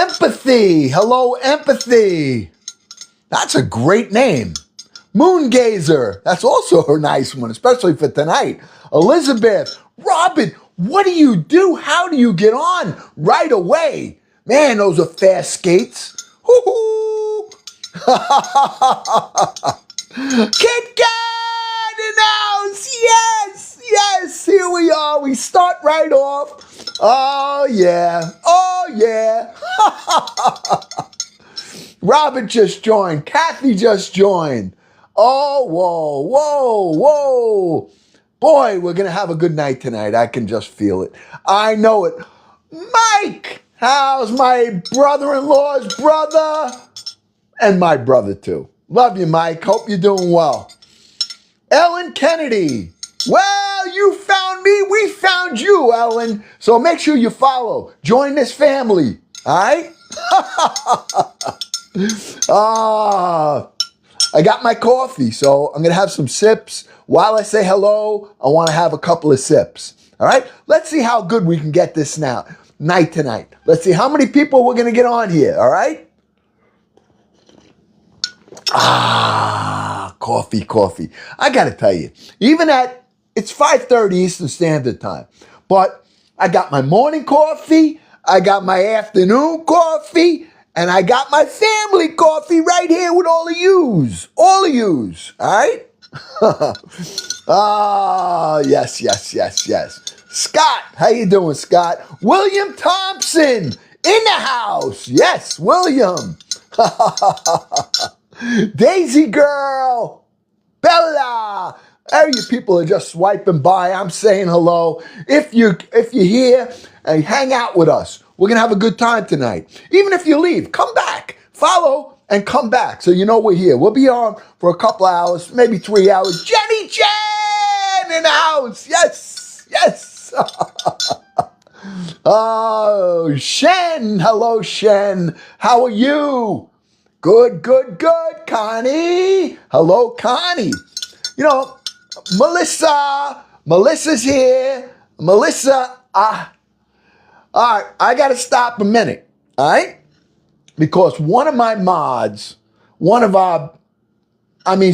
Empathy. Hello, Empathy. That's a great name. Moongazer. That's also a nice one, especially for tonight. Elizabeth. Robin, what do you do? How do you get on right away? Man, those are fast skates. Hoo-hoo. Kit Kat in the house. Yes, yes. Here we are. We start right off. Oh, yeah. Oh, yeah. Robin just joined. Kathy just joined. Oh, whoa, whoa, whoa. Boy, we're going to have a good night tonight. I can just feel it. I know it. Mike, how's my brother-in-law's brother? And my brother, too. Love you, Mike. Hope you're doing well. Ellen Kennedy. Well, you found me. We found you, Ellen. So make sure you follow. Join this family. All right? I got my coffee, so I'm going to have some sips. While I say hello, I want to have a couple of sips. All right? Let's see how good we can get this night tonight. Let's see how many people we're going to get on here. All right? Coffee. I got to tell you, it's 5:30 Eastern Standard Time, but I got my morning coffee, I got my afternoon coffee, and I got my family coffee right here with all of yous. All of yous. All right? Yes. Scott, how you doing, Scott? William Thompson in the house. Yes, William. Daisy girl. Bella. You people are just swiping by. I'm saying hello. If you're here, hang out with us. We're going to have a good time tonight. Even if you leave, come back. Follow and come back so you know we're here. We'll be on for a couple hours, maybe 3 hours. Jenny Jen in the house. Yes. Oh, Shen. Hello, Shen. How are you? Good. Connie. Hello, Connie. You know, Melissa's here. Melissa, all right, I got to stop a minute, all right? Because one of my mods,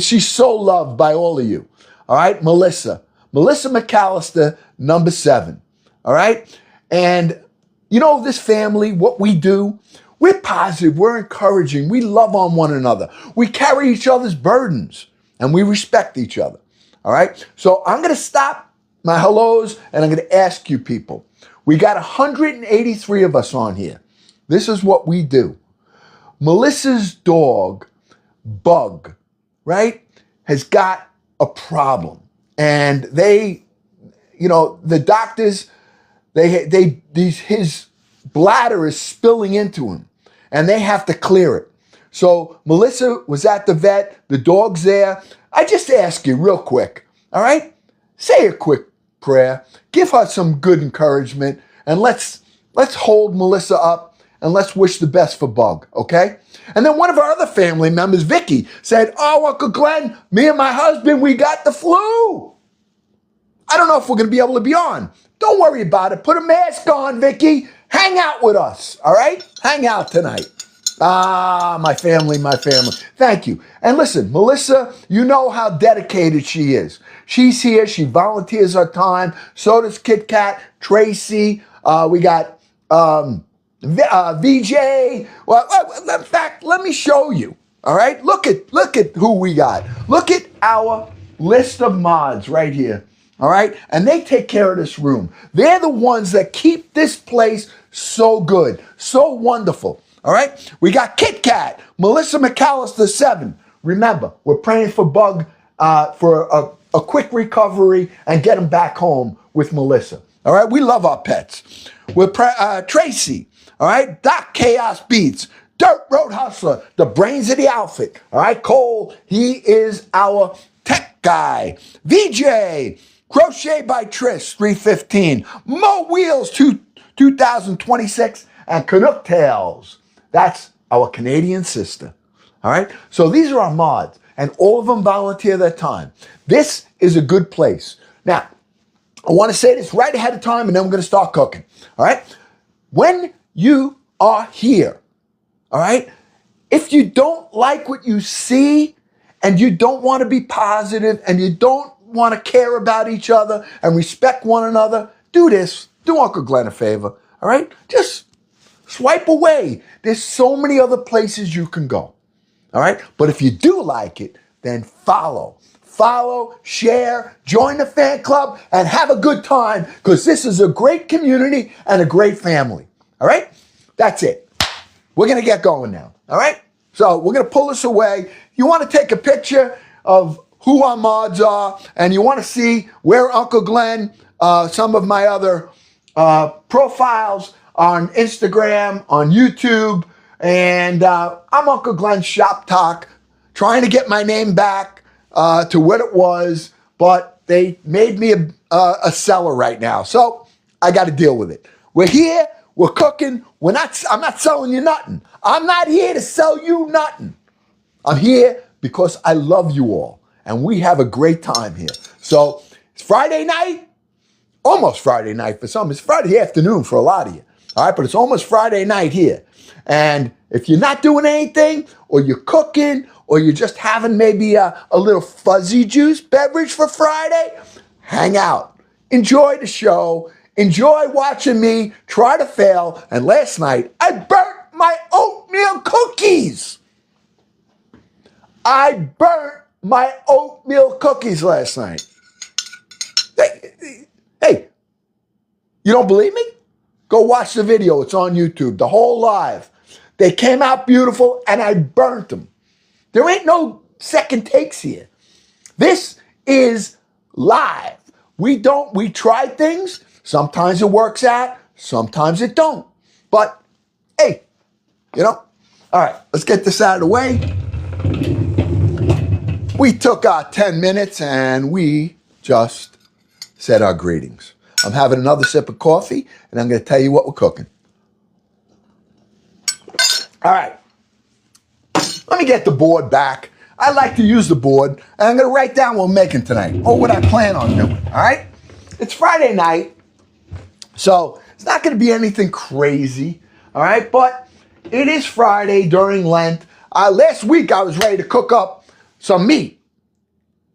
she's so loved by all of you, all right? Melissa McAllister, number 7, all right? And you know this family, what we do, we're positive, we're encouraging, we love on one another. We carry each other's burdens, and we respect each other, all right? So I'm going to stop my hellos, and I'm going to ask you people. We got 183 of us on here. This is what we do. Melissa's dog, Bug, right, has got a problem. And the doctors, his bladder is spilling into him, and they have to clear it. So Melissa was at the vet, the dog's there. I just ask you real quick, all right? Say a quick prayer, give her some good encouragement, and let's hold Melissa up and let's wish the best for Bug, okay? And then one of our other family members, Vicky, said, "Oh, Uncle Glenn, me and my husband, we got the flu. I don't know if we're going to be able to be on." Don't worry about it. Put a mask on, Vicky. Hang out with us, all right? Hang out tonight. My family. Thank you. And listen, Melissa, you know how dedicated she is. She's here. She volunteers her time. So does Kit Kat, Tracy. We got VJ. Well, in fact, let me show you. All right? Look at who we got. Look at our list of mods right here. All right? And they take care of this room. They're the ones that keep this place so good, so wonderful. All right? We got Kit Kat, Melissa McAllister, 7. Remember, we're praying for Bug for a quick recovery and get him back home with Melissa. All right? We love our pets. We're Tracy. All right? Doc Chaos Beats. Dirt Road Hustler, the brains of the outfit. All right? Cole, he is our tech guy. VJ. Crochet by Trish, 315. Mo Wheels, 2026. And Canuck Tales. That's our Canadian sister. All right? So these are our mods. And all of them volunteer their time. This is a good place. Now, I want to say this right ahead of time, and then we're going to start cooking. All right? When you are here. All right? If you don't like what you see and you don't want to be positive and you don't want to care about each other and respect one another, do this. Do Uncle Glenn a favor. All right? Just swipe away. There's so many other places you can go. All right? But if you do like it, then follow. Follow, share, join the fan club, and have a good time because this is a great community and a great family. All right? That's it. We're going to get going now. All right? So we're going to pull this away. You want to take a picture of who our mods are, and you want to see where Uncle Glenn, some of my other profiles on Instagram, on YouTube, and I'm Uncle Glenn's Shop Talk, trying to get my name back to what it was, but they made me a seller right now. So I got to deal with it. We're here. We're cooking. I'm not selling you nothing. I'm not here to sell you nothing. I'm here because I love you all, and we have a great time here. So it's Friday night, almost Friday night for some. It's Friday afternoon for a lot of you. All right, but it's almost Friday night here. And if you're not doing anything, or you're cooking, or you're just having maybe a little fuzzy juice beverage for Friday, hang out. Enjoy the show. Enjoy watching me try to fail. And last night, I burnt my oatmeal cookies. I burnt my oatmeal cookies last night. Hey, you don't believe me? Go watch the video. It's on YouTube, the whole live. They came out beautiful, and I burnt them. There ain't no second takes here. This is live. We try things. Sometimes it works out. Sometimes it don't. But, hey, all right, let's get this out of the way. We took our 10 minutes, and we just said our greetings. I'm having another sip of coffee, and I'm going to tell you what we're cooking. All right. Let me get the board back. I like to use the board, and I'm going to write down what we're making tonight, or what I plan on doing, all right? It's Friday night, so it's not going to be anything crazy, all right? But it is Friday during Lent. Last week, I was ready to cook up some meat.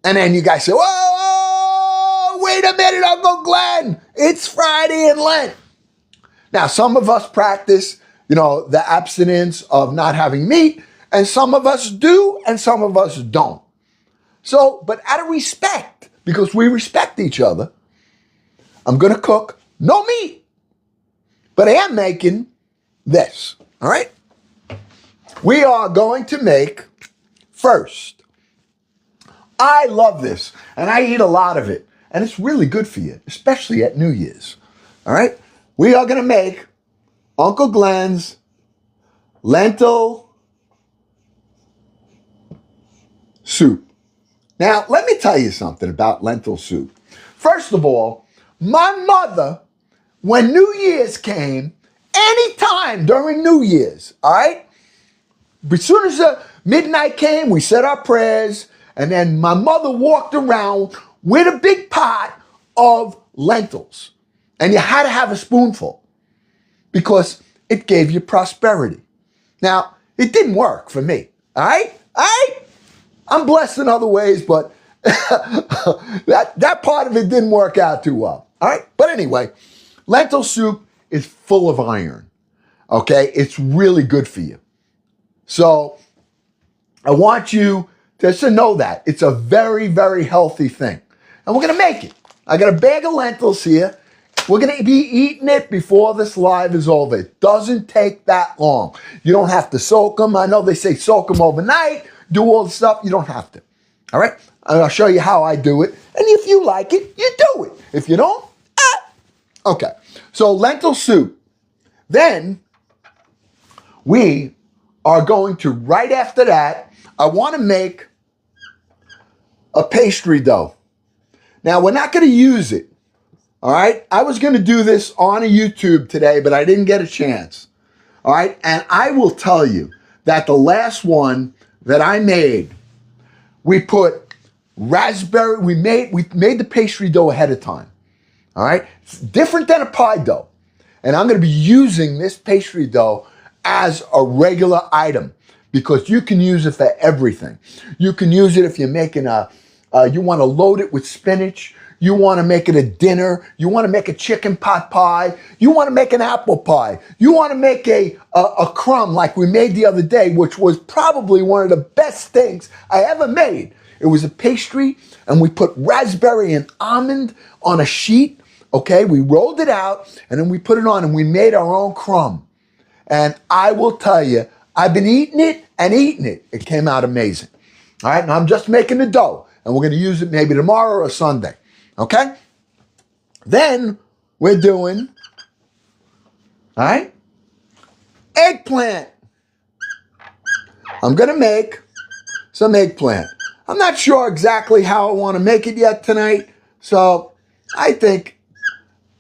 And then you guys say, whoa, wait a minute, Uncle Glenn. It's Friday in Lent. Now, some of us practice, the abstinence of not having meat, and some of us do, and some of us don't. So, but out of respect, because we respect each other, I'm going to cook no meat. But I am making this, all right? We are going to make, first, I love this, and I eat a lot of it, and it's really good for you, especially at New Year's, all right? We are going to make Uncle Glenn's lentil soup. Now, let me tell you something about lentil soup. First of all, my mother, when New Year's came, anytime during New Year's, all right? As soon as midnight came, we said our prayers, and then my mother walked around with a big pot of lentils. And you had to have a spoonful because it gave you prosperity. Now, it didn't work for me, all right? All right? I'm blessed in other ways, but that part of it didn't work out too well, all right? But anyway, lentil soup is full of iron, okay? It's really good for you. So I want you to know that. It's a very, very healthy thing. And we're going to make it. I got a bag of lentils here. We're going to be eating it before this live is over. It doesn't take that long. You don't have to soak them. I know they say soak them overnight, do all the stuff. You don't have to. All right? And I'll show you how I do it. And if you like it, you do it. If you don't, okay. So lentil soup. Then we are going to, right after that, I want to make a pastry dough. Now, we're not going to use it. All right? I was going to do this on a YouTube today, but I didn't get a chance. All right? And I will tell you that the last one that I made, we put raspberry, we made the pastry dough ahead of time. All right? It's different than a pie dough. And I'm going to be using this pastry dough as a regular item because you can use it for everything. You can use it if you're making you want to load it with spinach. You want to make it a dinner. You want to make a chicken pot pie. You want to make an apple pie. You want to make a crumb like we made the other day, which was probably one of the best things I ever made. It was a pastry, and we put raspberry and almond on a sheet. Okay, we rolled it out, and then we put it on, and we made our own crumb. And I will tell you, I've been eating it and eating it. It came out amazing. All right, now I'm just making the dough, and we're going to use it maybe tomorrow or Sunday. Okay? Then we're doing, all right, eggplant. I'm going to make some eggplant. I'm not sure exactly how I want to make it yet tonight, so I think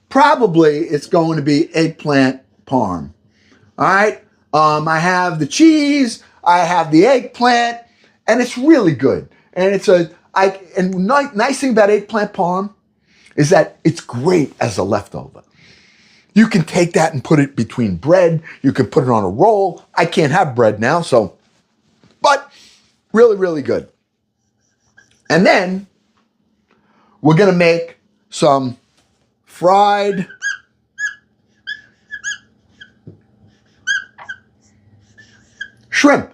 probably it's going to be eggplant parm. All right? I have the cheese, I have the eggplant, and it's really good. And nice thing about eggplant parm is that it's great as a leftover. You can take that and put it between bread. You can put it on a roll. I can't have bread now, but really, really good. And then we're going to make some fried shrimp.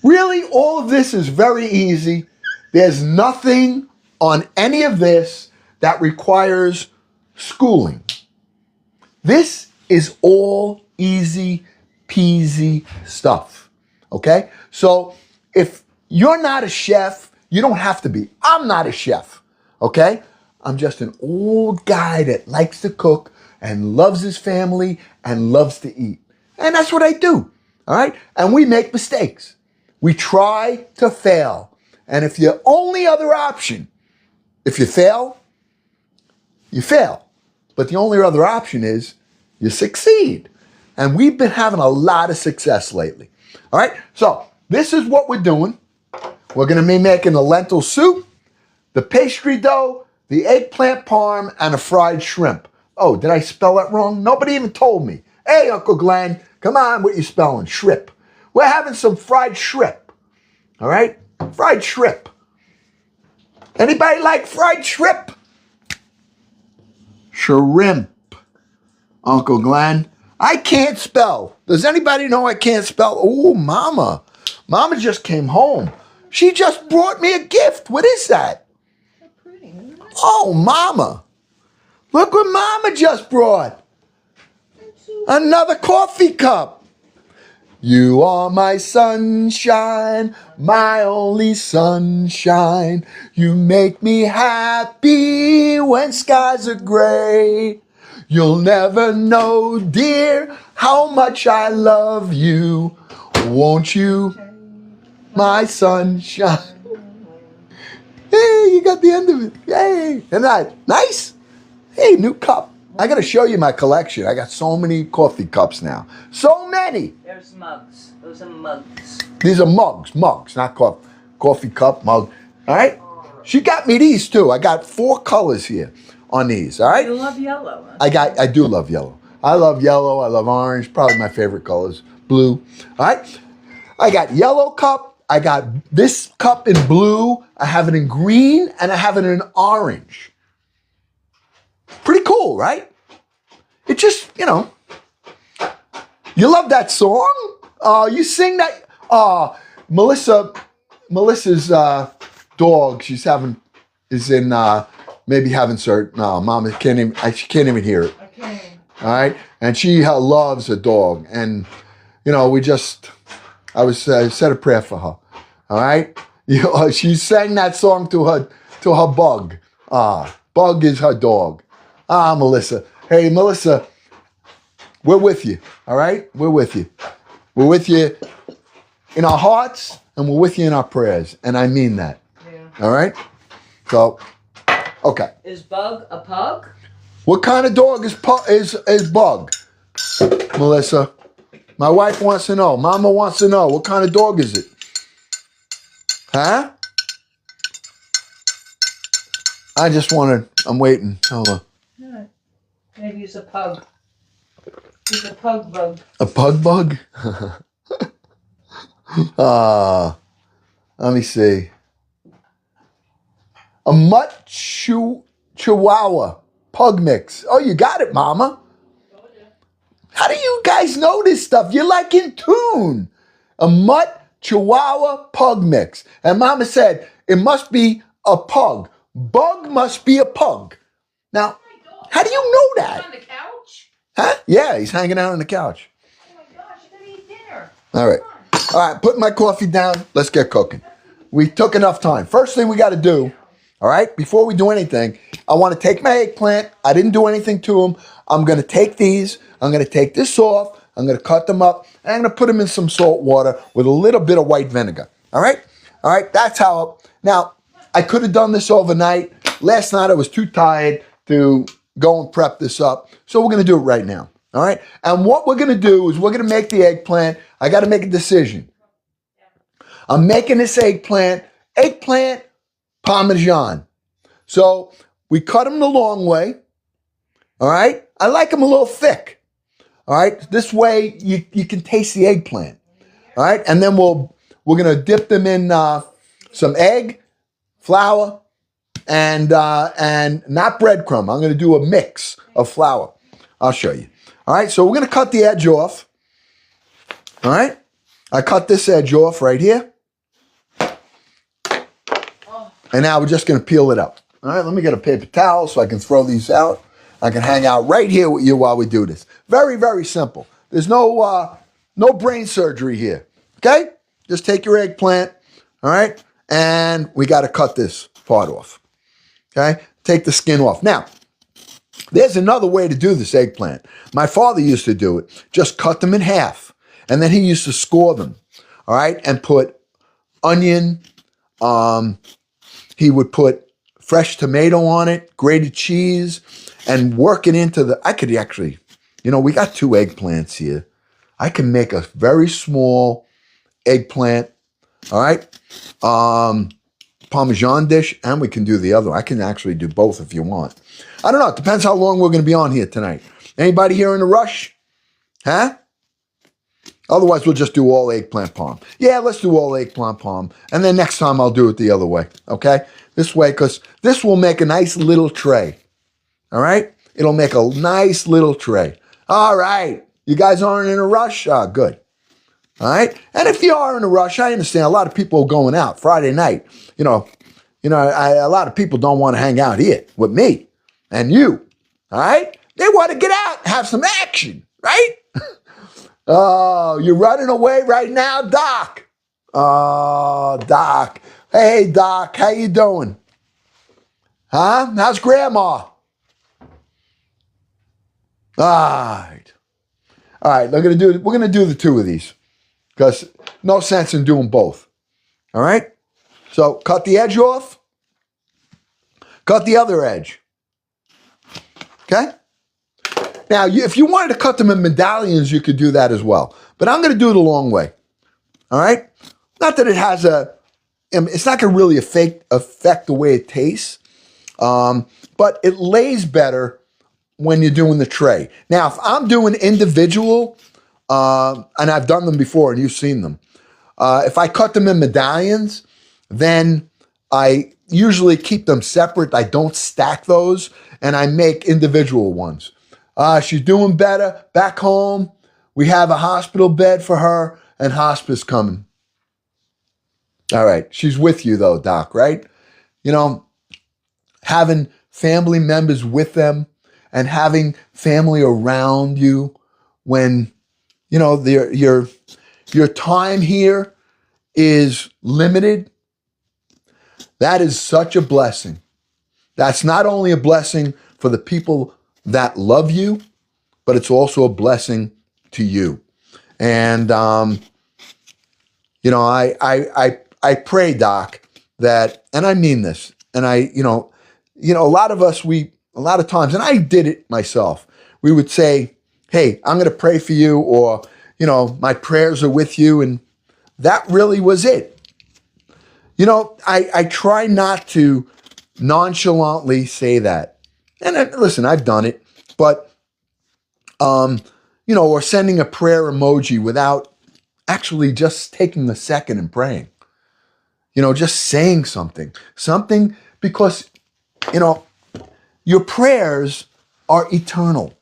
Really, all of this is very easy. There's nothing on any of this that requires schooling. This is all easy peasy stuff, okay? So if you're not a chef, you don't have to be. I'm not a chef, okay? I'm just an old guy that likes to cook and loves his family and loves to eat. And that's what I do, all right? And we make mistakes. We try to fail. And if your only other option, if you fail, you fail. But the only other option is you succeed. And we've been having a lot of success lately. All right, so this is what we're doing. We're going to be making the lentil soup, the pastry dough, the eggplant parm, and a fried shrimp. Oh, did I spell that wrong? Nobody even told me. Hey, Uncle Glenn, come on, what you spelling? Shrimp. We're having some fried shrimp. All right? Fried shrimp. Anybody like fried shrimp? Shrimp, Uncle Glenn. I can't spell. Does anybody know I can't spell? Oh, Mama. Mama just came home. She just brought me a gift. What is that? So pretty, isn't it? Oh, Mama. Look what Mama just brought. Another coffee cup. You are my sunshine, my only sunshine. You make me happy when skies are gray. You'll never know, dear, how much I love you. Won't you, my sunshine? Hey, you got the end of it. Yay. Isn't that nice? Hey, new cup. I got to show you my collection. I got so many coffee cups now. So many. There's mugs. Those are mugs. These are mugs, not coffee cup, mug. All right? She got me these too. I got 4 colors here on these, all right? You love yellow. I do love yellow. I love yellow, I love orange, probably my favorite colors, blue. All right? I got yellow cup, I got this cup in blue, I have it in green, and I have it in orange. Pretty cool, right? It just, you love that song? You sing that. Melissa's dog, is in, maybe having certain, no, Mama can't even, she can't even hear it. Okay. All right? And she loves her dog. And, I said a prayer for her. All right? She sang that song to her bug. Bug is her dog. Melissa. Hey, Melissa, we're with you, all right? We're with you. We're with you in our hearts, and we're with you in our prayers, and I mean that. Yeah. All right? So, okay. Is Bug a pug? What kind of dog is Bug, Melissa? My wife wants to know. Mama wants to know. What kind of dog is it? Huh? I'm waiting. Hold on. Yeah. Maybe he's a pug. It's a pug bug. A pug bug? Let me see. A mutt chihuahua pug mix. Oh, you got it, Mama. How do you guys know this stuff? You're like in tune. A mutt chihuahua pug mix. And Mama said it must be a pug. Bug must be a pug. Now, how do you know that? On the couch? Huh? Yeah, he's hanging out on the couch. Oh my gosh, you gotta eat dinner. All right. All right, put my coffee down. Let's get cooking. We took enough time. First thing we got to do, all right, before we do anything, I want to take my eggplant. I didn't do anything to them. I'm going to take these. I'm going to take this off. I'm going to cut them up. And I'm going to put them in some salt water with a little bit of white vinegar. All right? All right, that's how. Now, I could have done this overnight. Last night I was too tired to go and prep this up. So we're going to do it right now. All right? And what we're going to do is we're going to make the eggplant. I got to make a decision. I'm making this eggplant Parmesan. So we cut them the long way. All right? I like them a little thick. All right? This way you can taste the eggplant. All right? And then we're going to dip them in some egg, flour, and not breadcrumb. I'm going to do a mix of flour. I'll show you. All right? So we're going to cut the edge off. All right? I cut this edge off right here. And now we're just going to peel it up. All right, let me get a paper towel so I can throw these out. I can hang out right here with you while we do this. Very, very simple. There's no brain surgery here. Okay? Just take your eggplant. All right? And we got to cut this part off. Okay? Take the skin off. Now, there's another way to do this eggplant. My father used to do it. Just cut them in half. And then he used to score them. All right? And put onion, he would put fresh tomato on it, grated cheese, and work it into the, I could actually, we got 2 eggplants here. I can make a very small eggplant, all right? Parmesan dish, and we can do the other. I can actually do both if you want. I don't know. It depends how long we're going to be on here tonight. Anybody here in a rush? Huh? Otherwise, we'll just do all eggplant parm. Yeah, let's do all eggplant parm. And then next time I'll do it the other way, okay? This way, because this will make a nice little tray, all right? It'll make a nice little tray. All right. You guys aren't in a rush? Ah, good. All right? And if you are in a rush, I understand a lot of people are going out Friday night. A lot of people don't want to hang out here with me and you, all right? They want to get out and have some action, right? Oh, you're running away right now, Doc. Oh, Doc. Hey, Doc, how you doing? Huh? How's Grandma? All right. All right, we're gonna do the 2 of these because no sense in doing both. All right? So cut the edge off. Cut the other edge. Okay? Now, if you wanted to cut them in medallions, you could do that as well. But I'm going to do it a long way. All right? Not that it has it's not going to really affect the way it tastes, but it lays better when you're doing the tray. Now, if I'm doing individual, and I've done them before and you've seen them, if I cut them in medallions, then I usually keep them separate. I don't stack those, and I make individual ones. She's doing better. Back home, we have a hospital bed for her and hospice coming. All right. She's with you, though, Doc, right? Having family members with them and having family around you when, your time here is limited. That is such a blessing. That's not only a blessing for the people that love you, but it's also a blessing to you. And I pray, Doc, that, and I mean this, and a lot of us, a lot of times, and I did it myself, we would say, hey, I'm going to pray for you, or, my prayers are with you, and that really was it. I try not to nonchalantly say that. And listen, I've done it, but, or sending a prayer emoji without actually just taking a second and praying. Just saying something. Something because, your prayers are eternal.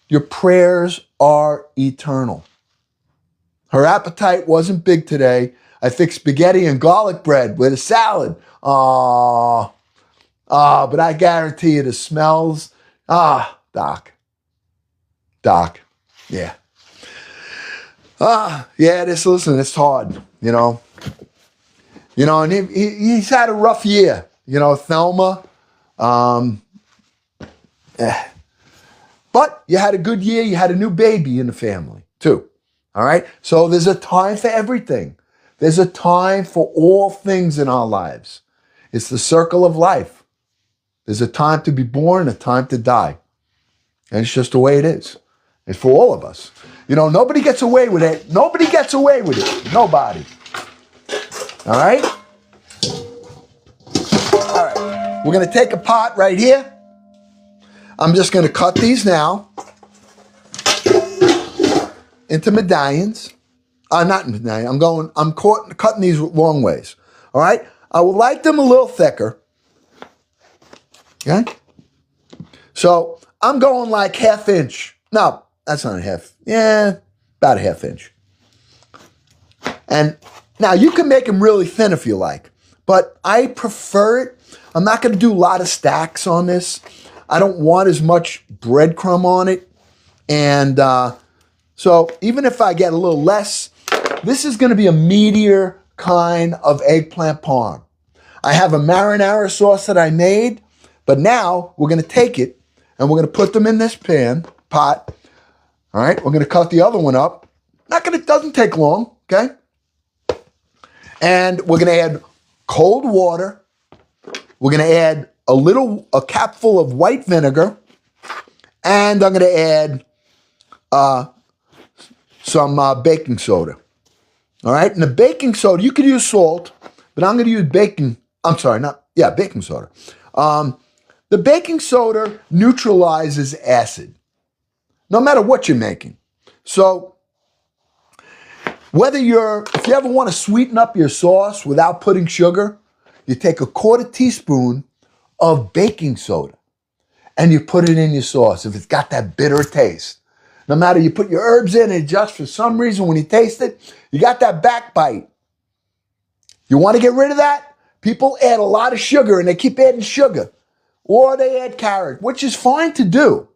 Your prayers are eternal. Her appetite wasn't big today. I fixed spaghetti and garlic bread with a salad. But I guarantee you the smells. Doc, yeah. Listen, it's hard, and he's had a rough year, Thelma. But you had a good year. You had a new baby in the family, too. All right? So there's a time for everything. There's a time for all things in our lives. It's the circle of life. There's a time to be born, a time to die. And it's just the way it is. It's for all of us. Nobody gets away with it. Nobody gets away with it. Nobody. All right? All right. We're going to take a pot right here. I'm just going to cut these now into medallions. Not medallions. I'm cutting these long ways. All right? I would like them a little thicker. Okay? So I'm going like 1/2 inch. No, that's not a half. Yeah, about 1/2 inch. And now you can make them really thin if you like, but I prefer it. I'm not going to do a lot of stacks on this. I don't want as much breadcrumb on it. And so even if I get a little less, this is going to be a meatier kind of eggplant parm. I have a marinara sauce that I made, but now we're going to take it and we're going to put them in this pot. All right, we're going to cut the other one up. It doesn't take long, okay? And we're going to add cold water. We're going to add a capful of white vinegar, and I'm going to add some baking soda. All right, and the baking soda, you could use salt, but I'm going to use baking soda. The baking soda neutralizes acid, no matter what you're making. So if you ever want to sweeten up your sauce without putting sugar, you take a 1/4 teaspoon of baking soda and you put it in your sauce if it's got that bitter taste. No matter you put your herbs in and just for some reason when you taste it, you got that backbite. You want to get rid of that? People add a lot of sugar and they keep adding sugar. Or they add carrot, which is fine to do.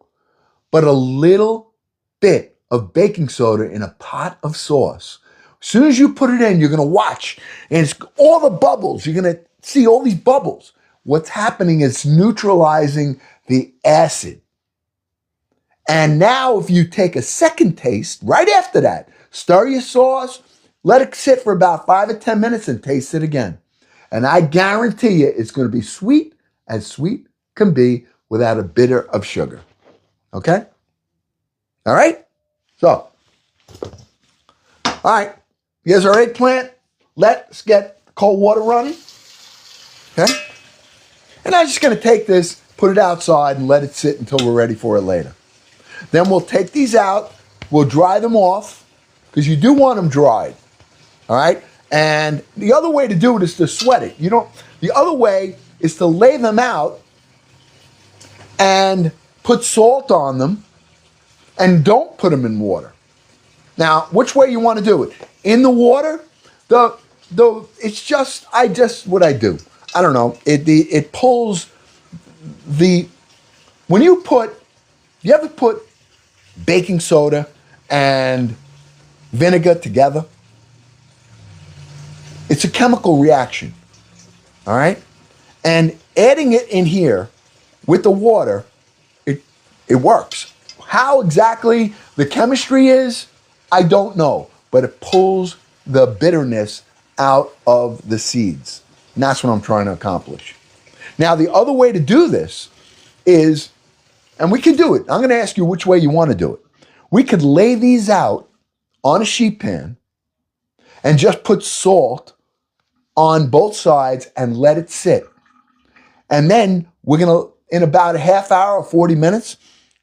But a little bit of baking soda in a pot of sauce. As soon as you put it in, you're going to watch. And it's all the bubbles. You're going to see all these bubbles. What's happening is neutralizing the acid. And now if you take a second taste, right after that, stir your sauce, let it sit for about 5 or 10 minutes and taste it again. And I guarantee you it's going to be sweet as sweet can be without a bitter of sugar. Okay? All right? So, all right. Here's our eggplant. Let's get cold water running. Okay? And I'm just going to take this, put it outside, and let it sit until we're ready for it later. Then we'll take these out. We'll dry them off because you do want them dried. All right? And the other way to do it is to sweat it. The other way is to lay them out and put salt on them and don't put them in water. Now, which way you want to do it? In the water, what I do. I don't know. It pulls when you ever put baking soda and vinegar together? It's a chemical reaction. All right? And adding it in here with the water, it works. How exactly the chemistry is, I don't know, but it pulls the bitterness out of the seeds. And that's what I'm trying to accomplish. Now, the other way to do this is, and we can do it. I'm going to ask you which way you want to do it. We could lay these out on a sheet pan and just put salt on both sides and let it sit. And then we're going to, in about a half hour or 40 minutes,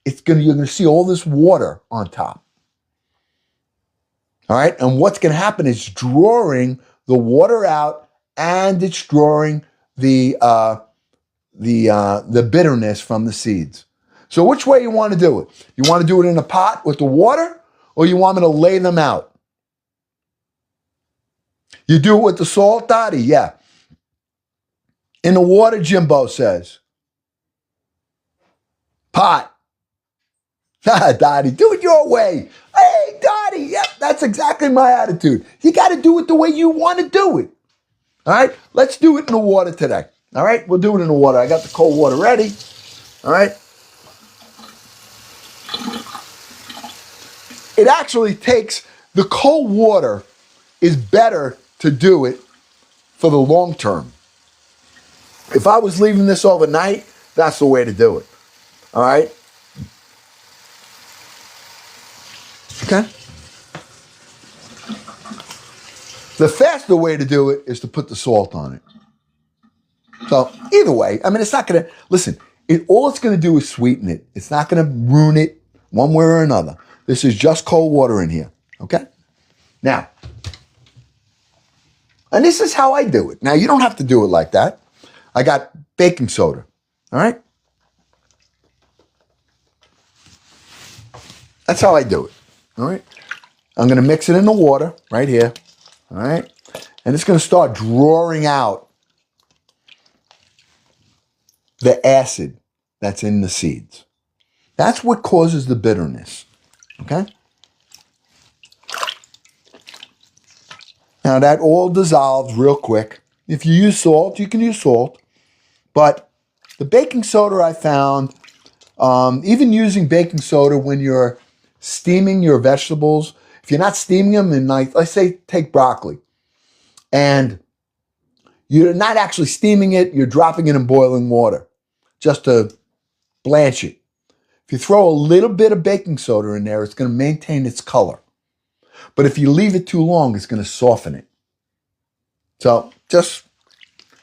you're gonna see all this water on top. All right, and what's gonna happen is drawing the water out, and it's drawing the bitterness from the seeds. So which way you want to do it? You want to do it in a pot with the water, or you want me to lay them out? You do it with the salt, Dottie? Yeah. In the water, Jimbo says. Pot. Dottie, do it your way. Hey, Dottie, yep, that's exactly my attitude. You got to do it the way you want to do it. All right, let's do it in the water today. All right, we'll do it in the water. I got the cold water ready. All right. It actually takes, the cold water is better to do it for the long term. If I was leaving this overnight, that's the way to do it. All right. Okay. The faster way to do it is to put the salt on it. So either way, I mean, it's not going to, listen, all it's going to do is sweeten it. It's not going to ruin it one way or another. This is just cold water in here, okay? Now, and this is how I do it. Now, you don't have to do it like that. I got baking soda, all right? That's how I do it, all right? I'm going to mix it in the water right here, all right? And it's going to start drawing out the acid that's in the seeds. That's what causes the bitterness, okay? Now that all dissolves real quick. If you use salt, you can use salt. But the baking soda I found, even using baking soda when you're steaming your vegetables, if you're not steaming them in, like, let's say take broccoli, and you're not actually steaming it, you're dropping it in boiling water just to blanch it. If you throw a little bit of baking soda in there, it's going to maintain its color. But if you leave it too long, it's going to soften it. So just,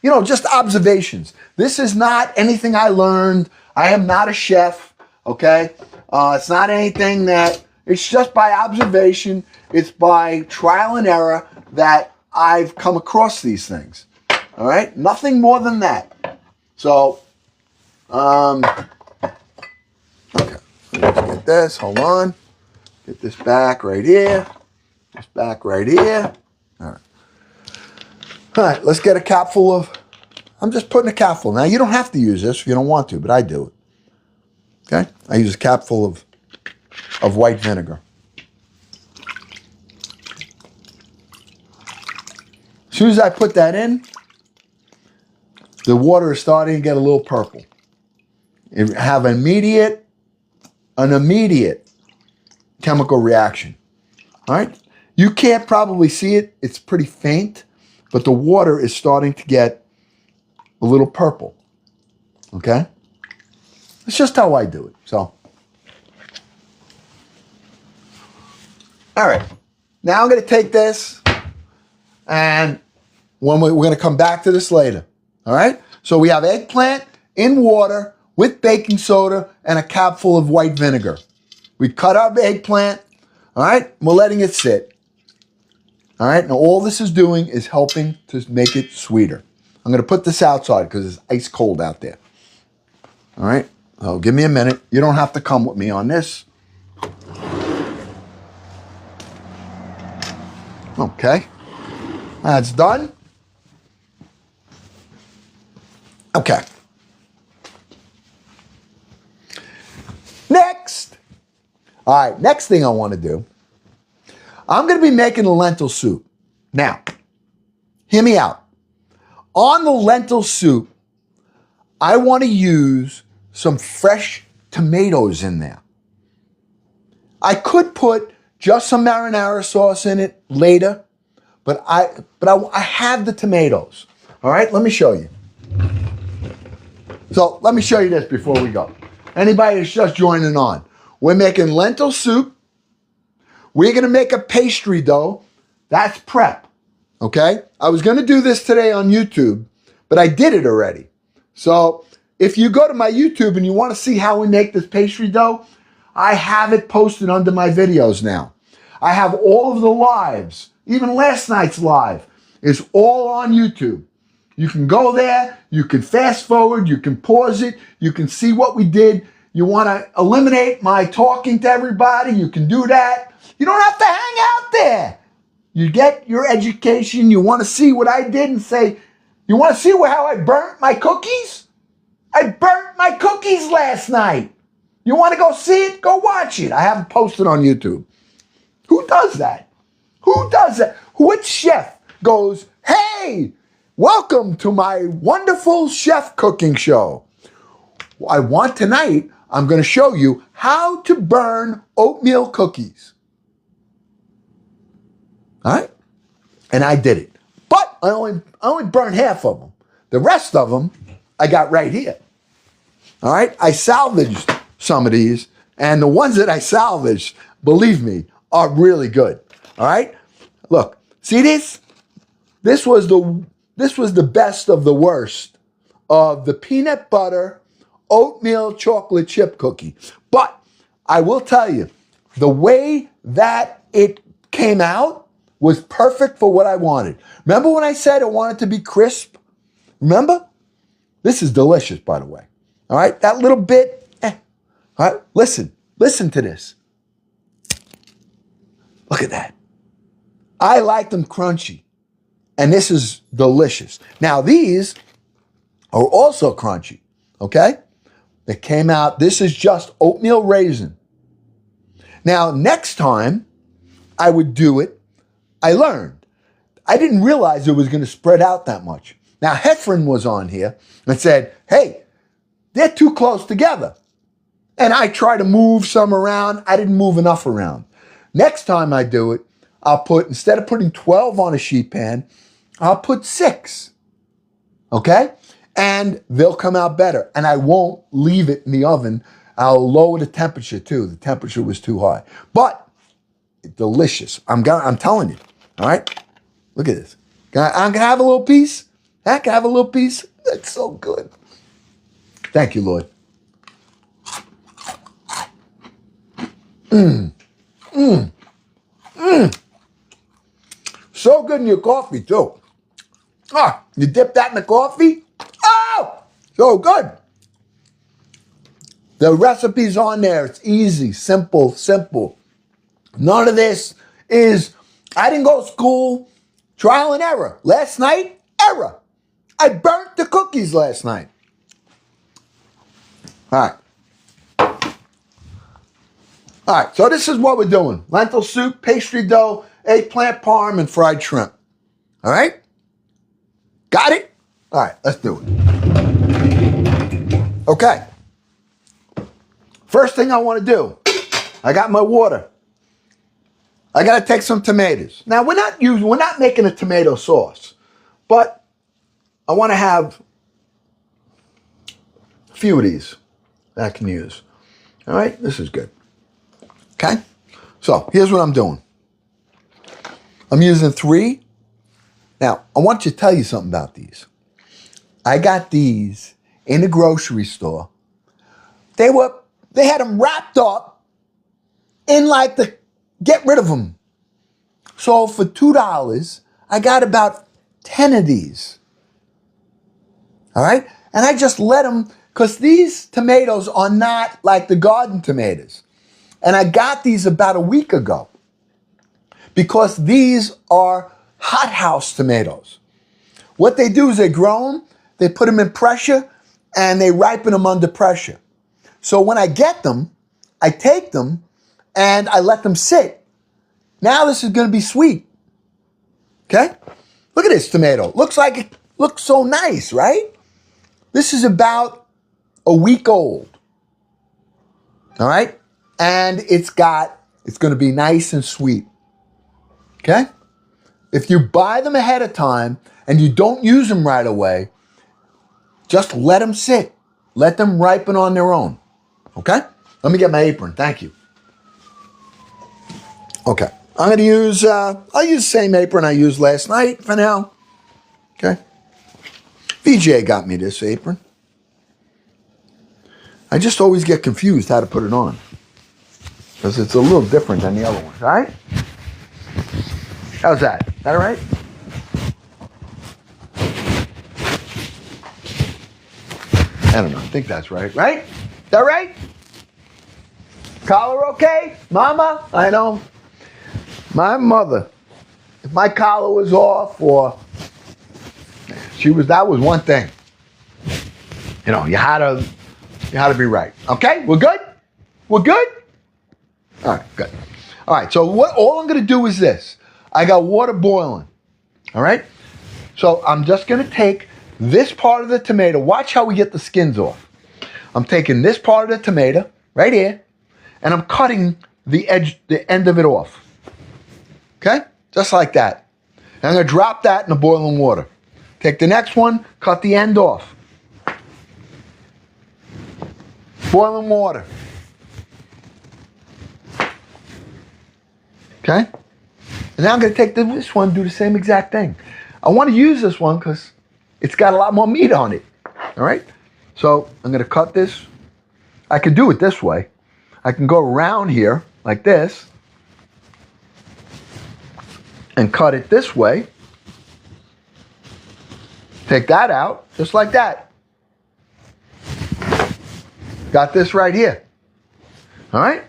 just observations. This is not anything I learned. I am not a chef, okay? It's not anything that, it's just by observation. It's by trial and error that I've come across these things. All right? Nothing more than that. So, okay. Let's get this. Hold on. Get this back right here. This back right here. All right. All right, let's get a capful of, I'm just putting a capful. Now, you don't have to use this if you don't want to, but I do it. Okay? I use a capful of white vinegar. As soon as I put that in, the water is starting to get a little purple. It have an immediate chemical reaction. All right? You can't probably see it. It's pretty faint, but the water is starting to get a little purple. Okay? It's just how I do it. So, all right. Now I'm going to take this, and we're going to come back to this later. All right? So we have eggplant in water with baking soda and a capful of white vinegar. We cut our eggplant. All right? We're letting it sit. All right? Now all this is doing is helping to make it sweeter. I'm going to put this outside because it's ice cold out there. All right? So give me a minute. You don't have to come with me on this. Okay. That's done. Okay. Next. All right, next thing I want to do, I'm going to be making a lentil soup. Now, hear me out. On the lentil soup, I want to use some fresh tomatoes in there. I could put just some marinara sauce in it later, but I have the tomatoes. All right, let me show you. So let me show you this before we go. Anybody who's just joining on, we're making lentil soup. We're going to make a pastry dough. That's prep, okay? I was going to do this today on YouTube, but I did it already. So if you go to my YouTube and you want to see how we make this pastry dough, I have it posted under my videos now. I have all of the lives, even last night's live is all on YouTube. You can go there, you can fast forward, you can pause it, you can see what we did. You want to eliminate my talking to everybody, you can do that. You don't have to hang out there. You get your education, you want to see what I did and say, you want to see how I burnt my cookies? I burnt my cookies last night. You want to go see it? Go watch it. I have it posted on YouTube. Who does that? Who does that? Which chef goes, hey, welcome to my wonderful chef cooking show. I'm going to show you how to burn oatmeal cookies. All right? And I did it. But I only burned half of them. The rest of them I got right here. All right? I salvaged some of these, and the ones that I salvaged, believe me, are really good. All right? Look, see this? This was the best of the worst of the peanut butter oatmeal chocolate chip cookie. But I will tell you, the way that it came out was perfect for what I wanted. Remember when I said I wanted to be crisp? Remember? This is delicious, by the way. All right? That little bit, all right? Listen to this. Look at that. I like them crunchy. And this is delicious. Now, these are also crunchy, okay? They came out, this is just oatmeal raisin. Now, next time I would do it, I learned. I didn't realize it was going to spread out that much. Now, Heffron was on here and said, hey, they're too close together. And I try to move some around. I didn't move enough around. Next time I do it, I'll put, instead of putting 12 on a sheet pan, I'll put 6. Okay? And they'll come out better. And I won't leave it in the oven. I'll lower the temperature too. The temperature was too high. But delicious. I'm telling you. All right? Look at this. I'm going to have a little piece. Can I have a little piece? That's so good. Thank you, Lord. So good in your coffee, too. Ah, you dip that in the coffee? Oh, so good. The recipe's on there. It's easy, simple. None of this is, I didn't go to school, trial and error. Last night, error. I burnt the cookies last night. All right. All right, so this is what we're doing. Lentil soup, pastry dough, eggplant parm, and fried shrimp. All right? Got it? All right, let's do it. Okay. First thing I want to do, I got my water. I got to take some tomatoes. Now, we're not making a tomato sauce, but I want to have a few of these that I can use. All right, this is good. Okay, so here's what I'm doing. I'm using 3. Now, I want to tell you something about these. I got these in the grocery store. They had them wrapped up in like the, get rid of them. So for $2, I got about 10 of these. All right, and I just let them, because these tomatoes are not like the garden tomatoes. And I got these about a week ago because these are hothouse tomatoes. What they do is they grow them, they put them in pressure, and they ripen them under pressure. So when I get them, I take them and I let them sit. Now this is going to be sweet. Okay? Look at this tomato. It looks so nice, right? This is about a week old. All right? And it's going to be nice and sweet. Okay? If you buy them ahead of time and you don't use them right away, just let them sit. Let them ripen on their own. Okay? Let me get my apron. Thank you. Okay. I'm going to use, I'll use the same apron I used last night for now. Okay? VJ got me this apron. I just always get confused how to put it on. Because it's a little different than the other ones, all right? How's that? Is that all right? I don't know. I think that's right. Right? Is that right? Collar okay? Mama? I know. My mother, if my collar was off or that was one thing. You know, you had to be right. Okay? We're good? We're good? All right, good. All right, so all I'm going to do is this. I got water boiling. All right? So I'm just going to take this part of the tomato. Watch how we get the skins off. I'm taking this part of the tomato right here, and I'm cutting the end of it off. Okay? Just like that. And I'm going to drop that in the boiling water. Take the next one, cut the end off. Boiling water. Okay? And now I'm going to take this one and do the same exact thing. I want to use this one because it's got a lot more meat on it. All right? So I'm going to cut this. I can do it this way. I can go around here like this and cut it this way. Take that out just like that. Got this right here. All right?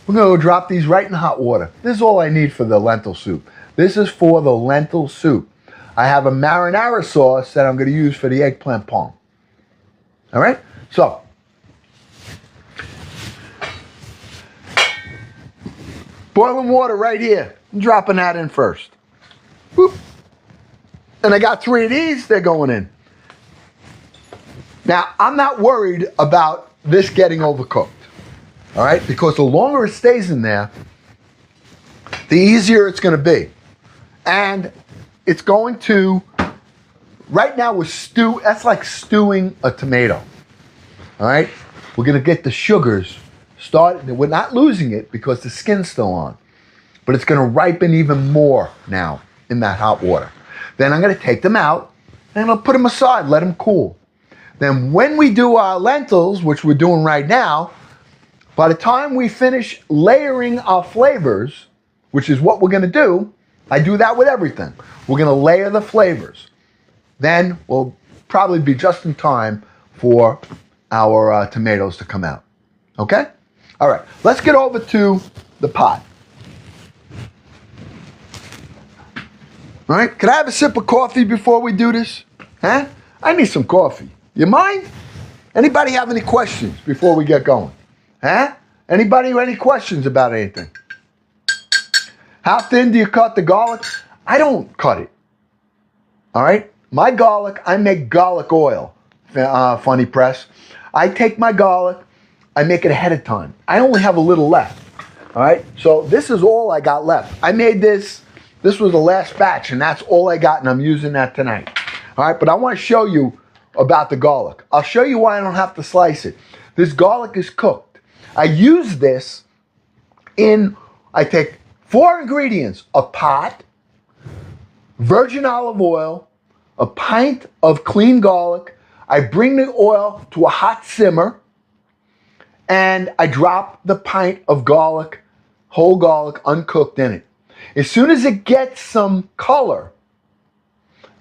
We're going to drop these right in hot water. This is all I need for the lentil soup. This is for the lentil soup. I have a marinara sauce that I'm going to use for the eggplant parm. All right? So, boiling water right here. I'm dropping that in first. Whoop. And I got 3 of these. They're going in. Now, I'm not worried about this getting overcooked. All right? Because the longer it stays in there, the easier it's going to be. And it's going to, right now with stew, that's like stewing a tomato. All right? We're going to get the sugars started. We're not losing it because the skin's still on. But it's going to ripen even more now in that hot water. Then I'm going to take them out and I'll put them aside, let them cool. Then when we do our lentils, which we're doing right now, by the time we finish layering our flavors, which is what we're going to do, I do that with everything. We're going to layer the flavors. Then we'll probably be just in time for our tomatoes to come out. Okay? All right. Let's get over to the pot. All right? Can I have a sip of coffee before we do this? Huh? I need some coffee. You mind? Anybody have any questions before we get going? Huh? Anybody have any questions about anything? How thin do you cut the garlic? I don't cut it. All right? My garlic, I make garlic oil. Funny press. I take my garlic, I make it ahead of time. I only have a little left. All right? So this is all I got left. I made this. This was the last batch, and that's all I got, and I'm using that tonight. All right? But I want to show you about the garlic. I'll show you why I don't have to slice it. This garlic is cooked. I use this I take 4 ingredients: a pot, virgin olive oil, a pint of clean garlic. I bring the oil to a hot simmer, and I drop the pint of garlic, whole garlic, uncooked in it. As soon as it gets some color,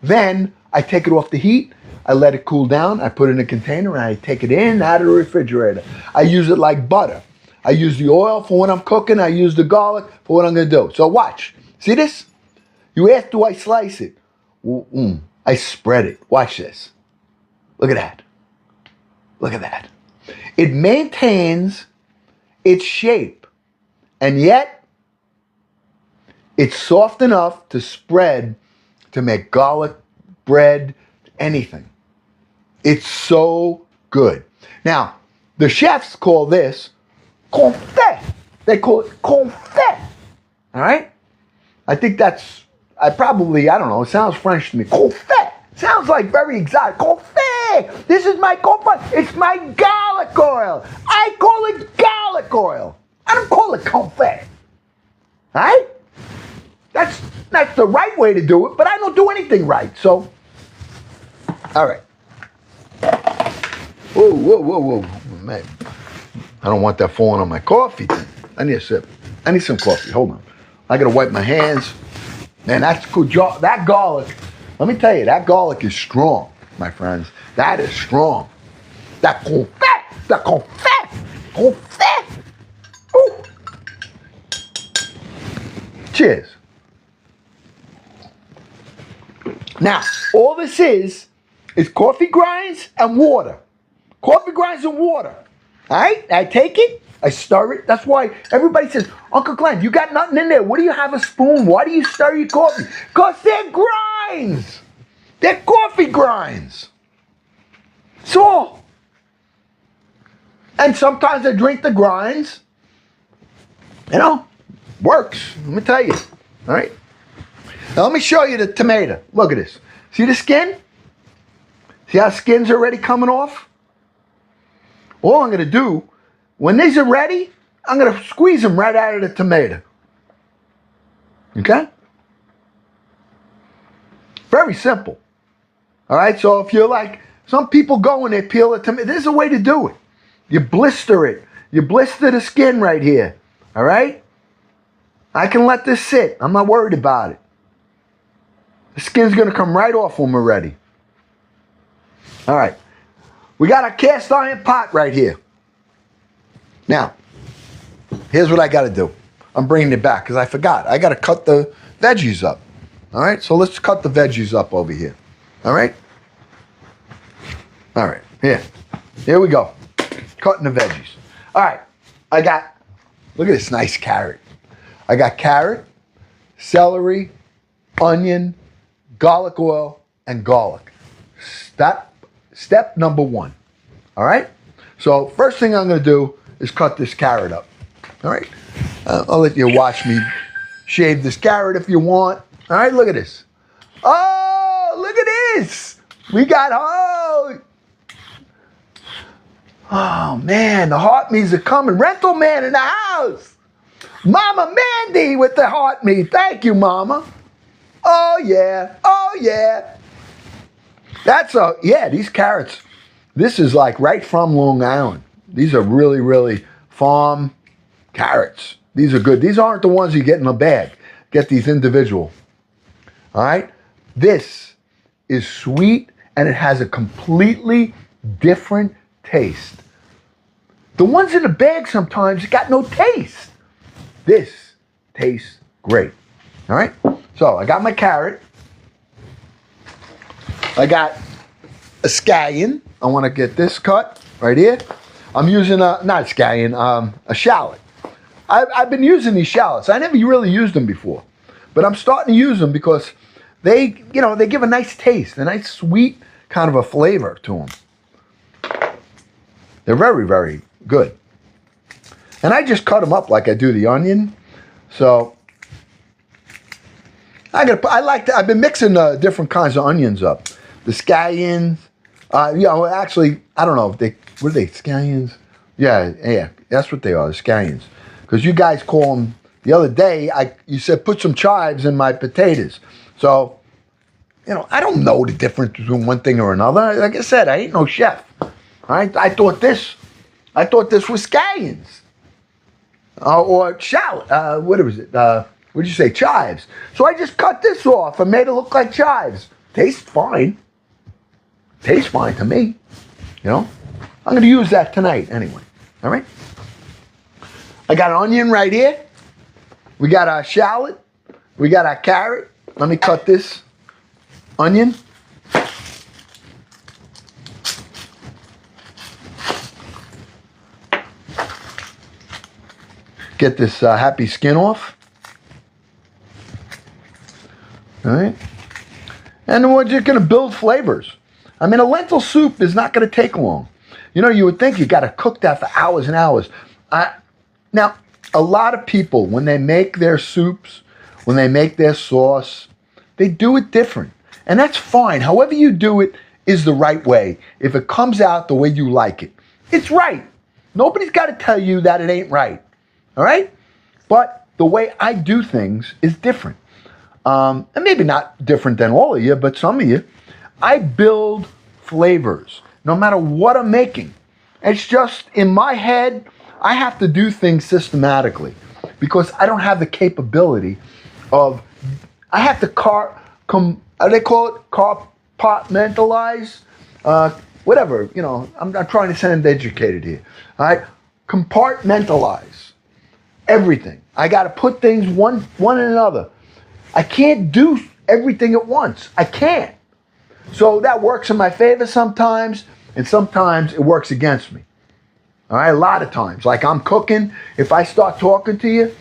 then I take it off the heat, I let it cool down, I put it in a container, and I take it in out of the refrigerator. I use it like butter. I use the oil for when I'm cooking, I use the garlic for what I'm going to do. So watch. See this? You ask, do I slice it? I spread it. Watch this. Look at that. Look at that. It maintains its shape, and yet it's soft enough to spread, to make garlic bread, anything. It's so good. Now, the chefs call this confit. They call it confit. All right? I think that's, I don't know, it sounds French to me. Confit. Sounds like very exotic. Confit. This is my confit. It's my garlic oil. I call it garlic oil. I don't call it confit. All right? That's the right way to do it, but I don't do anything right. So, all right. Whoa, whoa, whoa, whoa, man. I don't want that falling on my coffee. I need a sip. I need some coffee. Hold on. I gotta wipe my hands. Man, that's cool. That garlic, let me tell you, that garlic is strong, my friends. That is strong. That confet, that confet, confet. Ooh. Cheers. Now, all this is coffee grinds and water. Coffee grinds and water. All right? I take it, I stir it. That's why everybody says, Uncle Glenn, you got nothing in there. What do you have a spoon? Why do you stir your coffee? Because they're grinds. They're coffee grinds. That's all. And sometimes I drink the grinds. You know, works. Let me tell you. All right? Now let me show you the tomato. Look at this. See the skin? See how skin's already coming off? All I'm going to do, when these are ready, I'm going to squeeze them right out of the tomato. Okay? Very simple. All right? So if you're like, some people go and they peel the tomato. There's a way to do it. You blister it. You blister the skin right here. All right? I can let this sit. I'm not worried about it. The skin's going to come right off when we're ready. All right. We got a cast iron pot right here. Now, here's what I got to do. I'm bringing it back because I forgot. I got to cut the veggies up. All right, so let's cut the veggies up over here. All right? All right, here we go. Cutting the veggies. All right, look at this nice carrot. I got carrot, celery, onion, garlic oil, and garlic. Step number one. All right? So first thing I'm going to do is cut this carrot up. All right? I'll let you watch me shave this carrot if you want. All right? Look at this. Oh, look at this. We got, oh man, the heart meats are coming. Rental man in the house. Mama Mandy with the heart meat. Thank you, Mama. Oh, yeah. Oh, yeah. These carrots, this is like right from Long Island. These are really, really farm carrots. These are good. These aren't the ones you get in a bag. Get these individual. All right? This is sweet and it has a completely different taste. The ones in the bag sometimes got no taste. This tastes great. All right? So I got my carrot. I got a scallion. I want to get this cut right here. I'm using not a scallion, a shallot. I've been using these shallots. I never really used them before, but I'm starting to use them because they give a nice taste, a nice sweet kind of a flavor to them. They're very, very good. And I just cut them up like I do the onion. So I've been mixing different kinds of onions up. The scallions, actually, I don't know if what are they, scallions? Yeah, that's what they are, the scallions. Because you guys call them, the other day, you said put some chives in my potatoes. So, I don't know the difference between one thing or another. Like I said, I ain't no chef. All right? I thought this was scallions. Or shallot, what was it? What'd you say, chives? So I just cut this off and made it look like chives. Tastes fine. Tastes fine to me. I'm going to use that tonight anyway. All right? I got an onion right here. We got our shallot. We got our carrot. Let me cut this onion. Get this happy skin off. All right. And then we're just going to build flavors. I mean, a lentil soup is not going to take long. You would think you got to cook that for hours and hours. Now, a lot of people, when they make their soups, when they make their sauce, they do it different. And that's fine. However you do it is the right way. If it comes out the way you like it, it's right. Nobody's got to tell you that it ain't right. All right? But the way I do things is different. And maybe not different than all of you, but some of you. I build flavors. no matter what I'm making. It's just in my head, I have to do things systematically because I don't have the capability of, I have to how do they call it? Compartmentalize? Whatever, I'm not trying to sound educated here. All right? Compartmentalize everything. I got to put things one in another. I can't do everything at once. I can't. So that works in my favor sometimes, and sometimes it works against me. All right, a lot of times. Like I'm cooking, if I start talking to you,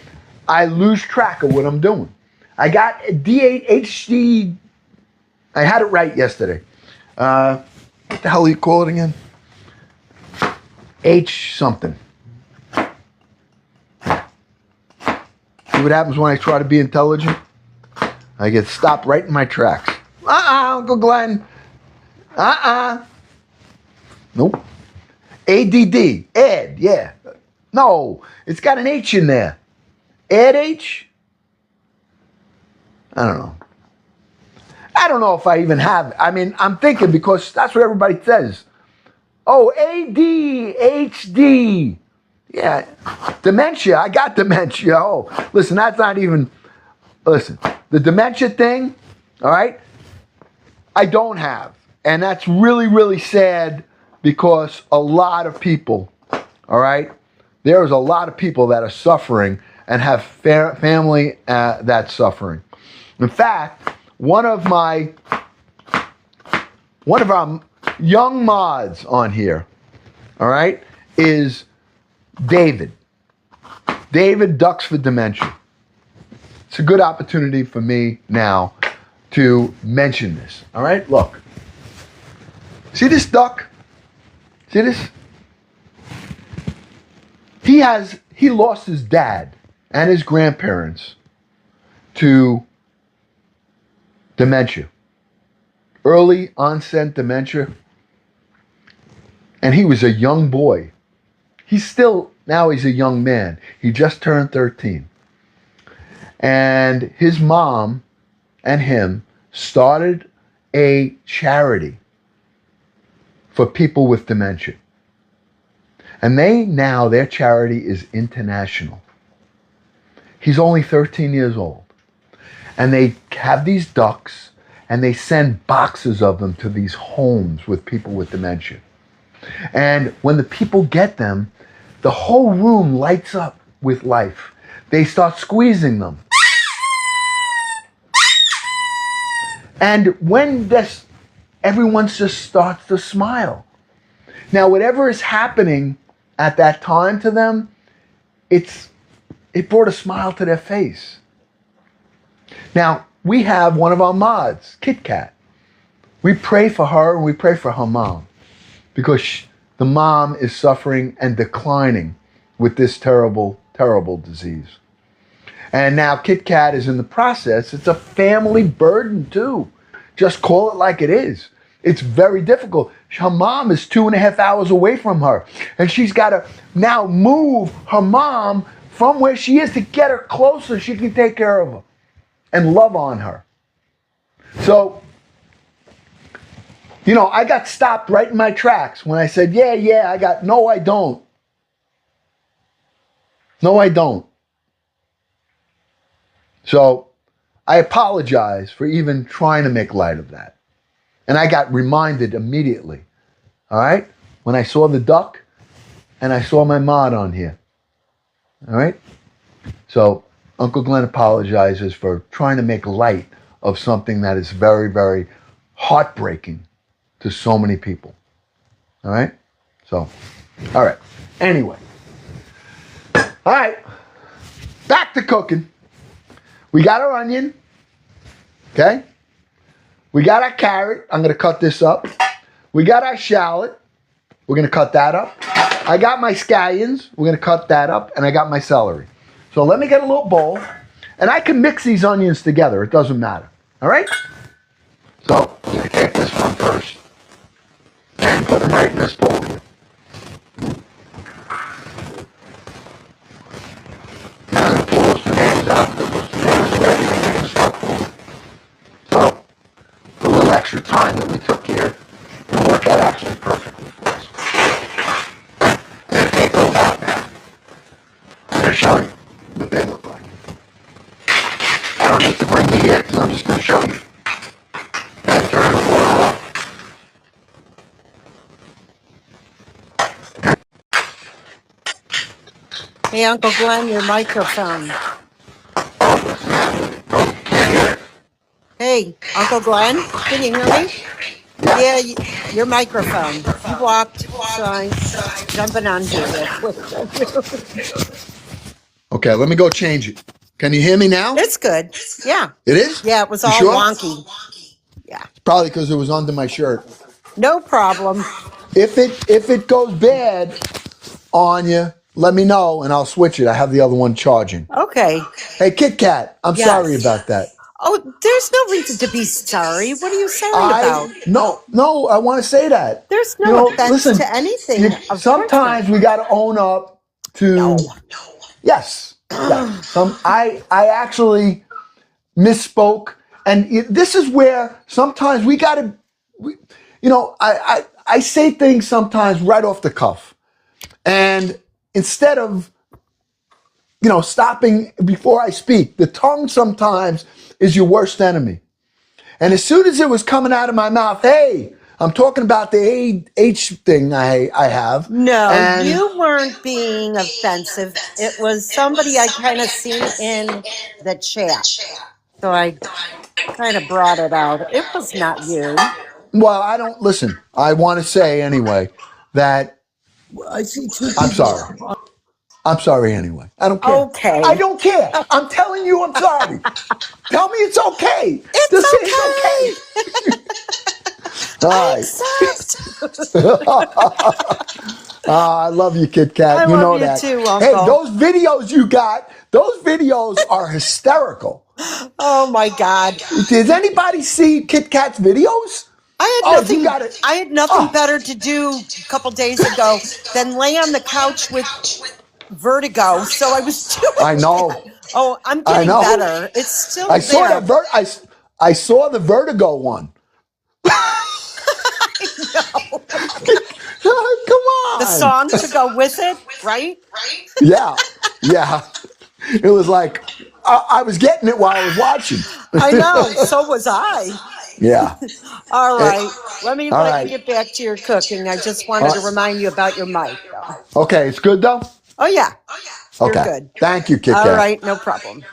I lose track of what I'm doing. I got DHD. I had it right yesterday. What the hell do you call it again? H something. See what happens when I try to be intelligent? I get stopped right in my tracks. Uncle Glenn. Nope. ADD. Ed, yeah. No, it's got an H in there. Ed H? I don't know. I don't know if I even have it. I mean, I'm thinking because that's what everybody says. Oh, ADHD. Yeah. Dementia. I got dementia. Oh, listen, that's not even... Listen, the dementia thing, all right, I don't have. And that's really, really sad because a lot of people, all right, there's a lot of people that are suffering and have family that's suffering. In fact, one of our young mods on here, all right, is David. David Ducks for Dementia. It's a good opportunity for me now to mention this. All right, look. See this duck? See this? He lost his dad and his grandparents to dementia. Early onset dementia. And he was a young boy. Now he's a young man. He just turned 13. And his mom and him started a charity for people with dementia. And their charity is international. He's only 13 years old. And they have these ducks and they send boxes of them to these homes with people with dementia. And when the people get them, the whole room lights up with life. They start squeezing them. And when everyone just starts to smile. Now, whatever is happening at that time to them, it brought a smile to their face. Now, we have one of our mods, Kit Kat. We pray for her and we pray for her mom because the mom is suffering and declining with this terrible, terrible disease. And now Kit Kat is in the process. It's a family burden too. Just call it like it is. It's very difficult. Her mom is 2.5 hours away from her. And she's got to now move her mom from where she is to get her closer. She can take care of her and love on her. So, I got stopped right in my tracks when I said, no, I don't. No, I don't. So I apologize for even trying to make light of that. And I got reminded immediately, all right, when I saw the duck and I saw my mod on here. All right? So Uncle Glenn apologizes for trying to make light of something that is very, very heartbreaking to so many people. All right? So, all right. Anyway. All right. Back to cooking. We got our onion. Okay? We got our carrot. I'm going to cut this up. We got our shallot. We're going to cut that up. I got my scallions. We're going to cut that up. And I got my celery. So let me get a little bowl. And I can mix these onions together. It doesn't matter. All right? So I'm going to take this one first. And put them right in this bowl here. Now I'm going to pull those tomatoes out. Those tomatoes are ready. I'm going to start pulling. So a little extra time that we took here will work out actually perfectly. show you what they look like. I don't need to bring you here because I'm just going to show you. And turn the oil off. Hey, Uncle Glenn, your microphone. Hey, Uncle Glenn, can you hear me? Yeah, your microphone. You walked, so I'm jumping on here real quick. Okay, let me go change it. Can you hear me now? It's good. Yeah. It is? Yeah, it was You all sure? wonky. Yeah. Probably because it was under my shirt. No problem. If it goes bad on you, let me know and I'll switch it. I have the other one charging. Okay. Hey, Kit Kat, I'm Yes. sorry about that. Oh, there's no reason to be sorry. What are you sorry about? No, I want to say that. There's no offense listen, to anything. Of sometimes we got to own up to. No. Yes. I actually misspoke, and this is where sometimes we got to. I say things sometimes right off the cuff, and instead of stopping before I speak, the tongue sometimes is your worst enemy. And as soon as it was coming out of my mouth, hey, I'm talking about the H thing I have. No, you weren't being offensive. It was somebody I kind of seen in the chat. So I kind of brought it out. It was not you. Well, I don't listen. I want to say anyway that I see two I'm sorry. I'm sorry anyway. I don't care. Okay. I don't care. I'm telling you I'm sorry. Tell me it's okay. It's Just say okay. it's okay. All right. Accept. I love you, Kit Kat. I you know love you that. too, Uncle. Hey, those videos you got, those videos are hysterical. Oh my God. Does anybody see Kit Kat's videos? I had nothing better to do a couple days ago than lay on the couch with vertigo. So I was doing I know. that. Oh, I'm getting better. It's still I there. saw I saw the vertigo one. No. Come on. The song to go with it, right? Yeah. It was like I was getting it while I was watching. I know. So was I. Yeah. All right. Let me right. you get back to your cooking. I just wanted to remind you about your mic, though. Okay, it's good though? Oh, yeah. You're Okay. good. Thank you, Kit Kat. All right. No problem.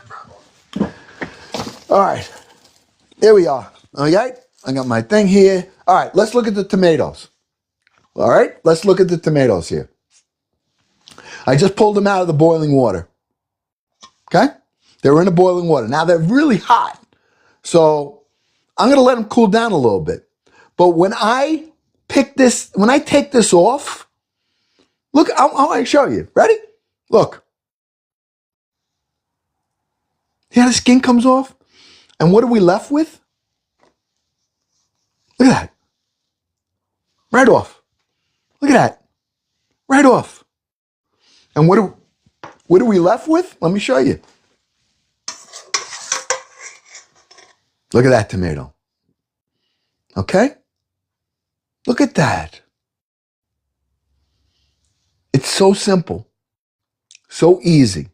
All right. Here we are. Okay. I got my thing here. All right. Let's look at the tomatoes. All right. Let's look at the tomatoes here. I just pulled them out of the boiling water. Okay. They were in the boiling water. Now they're really hot. So I'm going to let them cool down a little bit. But when I take this off, look, I want to show you. Ready? Look. See how the skin comes off? And what are we left with? Look at that. Right off. Look at that. Right off. And what are we left with? Let me show you. Look at that tomato. Okay? Look at that. It's so simple. So easy.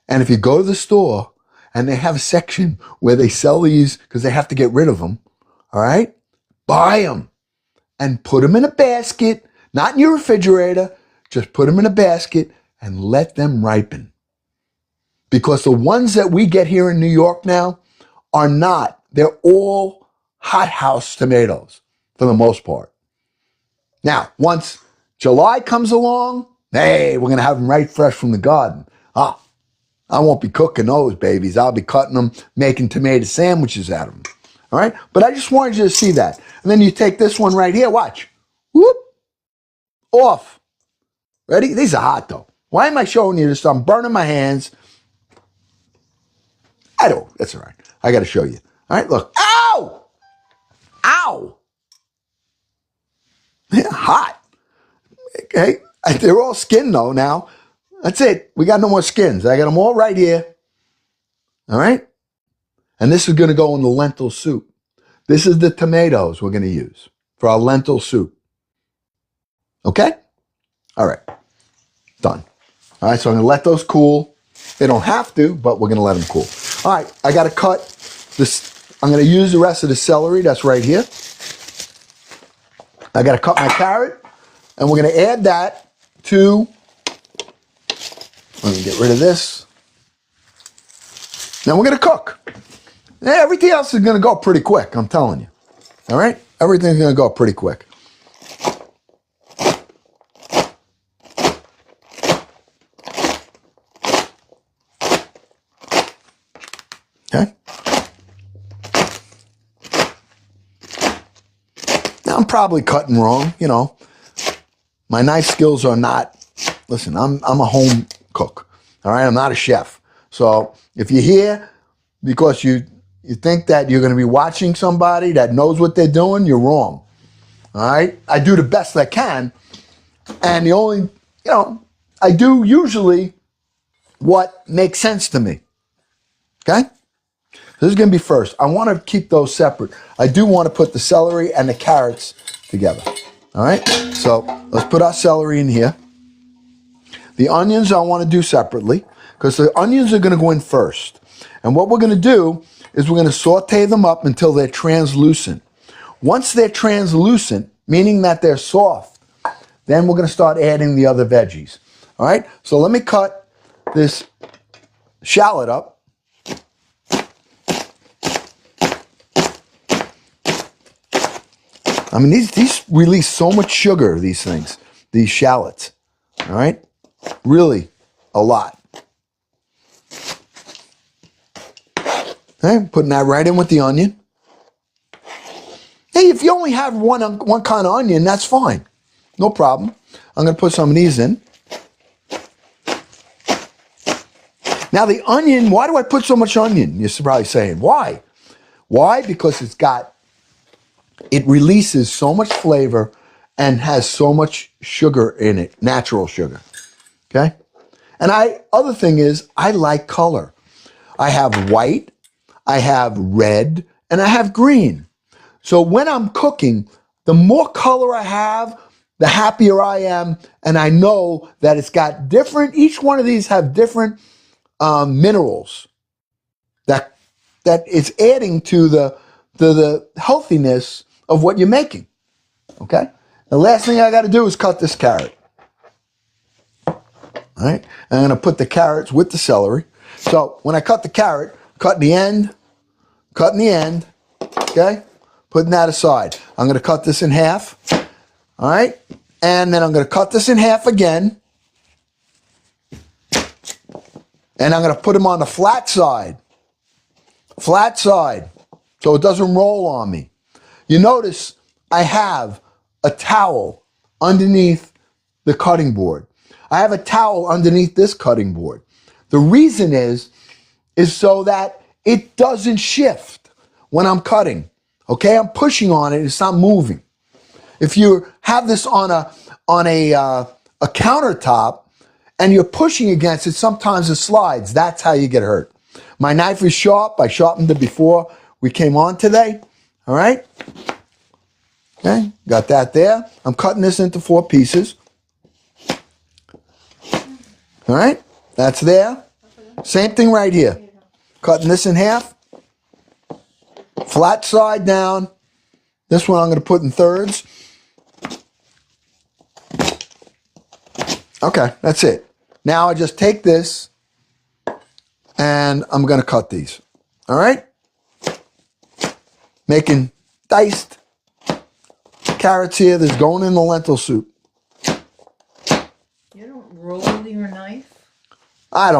And if you go to the store and they have a section where they sell these because they have to get rid of them, all right? Buy them and put them in a basket, not in your refrigerator. Just put them in a basket and let them ripen. Because the ones that we get here in New York now are not. They're all hothouse tomatoes for the most part. Now, once July comes along, hey, we're going to have them right fresh from the garden. I won't be cooking those babies. I'll be cutting them, making tomato sandwiches out of them. All right? But I just wanted you to see that. And then you take this one right here. Watch. Whoop. Off. Ready? These are hot, though. Why am I showing you this? I'm burning my hands. I don't. That's all right. I got to show you. All right, look. Ow! Ow! Yeah, hot. Okay. They're all skin, though, now. That's it. We got no more skins. I got them all right here. All right? And this is going to go in the lentil soup. This is the tomatoes we're going to use for our lentil soup. Okay? All right. Done. All right, so I'm gonna let those cool. They don't have to, but we're gonna let them cool. All right, I gotta cut this. I'm gonna use the rest of the celery that's right here. I gotta cut my carrot, and we're gonna add that to, let me get rid of this. Then we're gonna cook. Yeah, everything else is gonna go pretty quick, I'm telling you. All right, everything's gonna go pretty quick. Okay. Now I'm probably cutting wrong, you know. My knife skills are not, listen, I'm a home cook. All right, I'm not a chef. So if you're here because you think that you're going to be watching somebody that knows what they're doing, you're wrong. All right, I do the best I can, and the only, you know, I do usually what makes sense to me. Okay. This is going to be first. I want to keep those separate. I do want to put the celery and the carrots together. All right, so let's put our celery in here. The onions I want to do separately because the onions are going to go in first. And what we're going to do is we're going to saute them up until they're translucent. Once they're translucent, meaning that they're soft, then we're going to start adding the other veggies. All right, so let me cut this shallot up. I mean, these release so much sugar, these things, these shallots. All right, really a lot. Okay, putting that right in with the onion. Hey, if you only have one kind of onion, that's fine. No problem. I'm going to put some of these in. Now the onion, why do I put so much onion? You're probably saying, why? Why? Because it releases so much flavor and has so much sugar in it, natural sugar. Okay? And other thing is, I like color. I have white, I have red, and I have green. So when I'm cooking, the more color I have, the happier I am. And I know that it's got different, each one of these have different minerals that it's adding to the healthiness of what you're making. Okay? The last thing I got to do is cut this carrot. All right? I'm going to put the carrots with the celery. So when I cut the carrot, cut in the end, okay? Putting that aside. I'm going to cut this in half. All right? And then I'm going to cut this in half again. And I'm going to put them on the flat side. Flat side. So it doesn't roll on me. You notice I have a towel underneath the cutting board. I have a towel underneath this cutting board. The reason is so that it doesn't shift when I'm cutting. Okay, I'm pushing on it, it's not moving. If you have this on a countertop and you're pushing against it, sometimes it slides. That's how you get hurt. My knife is sharp. I sharpened it before we came on today. All right. Okay, got that there. I'm cutting this into 4 pieces. All right, that's there. Same thing right here. Cutting this in half. Flat side down. This one I'm going to put in thirds. Okay, that's it. Now I just take this and I'm going to cut these. All right? Making diced carrots here that's going in the lentil soup. You don't roll your knife? I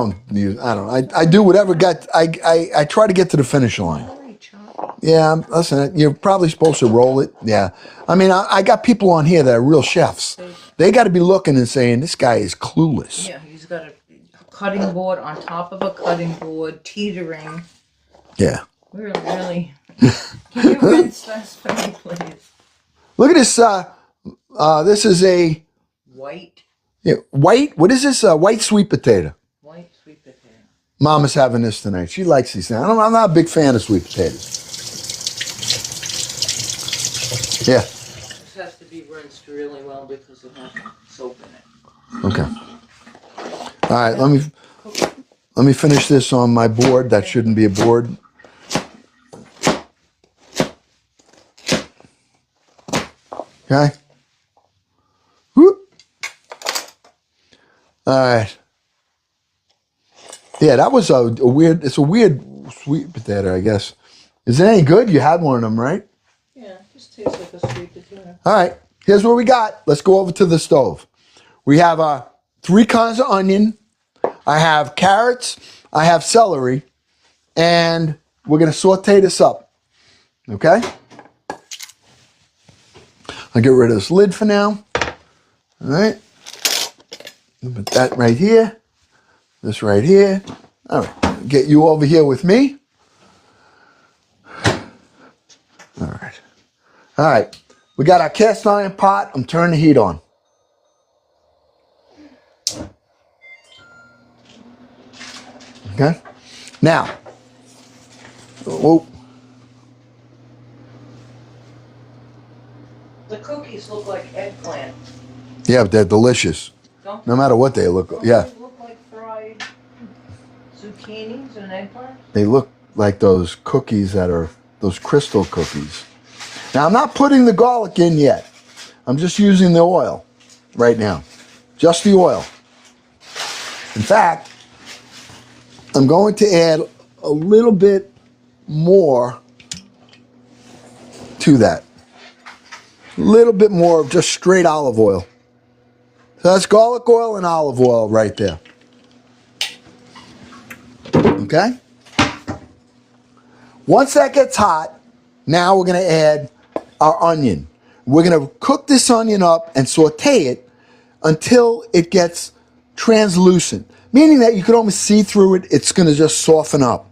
do whatever I try to get to the finish line. Very choppy. Yeah, listen, you're probably supposed to roll it. Yeah. I mean, I got people on here that are real chefs. They got to be looking and saying, this guy is clueless. Yeah, he's got a cutting board on top of a cutting board, teetering. Yeah. We're really... Can you rinse this for me, please? Look at this. This is a... White white, what is this? White sweet potato. White sweet potato. Mama's having this tonight. She likes these things. I'm not a big fan of sweet potatoes. Yeah. This has to be rinsed really well because it has soap in it. Okay. All right, let me finish this on my board. That shouldn't be a board. Okay. Whoop. All right. Yeah, that was a weird. It's a weird sweet potato, I guess. Is it any good? You had one of them, right? Yeah, just tastes like a sweet potato. All right. Here's what we got. Let's go over to the stove. We have 3 kinds of onion. I have carrots. I have celery, and we're gonna saute this up. Okay. I'll get rid of this lid for now. All right. Put that right here. This right here. All right. Get you over here with me. All right. All right. We got our cast iron pot. I'm turning the heat on. Okay. Now. Whoa. The cookies look like eggplant. Yeah, but they're delicious. Don't No matter what they look. don't Yeah. they look like fried zucchinis and eggplant? They look like those cookies that are those crystal cookies. Now, I'm not putting the garlic in yet. I'm just using the oil right now. Just the oil. In fact, I'm going to add a little bit more to that. A little bit more of just straight olive oil. So that's garlic oil and olive oil right there. Okay? Once that gets hot, now we're going to add our onion. We're going to cook this onion up and saute it until it gets translucent, meaning that you can almost see through it. It's going to just soften up.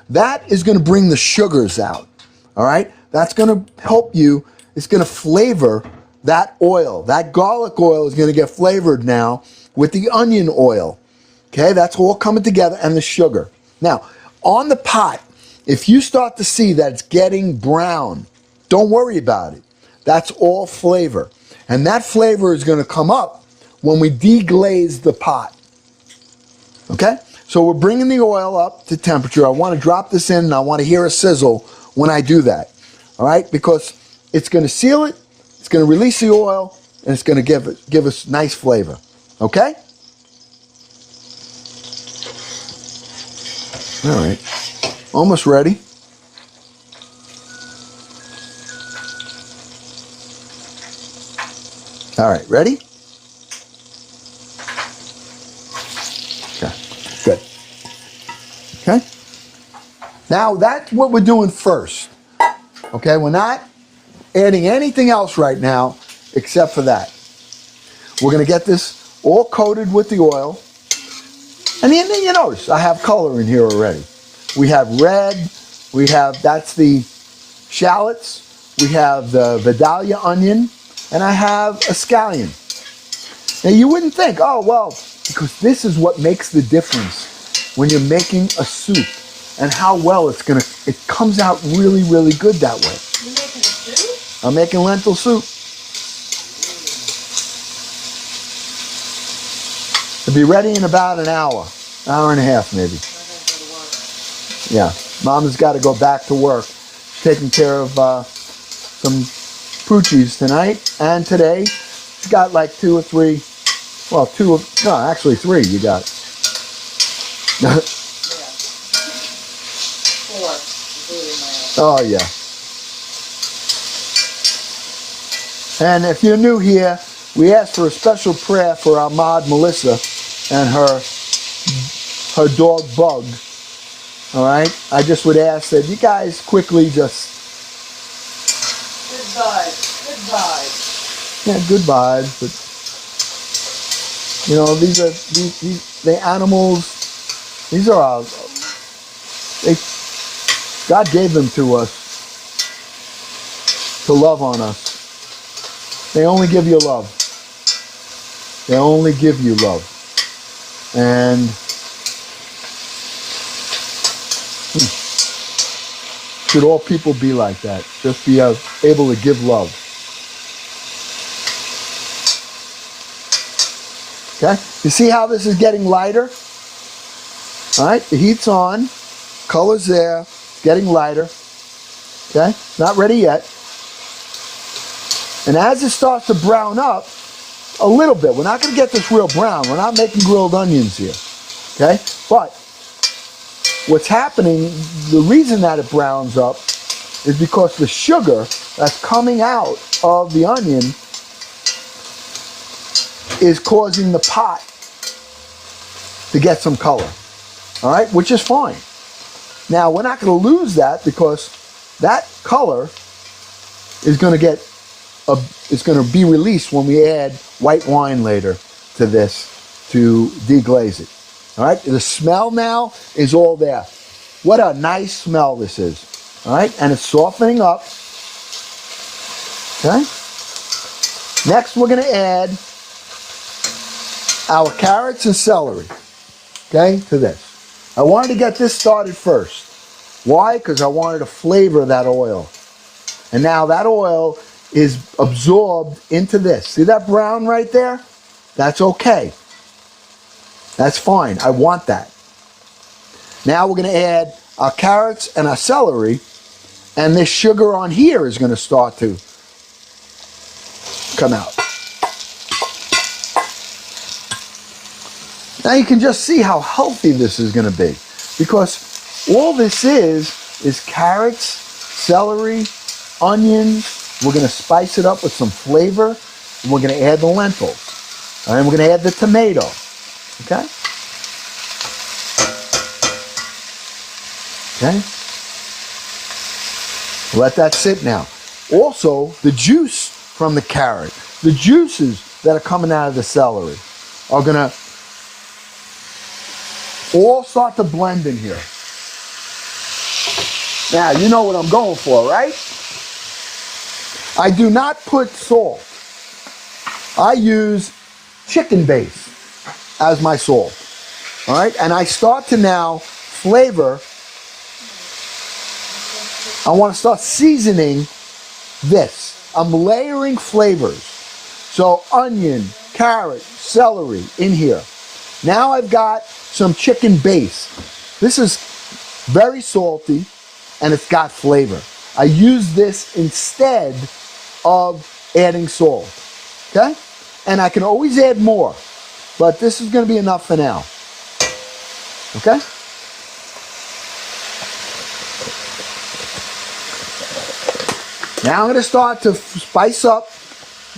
That is going to bring the sugars out. All right? That's going to help you. It's going to flavor that oil. That garlic oil is going to get flavored now with the onion oil. Okay? That's all coming together, and the sugar. Now, on the pot, if you start to see that it's getting brown, don't worry about it. That's all flavor. And that flavor is going to come up when we deglaze the pot. Okay? So we're bringing the oil up to temperature. I want to drop this in, and I want to hear a sizzle when I do that. All right? Because it's going to seal it, it's going to release the oil, and it's going to give us nice flavor. Okay? All right. Almost ready. All right, ready? Okay, good. Okay. Now that's what we're doing first. Okay, we're not adding anything else right now except for that. We're going to get this all coated with the oil. And then you notice I have color in here already. We have red, that's the shallots, we have the Vidalia onion, and I have a scallion. Now you wouldn't think, oh well, because this is what makes the difference when you're making a soup and how well it comes out really, really good that way. You're making a soup? I'm making lentil soup. It'll be ready in about an hour and a half maybe. Yeah, Mama's got to go back to work. She's taking care of some poochies tonight and today. She's got like 2 or 3, actually 3 you got. 4. Oh yeah. And if you're new here, we asked for a special prayer for our mod Melissa and her dog Bug. All right, I just would ask that you guys quickly just Goodbye. Yeah, good vibes, but you know, these the animals. These are our. God gave them to us to love on us. They only give you love. They only give you love, and should all people be like that? Just be able to give love. Okay, you see how this is getting lighter? All right, the heat's on, color's there, getting lighter. Okay, not ready yet. And as it starts to brown up a little bit, we're not going to get this real brown. We're not making grilled onions here. Okay, but what's happening, the reason that it browns up is because the sugar that's coming out of the onion is causing the pot to get some color. All right, which is fine. Now, we're not going to lose that because that color is going to be released when we add white wine later to this to deglaze it. All right, the smell now is all there. What a nice smell this is. All right, and it's softening up. Okay. Next, we're going to add our carrots and celery. Okay, to this. I wanted to get this started first. Why? Because I wanted to flavor that oil. And now that oil is absorbed into this. See that brown right there? That's okay. That's fine. I want that. Now we're going to add our carrots and our celery, and this sugar on here is going to start to come out. Now you can just see how healthy this is going to be, because all this is carrots, celery, onions. We're going to spice it up with some flavor, and we're going to add the lentils. And we're going to add the tomato. Okay? Okay? Let that sit now. Also, the juice from the carrot, the juices that are coming out of the celery are going to all start to blend in here. Now, you know what I'm going for, right? I do not put salt. I use chicken base as my salt. All right? And I start to now flavor. I want to start seasoning this. I'm layering flavors. So onion, carrot, celery in here. Now I've got some chicken base. This is very salty and it's got flavor. I use this instead of adding salt. Okay? And I can always add more, but this is going to be enough for now. Okay? Now I'm going to start to spice up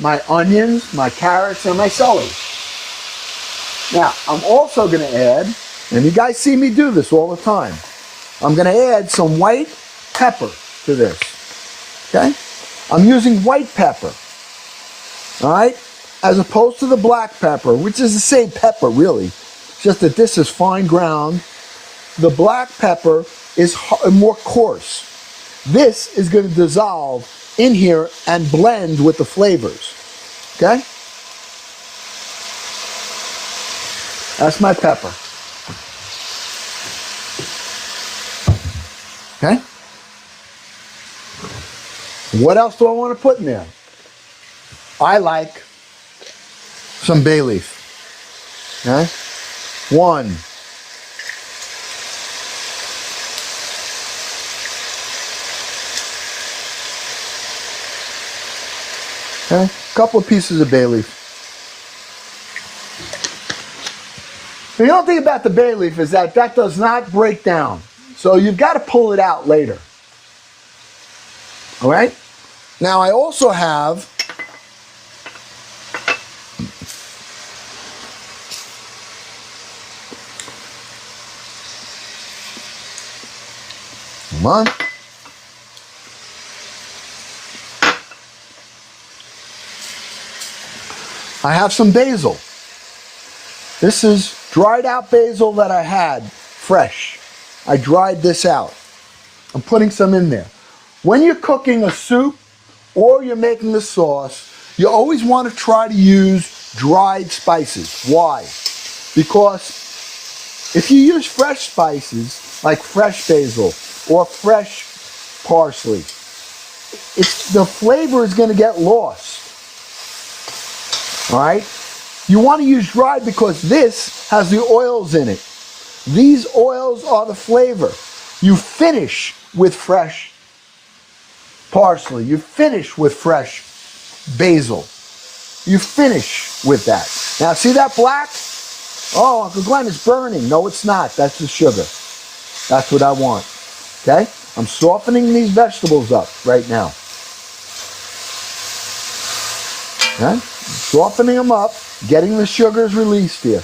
my onions, my carrots, and my celery. Now, I'm also going to add, and you guys see me do this all the time, I'm going to add some white pepper to this. Okay? I'm using white pepper. All right? As opposed to the black pepper, which is the same pepper, really. It's just that this is fine ground. The black pepper is more coarse. This is going to dissolve in here and blend with the flavors. Okay? That's my pepper. Okay? What else do I want to put in there? I like some bay leaf. Okay? 1. Okay? A couple of pieces of bay leaf. The only thing about the bay leaf is that does not break down. So you've got to pull it out later. All right? Now I also have come on. I have some basil. This is dried out basil that I had fresh. I dried this out. I'm putting some in there. When you're cooking a soup or you're making the sauce, you always want to try to use dried spices. Why? Because if you use fresh spices, like fresh basil or fresh parsley, the flavor is going to get lost. All right? You want to use dried because this has the oils in it. These oils are the flavor. You finish with fresh parsley. You finish with fresh basil. You finish with that. Now see that black? Oh, Uncle Glenn, it's burning. No, it's not. That's the sugar. That's what I want. Okay? I'm softening these vegetables up right now. Okay? Softening them up, getting the sugars released here.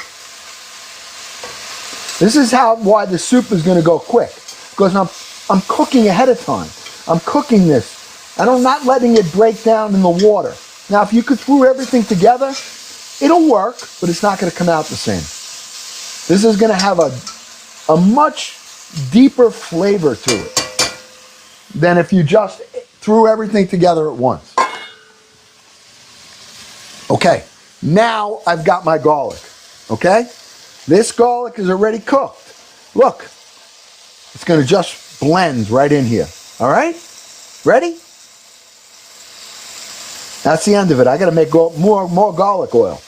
This is why the soup is going to go quick, because I'm cooking ahead of time. I'm cooking this, and I'm not letting it break down in the water. Now, if you could throw everything together, it'll work, but it's not going to come out the same. This is going to have a much deeper flavor to it than if you just threw everything together at once. Okay, now I've got my garlic, okay? This garlic is already cooked. Look, it's going to just blend right in here, all right? Ready? That's the end of it. I got to make more garlic oil.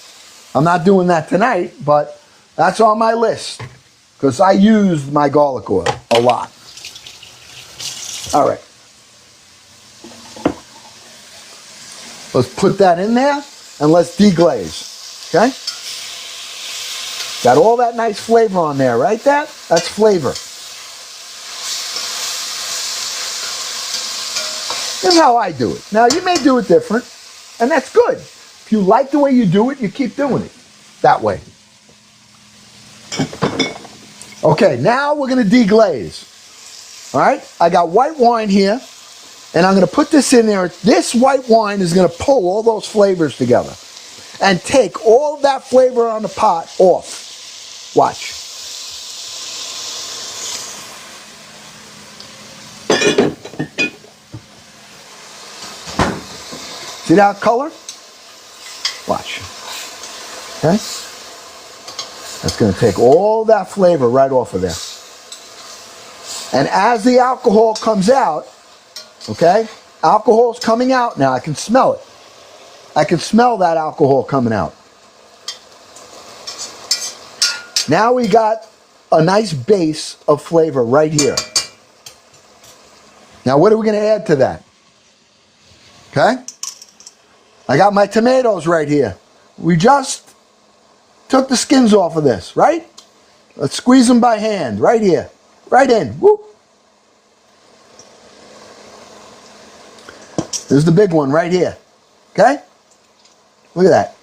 I'm not doing that tonight, but that's on my list because I used my garlic oil a lot. All right. Let's put that in there and let's deglaze, okay? Got all that nice flavor on there, right? That's flavor. This is how I do it. Now, you may do it different, and that's good. If you like the way you do it, you keep doing it that way. Okay, now we're going to deglaze. All right? I got white wine here, and I'm going to put this in there. This white wine is going to pull all those flavors together and take all of that flavor on the pot off. Watch. See that color? Watch. Okay? That's going to take all that flavor right off of there. And as the alcohol comes out, okay? Alcohol's coming out now. I can smell it. I can smell that alcohol coming out. Now we got a nice base of flavor right here. Now what are we going to add to that? Okay? I got my tomatoes right here. We just took the skins off of this, right? Let's squeeze them by hand, right here. Right in. Whoop. There's the big one right here. Okay? Look at that.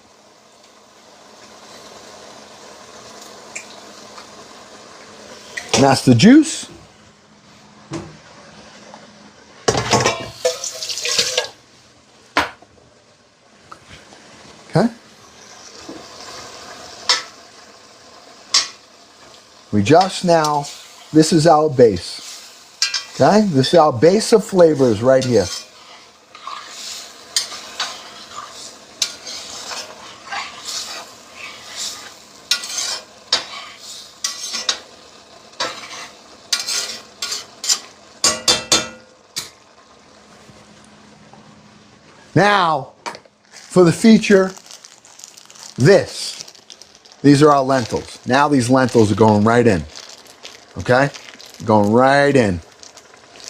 And that's the juice. Okay. We just now, this is our base. Okay? This is our base of flavors right here. Now, for the feature, these are our lentils. Now these lentils are going right in, okay? Going right in.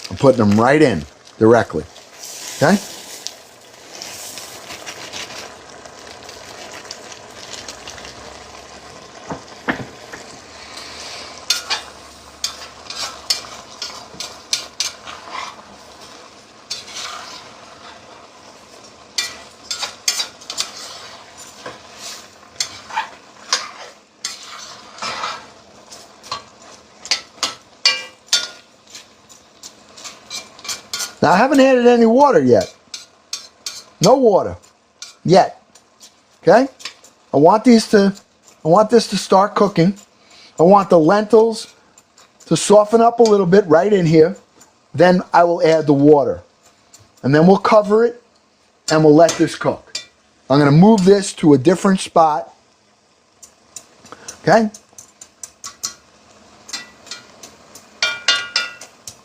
I'm putting them right in directly, okay? Now I haven't added any water yet. No water yet. Okay? I want this to start cooking. I want the lentils to soften up a little bit right in here. Then I will add the water. And then we'll cover it and we'll let this cook. I'm going to move this to a different spot. Okay?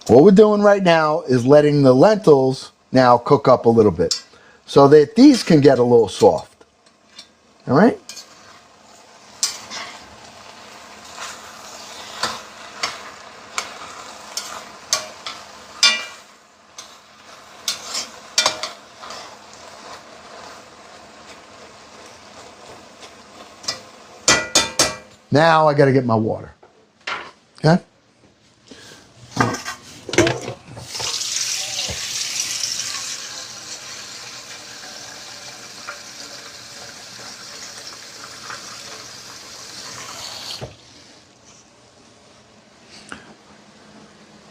What we're doing right now is letting the lentils now cook up a little bit so that these can get a little soft. All right? Now I got to get my water. Okay?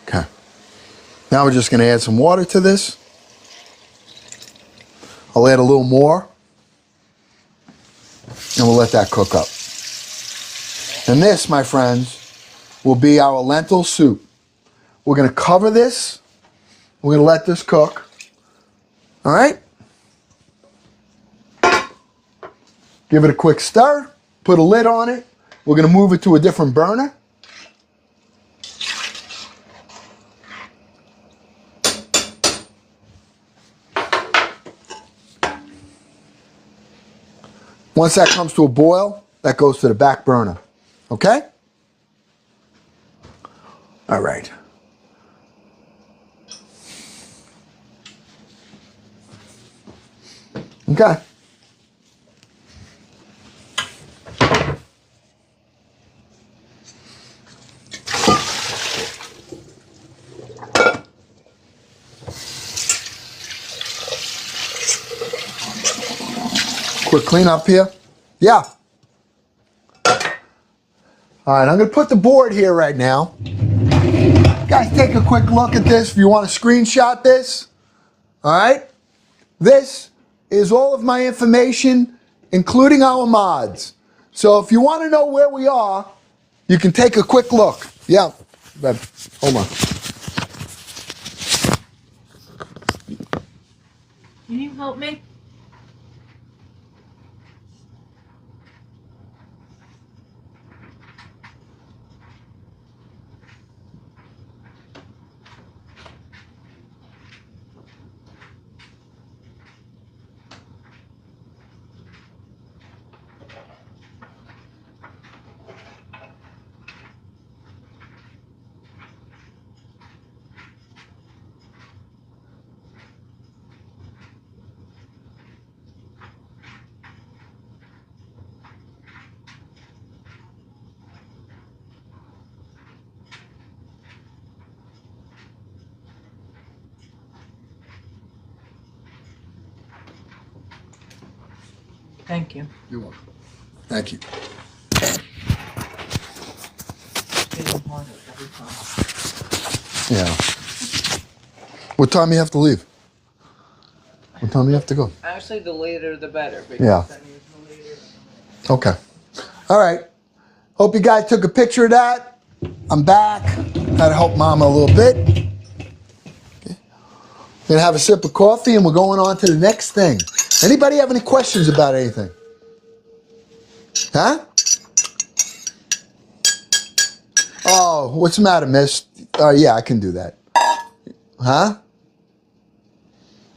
Okay. Now we're just going to add some water to this. I'll add a little more. And we'll let that cook up. And this, my friends, will be our lentil soup. We're going to cover this. We're going to let this cook. All right? Give it a quick stir. Put a lid on it. We're going to move it to a different burner. Once that comes to a boil, that goes to the back burner. Okay? All right. Okay. Quick clean up here. Yeah. All right, I'm going to put the board here right now. Guys, take a quick look at this if you want to screenshot this. All right? This is all of my information, including our mods. So if you want to know where we are, you can take a quick look. Yeah. Hold on. Can you help me? Thank you. You're welcome. Thank you. Getting harder every time. Yeah. What time do you have to leave? What time do you have to go? Actually, the later the better. Because Yeah. that means the later. Okay. All right. Hope you guys took a picture of that. I'm back. Had to help Mama a little bit. Okay. Gonna have a sip of coffee and we're going on to the next thing. Anybody have any questions about anything? Huh? Oh, what's the matter, miss? Yeah, I can do that. Huh?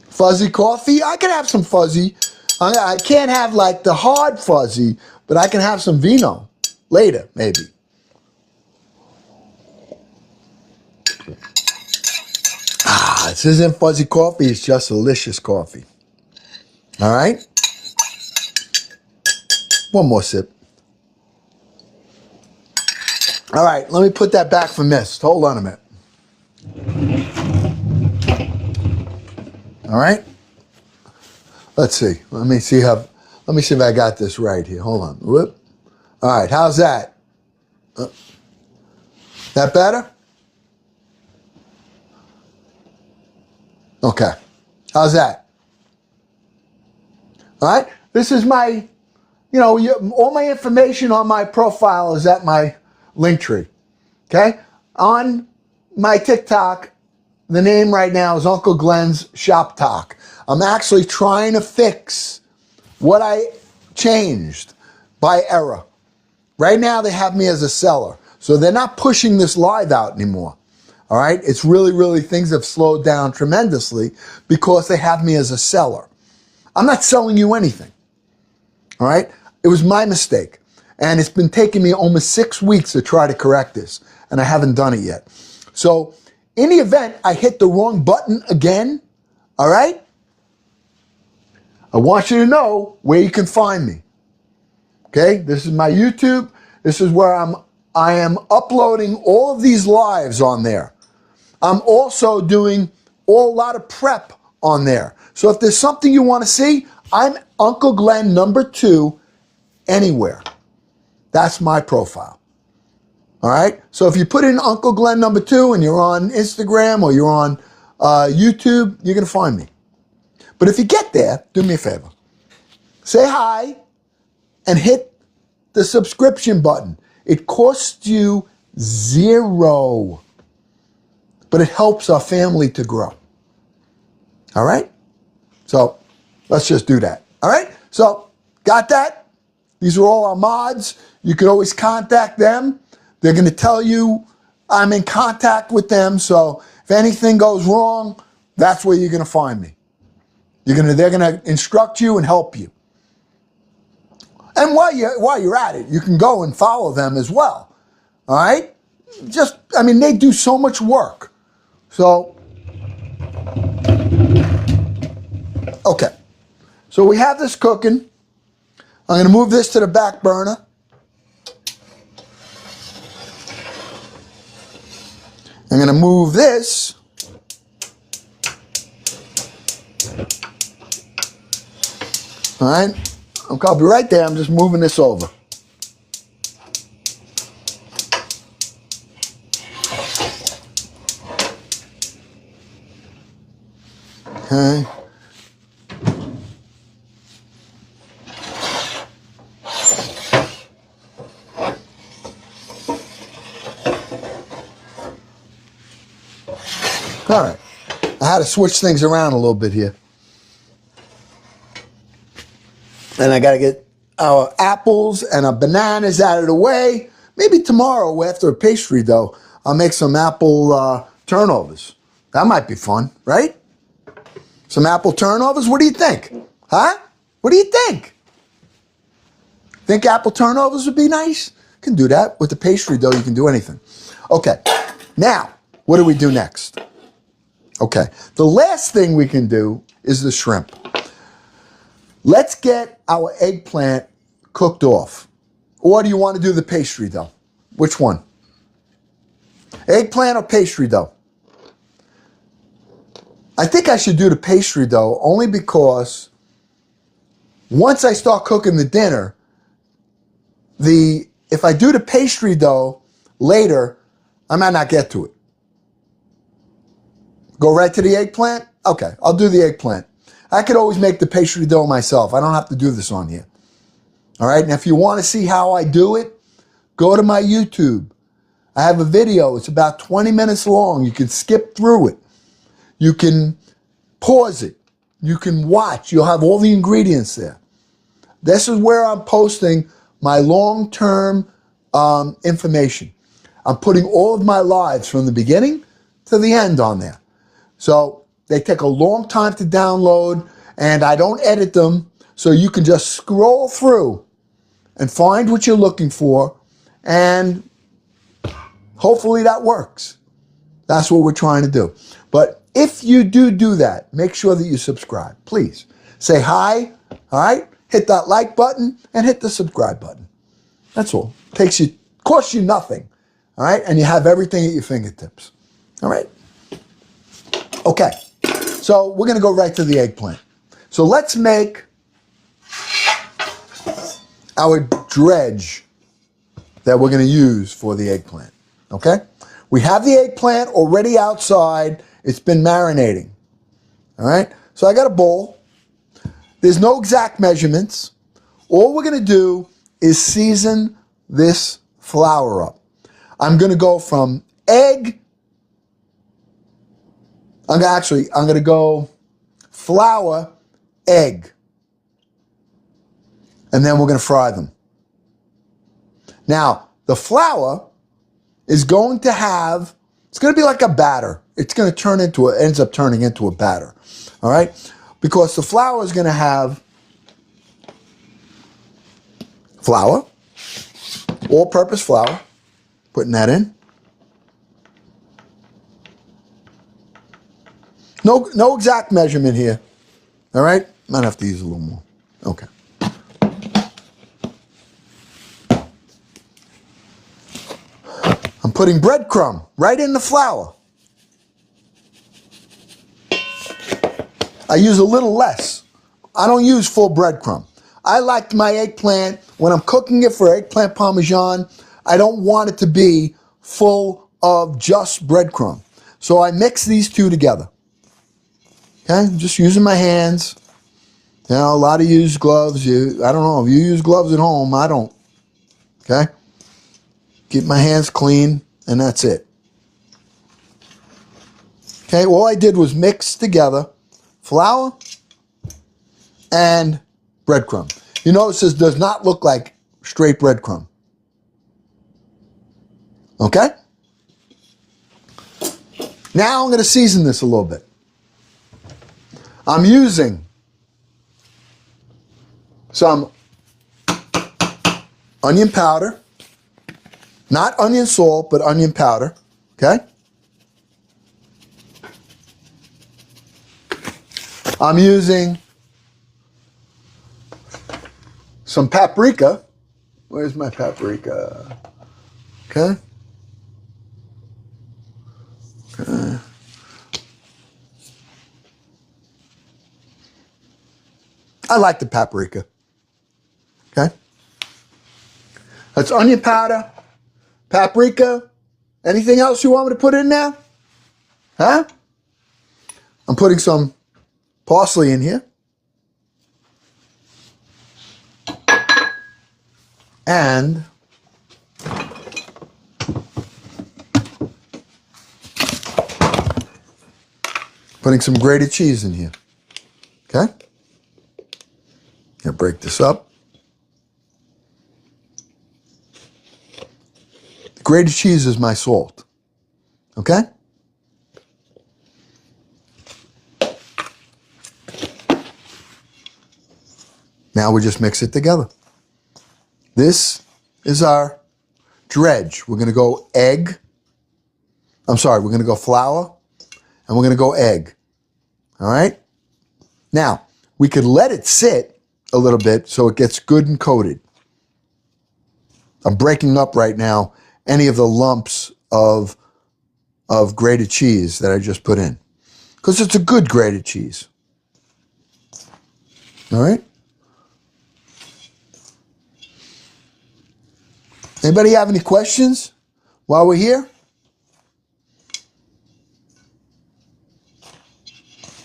Fuzzy coffee? I can have some fuzzy. I can't have like the hard fuzzy, but I can have some vino later, maybe. This isn't fuzzy coffee, it's just delicious coffee. All right? One more sip. All right, let me put that back for mist. Hold on a minute. All right? Let's see. Let me see if I got this right here. Hold on. Whoop. All right, how's that? That better? Okay. How's that? All right? This is my, all my information on my profile is at my link tree. Okay? On my TikTok, the name right now is Uncle Glenn's Shop Talk. I'm actually trying to fix what I changed by error. Right now they have me as a seller. So they're not pushing this live out anymore. All right? It's really, things have slowed down tremendously because they have me as a seller. I'm not selling you anything. All right? It was my mistake. And it's been taking me almost 6 weeks to try to correct this. And I haven't done it yet. So in the event I hit the wrong button again, all right? I want you to know where you can find me. Okay? This is my YouTube. This is where I am uploading all of these lives on there. I'm also doing a lot of prep on there. So if there's something you want to see, I'm Uncle Glenn #2 anywhere. That's my profile. All right? So if you put in Uncle Glenn #2 and you're on Instagram or you're on YouTube, you're going to find me. But if you get there, do me a favor. Say hi and hit the subscription button. It costs you $0, but it helps our family to grow. All right? So let's just do that. All right? So got that? These are all our mods. You can always contact them. They're going to tell you I'm in contact with them. So if anything goes wrong, that's where you're going to find me. They're going to instruct you and help you. And while you're at it, you can go and follow them as well. All right? They do so much work. So, okay. So we have this cooking. I'm going to move this to the back burner. I'm going to move this all right. I'll be right there. I'm just moving this over. Okay. All right. I had to switch things around a little bit here. And I got to get our apples and our bananas out of the way. Maybe tomorrow after a pastry dough, I'll make some apple turnovers. That might be fun, right? Some apple turnovers? What do you think? Huh? What do you think? Think apple turnovers would be nice? Can do that. With the pastry dough, you can do anything. Okay. Now, what do we do next? Okay. The last thing we can do is the shrimp. Let's get our eggplant cooked off. Or do you want to do the pastry dough? Which one? Eggplant or pastry dough? I think I should do the pastry dough only because once I start cooking the dinner, if I do the pastry dough later, I might not get to it. Go right to the eggplant? Okay, I'll do the eggplant. I could always make the pastry dough myself. I don't have to do this on here. All right, and if you want to see how I do it, go to my YouTube. I have a video. It's about 20 minutes long. You can skip through it. You can pause it. You can watch. You'll have all the ingredients there. This is where I'm posting my long-term information. I'm putting all of my lives from the beginning to the end on there. So they take a long time to download, and I don't edit them, so you can just scroll through and find what you're looking for, and hopefully that works. That's what we're trying to do. But if you do that, make sure that you subscribe. Please say hi, all right? Hit that like button and hit the subscribe button. That's all. Costs you nothing, all right? And you have everything at your fingertips, all right? Okay, so we're going to go right to the eggplant. So let's make our dredge that we're going to use for the eggplant, okay? We have the eggplant already outside. It's been marinating, all right? So I got a bowl. There's no exact measurements. All we're going to do is season this flour up. I'm going to go from egg. I'm going to go flour, egg. And then we're going to fry them. Now, the flour is going to have, it's going to be like a batter. It's going to ends up turning into a batter. All right? Because the flour is going to have flour, all-purpose flour, putting that in. No exact measurement here. All right? Might have to use a little more. Okay. putting breadcrumb right in the flour. I use a little less. I don't use full breadcrumb. I like my eggplant, when I'm cooking it for eggplant parmesan, I don't want it to be full of just breadcrumb. So I mix these two together. Okay, just using my hands. You know, a lot of you use gloves. I don't know if you use gloves at home. I don't. Okay, keep my hands clean, and that's it. Okay, all I did was mix together flour and breadcrumb. You notice this does not look like straight breadcrumb. Okay? Now I'm going to season this a little bit. I'm using some onion powder, not onion salt, but onion powder. Okay? I'm using some paprika. Where's my paprika? Okay. I like the paprika. Okay. That's onion powder, paprika. Anything else you want me to put in there? Huh? I'm putting some parsley in here. And putting some grated cheese in here. Okay? Gonna break this up. The grated cheese is my salt. Okay? Now we just mix it together. This is our dredge. We're going to go we're going to go flour, and we're going to go egg. All right? Now, we could let it sit a little bit so it gets good and coated. I'm breaking up right now any of the lumps of grated cheese that I just put in, because it's a good grated cheese. All right? Anybody have any questions while we're here?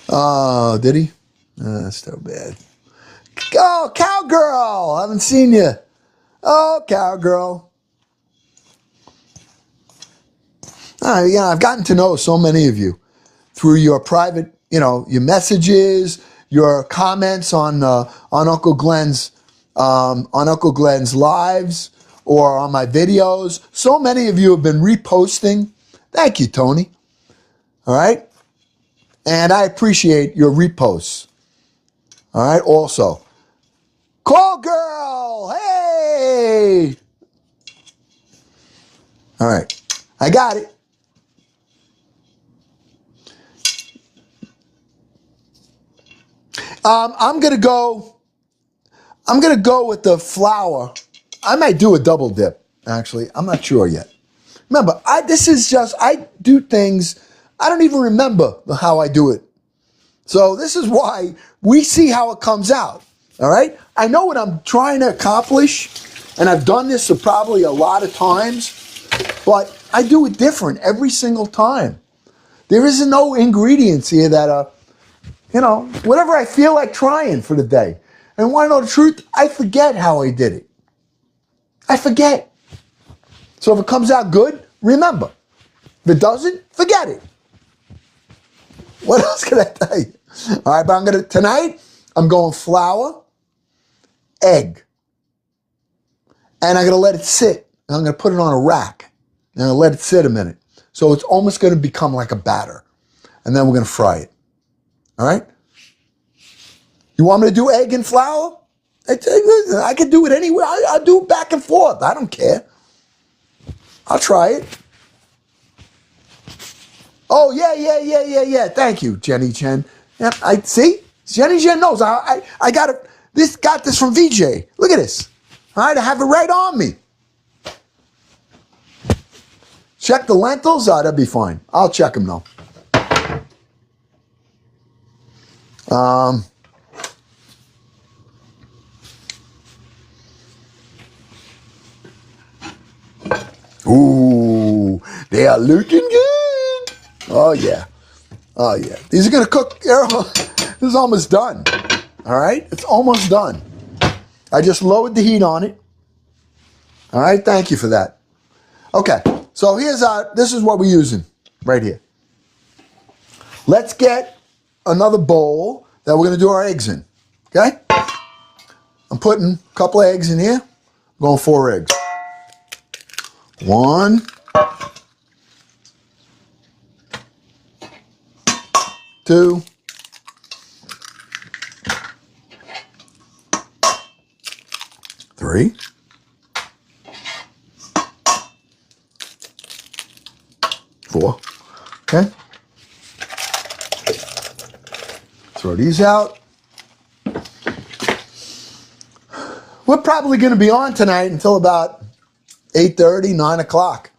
Oh, did he? That's so bad. Oh, cowgirl! I haven't seen you. Oh, cowgirl. I've gotten to know so many of you through your private, your messages, your comments on Uncle Glenn's lives, or on my videos. So many of you have been reposting. Thank you, Tony. All right? And I appreciate your reposts. All right? Also, call girl! Hey! All right. I got it. I'm going to go with the flour. I might do a double dip, actually. I'm not sure yet. Remember, I do things, I don't even remember how I do it. So this is why we see how it comes out, all right? I know what I'm trying to accomplish, and I've done this probably a lot of times, but I do it different every single time. There isn't no ingredients here that are, whatever I feel like trying for the day. And want to know the truth? I forget how I did it. I forget. So if it comes out good, remember. If it doesn't, forget it. What else can I tell you? All right, but tonight, I'm going flour, egg. And I'm going to let it sit. And I'm going to put it on a rack. And I'm going to let it sit a minute. So it's almost going to become like a batter. And then we're going to fry it. All right? You want me to do egg and flour? I can do it anywhere. I'll do it back and forth. I don't care. I'll try it. Oh, yeah. Thank you, Jenny Chen. Yeah, I see. Jenny Chen knows. I got it. Got this from VJ. Look at this. All right, I have it right on me. Check the lentils. That'd be fine. I'll check them though. Ooh, they are looking good. Oh yeah. Oh yeah. These are gonna cook. This is almost done. All right, it's almost done. I just lowered the heat on it. All right, thank you for that. Okay, so this is what we're using right here. Let's get another bowl that we're gonna do our eggs in, okay? I'm putting a couple of eggs in here. I'm going 4 eggs. 1, 2, 3, 4. Okay. Throw these out. We're probably going to be on tonight until about 8:30, 9 o'clock.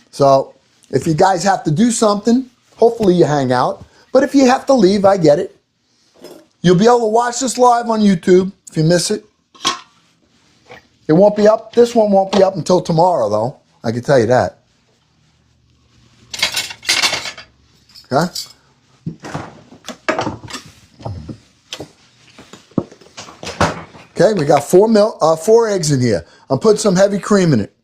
So if you guys have to do something, hopefully you hang out. But if you have to leave, I get it. You'll be able to watch this live on YouTube if you miss it. It won't be up. This one won't be up until tomorrow, though. I can tell you that. Okay? Okay, we got 4 eggs in here. I'm putting some heavy cream in it.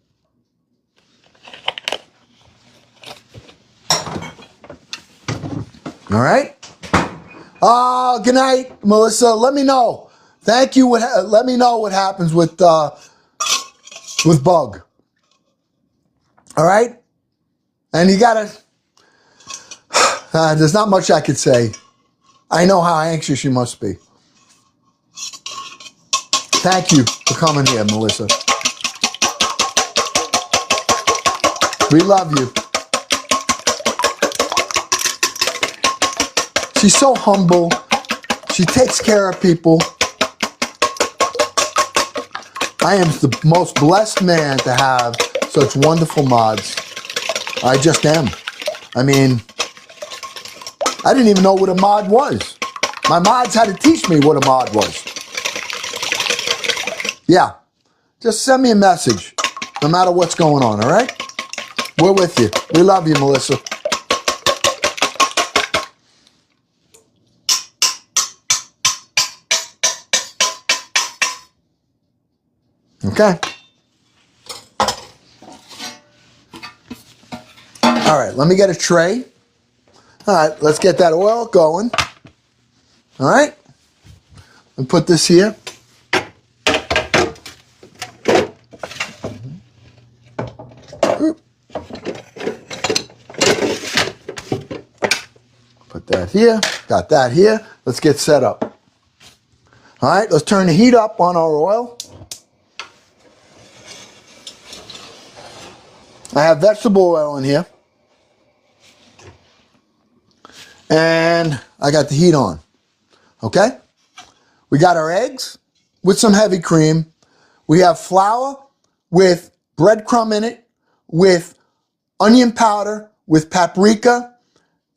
All right. Good night, Melissa. Let me know. Thank you. Let me know what happens with Bug. All right. And you gotta. There's not much I could say. I know how anxious you must be. Thank you for coming here, Melissa. We love you. She's so humble. She takes care of people. I am the most blessed man to have such wonderful mods. I just am. I mean, I didn't even know what a mod was. My mods had to teach me what a mod was. Yeah, just send me a message, no matter what's going on, all right? We're with you. We love you, Melissa. Okay. All right, let me get a tray. All right, let's get that oil going. All right. And put this here. Put that here. Got that here. Let's get set up. All right, let's turn the heat up on our oil. I have vegetable oil in here. And I got the heat on. Okay? We got our eggs with some heavy cream. We have flour with breadcrumb in it, with onion powder, with paprika,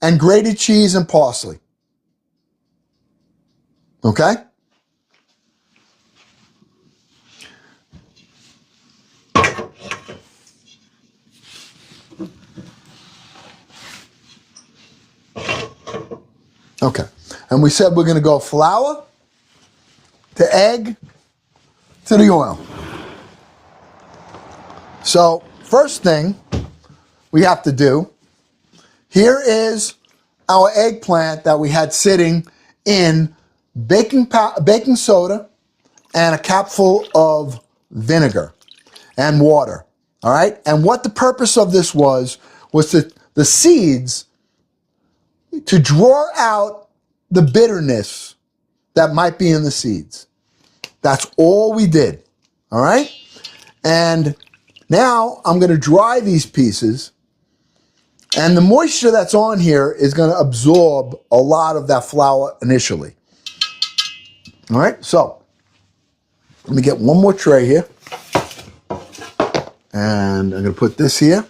and grated cheese and parsley. Okay? Okay. And we said we're going to go flour to egg to the oil. So, first thing we have to do, here is our eggplant that we had sitting in baking soda and a capful of vinegar and water. All right? And what the purpose of this was the seeds to draw out the bitterness that might be in the seeds. That's all we did. All right? And now I'm going to dry these pieces, and the moisture that's on here is going to absorb a lot of that flour initially. All right? So let me get one more tray here. And I'm going to put this here.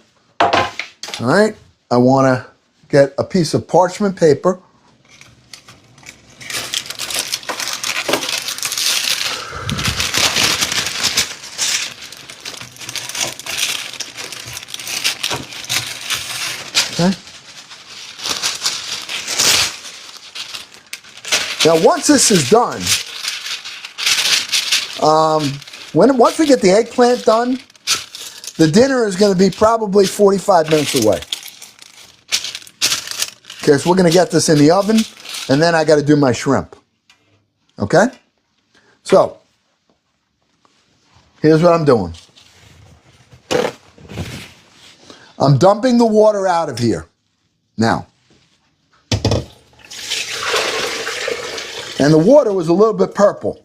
All right, I want to get a piece of parchment paper. Okay. Now, once this is done, once we get the eggplant done, the dinner is going to be probably 45 minutes away. Okay, so we're going to get this in the oven, and then I got to do my shrimp. Okay? So, here's what I'm doing. I'm dumping the water out of here now. And the water was a little bit purple,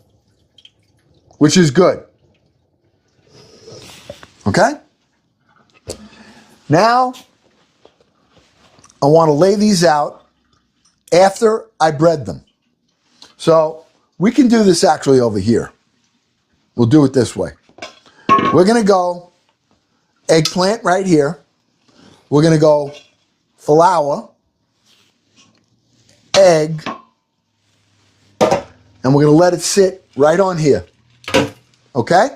which is good. Okay? Now, I want to lay these out after I bread them. So, we can do this actually over here. We'll do it this way. We're going to go eggplant right here. We're going to go flour, egg, and we're going to let it sit right on here. Okay?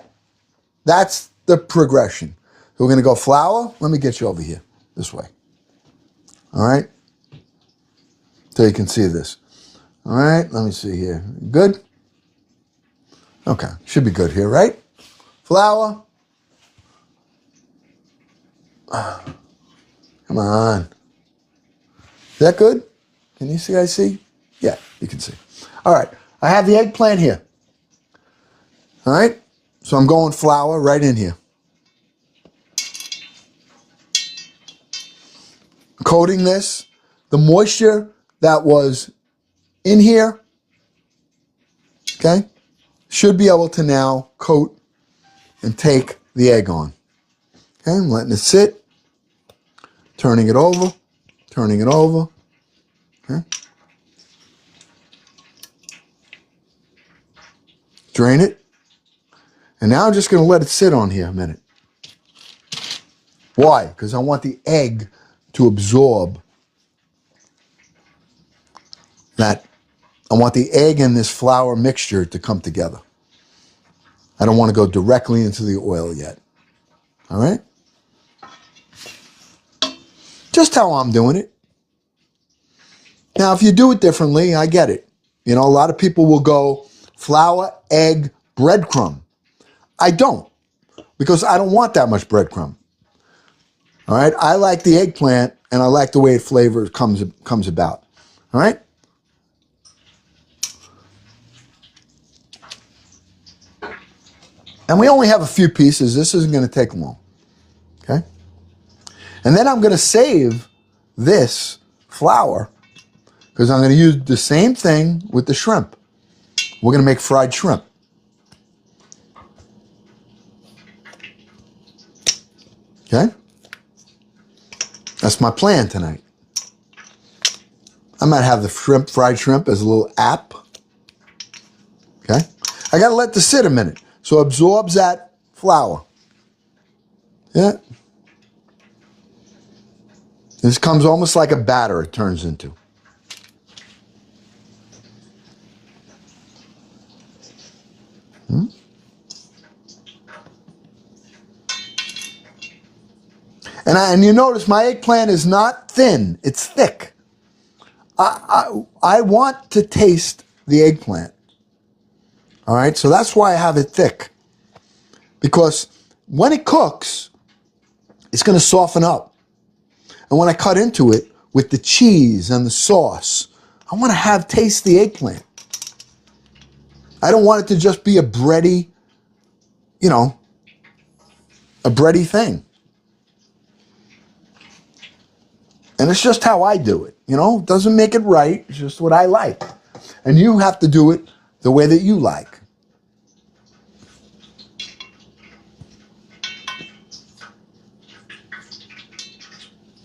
That's the progression. We're going to go flour. Let me get you over here this way. All right? So you can see this. All right, let me see here. Good? Okay, should be good here, right? Flour. Come on. Is that good? Can you guys see? Yeah, you can see. All right, I have the eggplant here. All right, so I'm going flour right in here. Coating this. The moisture that was in here, okay, should be able to now coat and take the egg on. Okay, I'm letting it sit, turning it over, okay. Drain it. And now I'm just going to let it sit on here a minute. Why? Because I want the egg to absorb that. I want the egg and this flour mixture to come together. I don't want to go directly into the oil yet. All right? Just how I'm doing it. Now, if you do it differently, I get it. You know, a lot of people will go flour, egg, breadcrumb. I don't, because I don't want that much breadcrumb. All right? I like the eggplant, and I like the way it flavor comes about. All right? And we only have a few pieces. This isn't going to take long. Okay? And then I'm going to save this flour because I'm going to use the same thing with the shrimp. We're going to make fried shrimp. Okay? That's my plan tonight. I might have the fried shrimp as a little app. Okay? I got to let this sit a minute so it absorbs that flour. Yeah? This comes almost like a batter, it turns into. And you notice my eggplant is not thin, it's thick. I want to taste the eggplant. All right, so that's why I have it thick. Because when it cooks, it's going to soften up. And when I cut into it with the cheese and the sauce, I want to taste the eggplant. I don't want it to just be a bready, you know, a bready thing. And it's just how I do it, you know. It doesn't make it right. It's just what I like. And you have to do it the way that you like.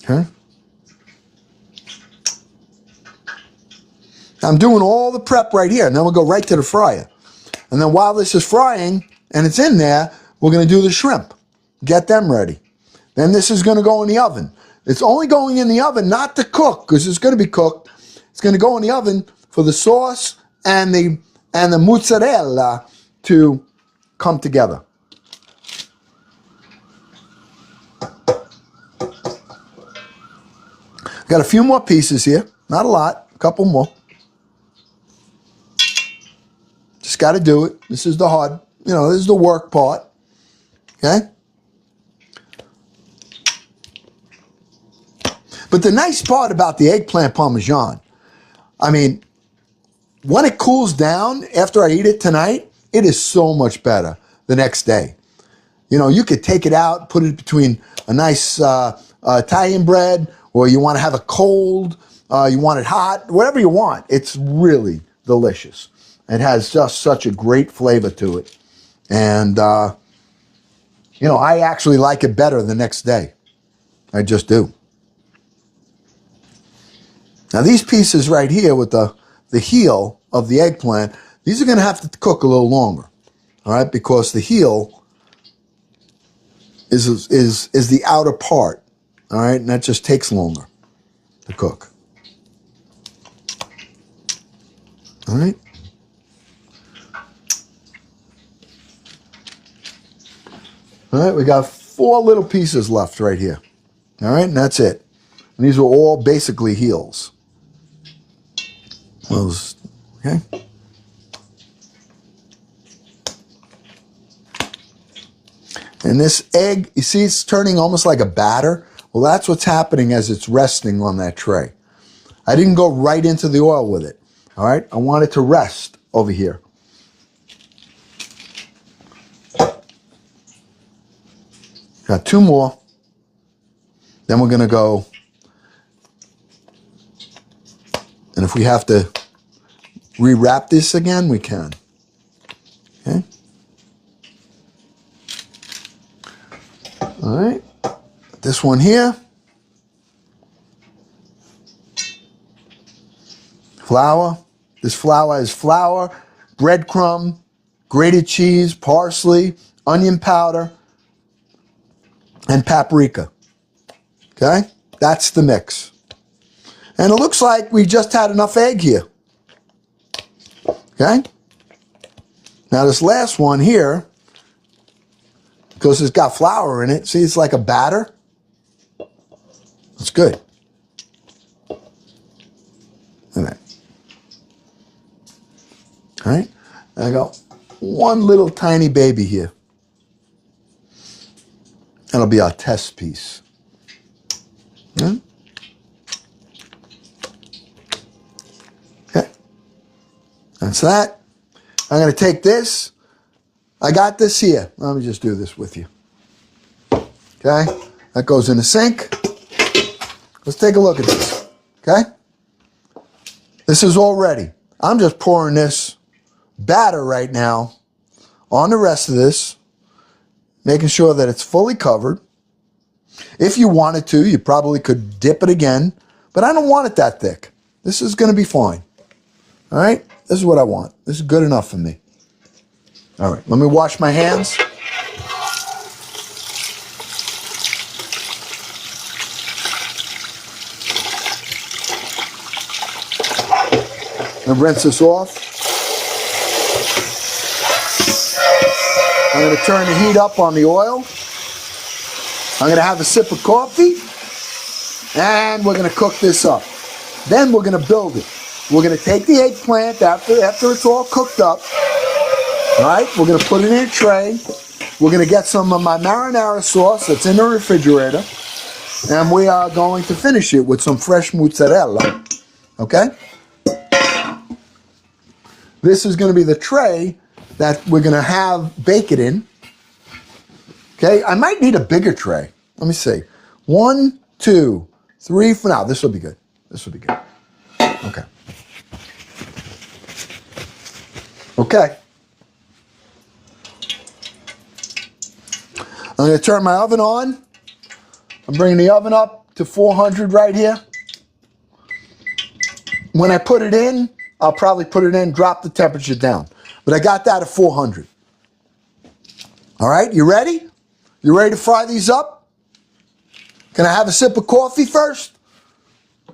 Okay? I'm doing all the prep right here, and then we'll go right to the fryer. And then while this is frying, and it's in there, we're going to do the shrimp. Get them ready. Then this is going to go in the oven. It's only going in the oven, not to cook, because it's going to be cooked. It's going to go in the oven for the sauce and the mozzarella to come together. Got a few more pieces here. Not a lot. A couple more. Just got to do it. This is the hard, this is the work part. Okay? But the nice part about the eggplant parmesan, I mean, when it cools down after I eat it tonight, it is so much better the next day. You could take it out, put it between a nice Italian bread, or you want to have it cold, you want it hot, whatever you want. It's really delicious. It has just such a great flavor to it. And, I actually like it better the next day. I just do. Now, these pieces right here with the heel of the eggplant, these are going to have to cook a little longer, all right, because the heel is the outer part, all right, and that just takes longer to cook. All right. All right, we got 4 little pieces left right here. All right, and that's it. And these are all basically heels. Okay. And this egg, you see it's turning almost like a batter? Well, that's what's happening as it's resting on that tray. I didn't go right into the oil with it, all right? I want it to rest over here. Got 2 more. Then we're going to go, and if we have to rewrap this again, we can. Okay. All right. This one here. Flour. This flour is flour, breadcrumb, grated cheese, parsley, onion powder, and paprika. Okay? That's the mix. And it looks like we just had enough egg here. Okay? Now this last one here, because it's got flour in it, see it's like a batter? It's good. Look at that. All right? And I got one little tiny baby here. That'll be our test piece. Yeah? Okay. That's that. I'm going to take this. I got this here. Let me just do this with you. Okay. That goes in the sink. Let's take a look at this. Okay. This is all ready. I'm just pouring this batter right now on the rest of this, making sure that it's fully covered. If you wanted to, you probably could dip it again, but I don't want it that thick. This is going to be fine. All right? This is what I want. This is good enough for me. All right, let me wash my hands. And rinse this off. I'm going to turn the heat up on the oil. I'm going to have a sip of coffee, and we're going to cook this up. Then we're going to build it. We're going to take the eggplant after it's all cooked up. All right, we're going to put it in a tray. We're going to get some of my marinara sauce that's in the refrigerator, and we are going to finish it with some fresh mozzarella. Okay? This is going to be the tray that we're going to have bake it in. Okay, I might need a bigger tray. Let me see. 1, 2, 3, for now. This will be good. This will be good. Okay. Okay. I'm going to turn my oven on. I'm bringing the oven up to 400 right here. When I put it in, I'll probably put it in, drop the temperature down. But I got that at 400. All right, you ready? You ready to fry these up? Can I have a sip of coffee first?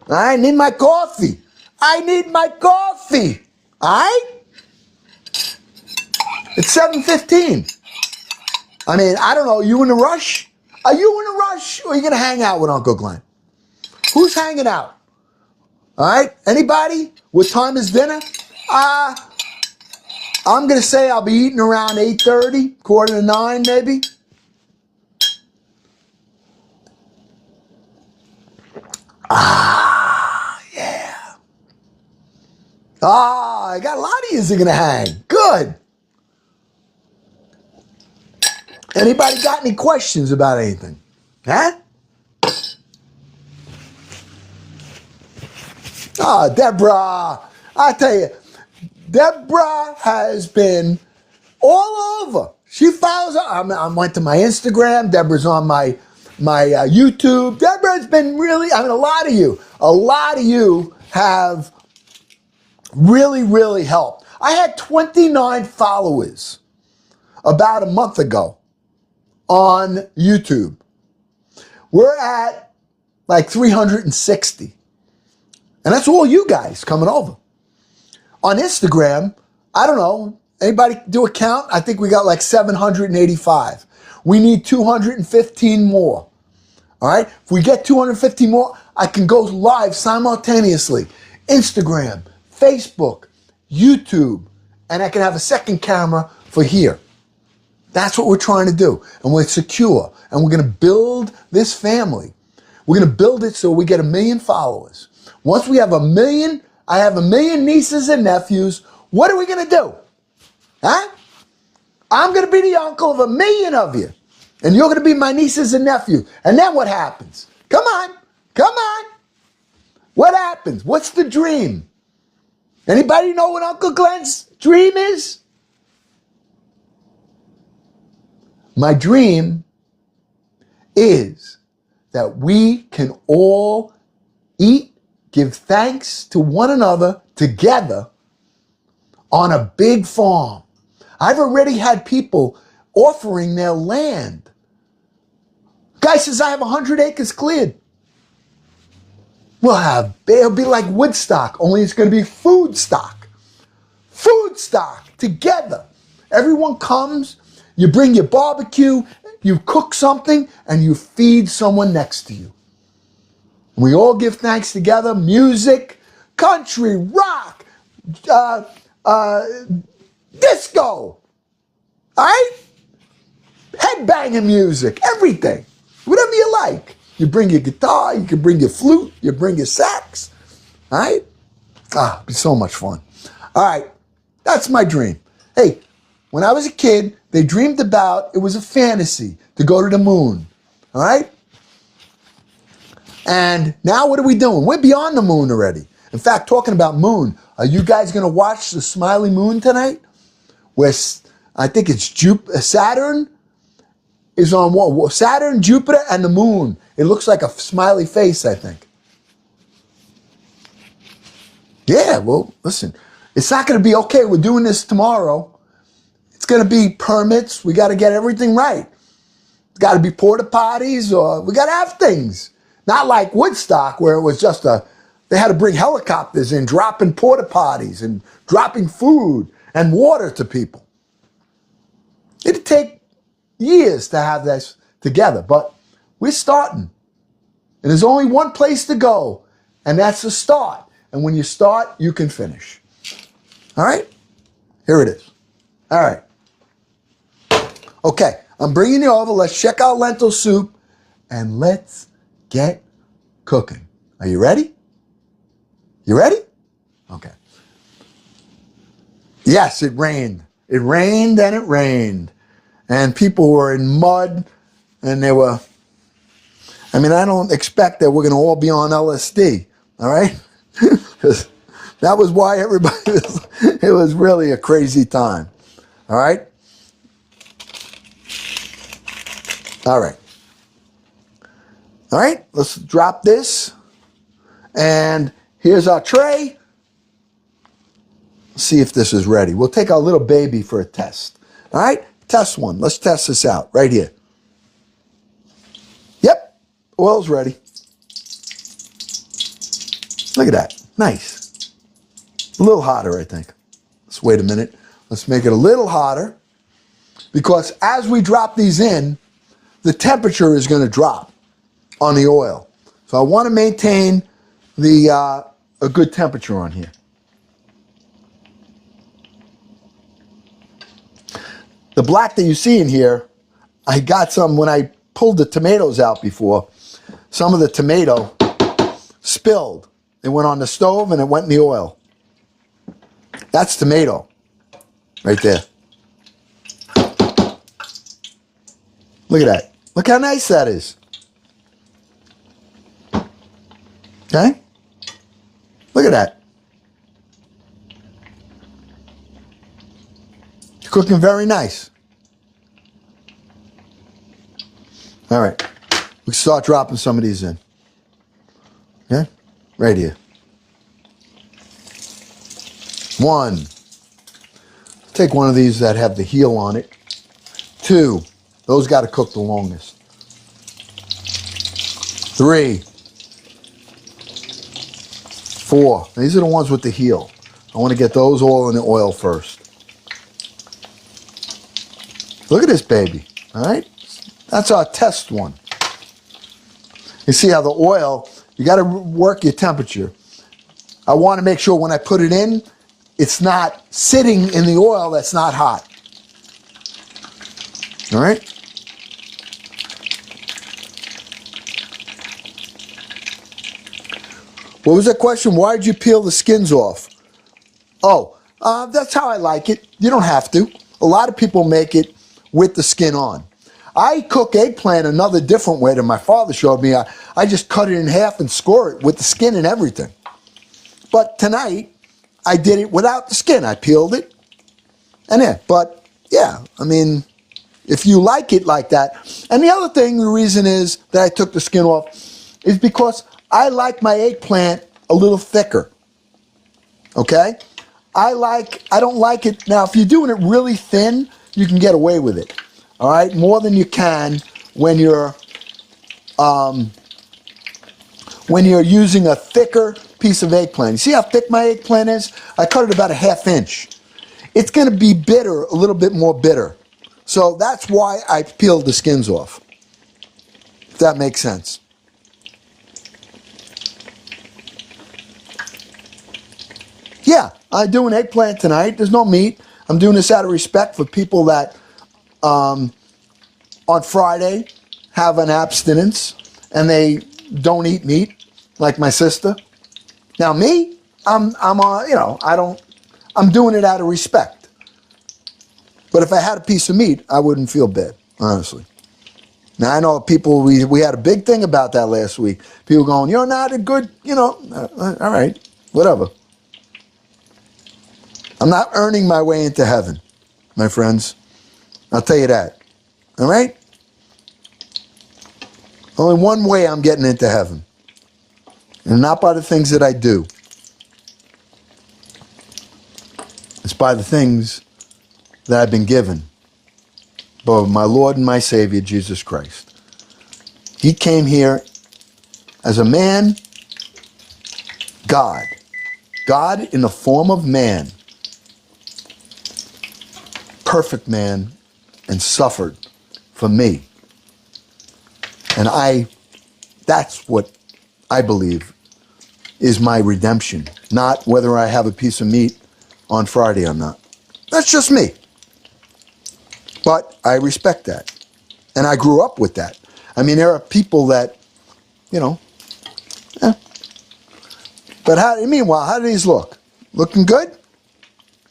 I need my coffee. I need my coffee. All right? It's 7:15. I mean, I don't know. Are you in a rush? Are you in a rush, or are you going to hang out with Uncle Glenn? Who's hanging out? All right? Anybody? What time is dinner? I'm going to say I'll be eating around 8:30, 8:45 maybe. Yeah. I got a lot of yous that are going to hang. Good. Anybody got any questions about anything? Huh? Deborah. I tell you, Deborah has been all over. She follows. I went to my Instagram. Deborah's on my YouTube. Deborah's been really. I mean, a lot of you have really, really helped. I had 29 followers about a month ago on YouTube. We're at like 360. And that's all you guys coming over. On Instagram, I don't know, anybody do a count? I think we got like 785. We need 215 more. All right? If we get 215 more, I can go live simultaneously. Instagram, Facebook, YouTube, and I can have a second camera for here. That's what we're trying to do. And we're secure. And we're going to build this family. We're going to build it so we get 1 million followers. Once we have 1 million, I have 1 million nieces and nephews. What are we going to do? Huh? I'm going to be the uncle of 1 million of you. And you're going to be my nieces and nephews. And then what happens? Come on. Come on. What happens? What's the dream? Anybody know what Uncle Glenn's dream is? My dream is that we can all eat, give thanks to one another together on a big farm. I've already had people offering their land. Guy says, I have 100 acres cleared. It'll be like Woodstock, only it's going to be food stock. Food stock together. Everyone comes, you bring your barbecue, you cook something, and you feed someone next to you. We all give thanks together. Music, country, rock, disco. All right? Headbanging music, everything. Whatever you like. You bring your guitar, you can bring your flute, you bring your sax. All right? It'd be so much fun. All right. That's my dream. Hey, when I was a kid, they dreamed about, it was a fantasy to go to the moon. All right? And now what are we doing? We're beyond the moon already. In fact, talking about moon, are you guys going to watch the Smiley Moon tonight? Where I think it's Saturn is on what? Saturn, Jupiter, and the moon. It looks like a smiley face, I think. Yeah, well, listen, it's not going to be okay. We're doing this tomorrow. It's going to be permits. We got to get everything right. It's got to be porta potties, or we got to have things. Not like Woodstock, where it was just they had to bring helicopters in, dropping porta potties and dropping food and water to people. It'd take years to have this together, but we're starting. And there's only one place to go, and that's the start. And when you start, you can finish. All right? Here it is. All right. Okay, I'm bringing you over. Let's check out lentil soup, and let's get cooking. Are you ready? You ready? Okay. Yes, it rained. It rained and it rained. And people were in mud, and they were, I mean, I don't expect that we're going to all be on LSD, all right? Because that was why everybody it was really a crazy time, all right? All right. All right, let's drop this. And here's our tray. Let's see if this is ready. We'll take our little baby for a test. All right, test one. Let's test this out right here. Yep. Oil's ready. Look at that. Nice. A little hotter, I think. Let's wait a minute. Let's make it a little hotter, because as we drop these in, the temperature is going to drop on the oil. So I want to maintain a good temperature on here. The black that you see in here, I got some when I pulled the tomatoes out before. Some of the tomato spilled. It went on the stove and it went in the oil. That's tomato right there. Look at that. Look how nice that is. Okay? Look at that. It's cooking very nice. All right. We can start dropping some of these in. Okay? Right here. 1. Take one of these that have the heel on it. 2. Those got to cook the longest. 3. 4. These are the ones with the heel. I want to get those all in the oil first. Look at this baby. All right? That's our test one. You see how the oil, you got to work your temperature. I want to make sure when I put it in, it's not sitting in the oil that's not hot. All right? What was that question? Why did you peel the skins off? Oh, that's how I like it. You don't have to. A lot of people make it with the skin on. I cook eggplant another different way than my father showed me. I just cut it in half and score it with the skin and everything. But tonight, I did it without the skin. I peeled it and it. But yeah, I mean, if you like it like that. And the other thing, the reason is that I took the skin off is because I like my eggplant a little thicker. Okay? I don't like it. Now, if you're doing it really thin, you can get away with it. All right? More than you can when you're using a thicker piece of eggplant. You see how thick my eggplant is? I cut it about a 1/2 inch. It's going to be bitter, a little bit more bitter. So that's why I peeled the skins off. If that makes sense. Yeah, I'm doing eggplant tonight. There's no meat. I'm doing this out of respect for people that on Friday have an abstinence and they don't eat meat, like my sister. Now me, I'm doing it out of respect. But if I had a piece of meat, I wouldn't feel bad, honestly. Now I know people, we had a big thing about that last week. People going, you're not a good, all right, whatever. I'm not earning my way into heaven, my friends. I'll tell you that. All right? Only one way I'm getting into heaven. And not by the things that I do. It's by the things that I've been given by my Lord and my Savior, Jesus Christ. He came here as a man, God. God in the form of man. Perfect man, and suffered for me. And that's what I believe is my redemption. Not whether I have a piece of meat on Friday or not. That's just me. But I respect that. And I grew up with that. I mean, there are people that, But meanwhile, how do these look? Looking good?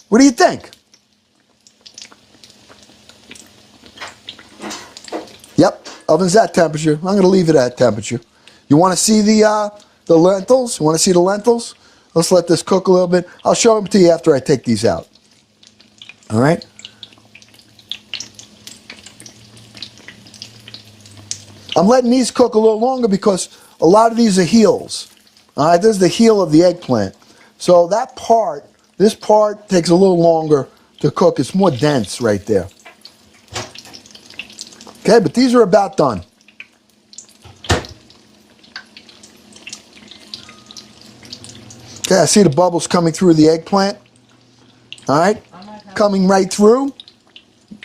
What do you think? Yep, oven's at temperature. I'm going to leave it at temperature. You want to see the lentils? You want to see the lentils? Let's let this cook a little bit. I'll show them to you after I take these out. All right? I'm letting these cook a little longer because a lot of these are heels. All right, this is the heel of the eggplant. So this part takes a little longer to cook. It's more dense right there. Okay, but these are about done. Okay, I see the bubbles coming through the eggplant. All right, coming right through.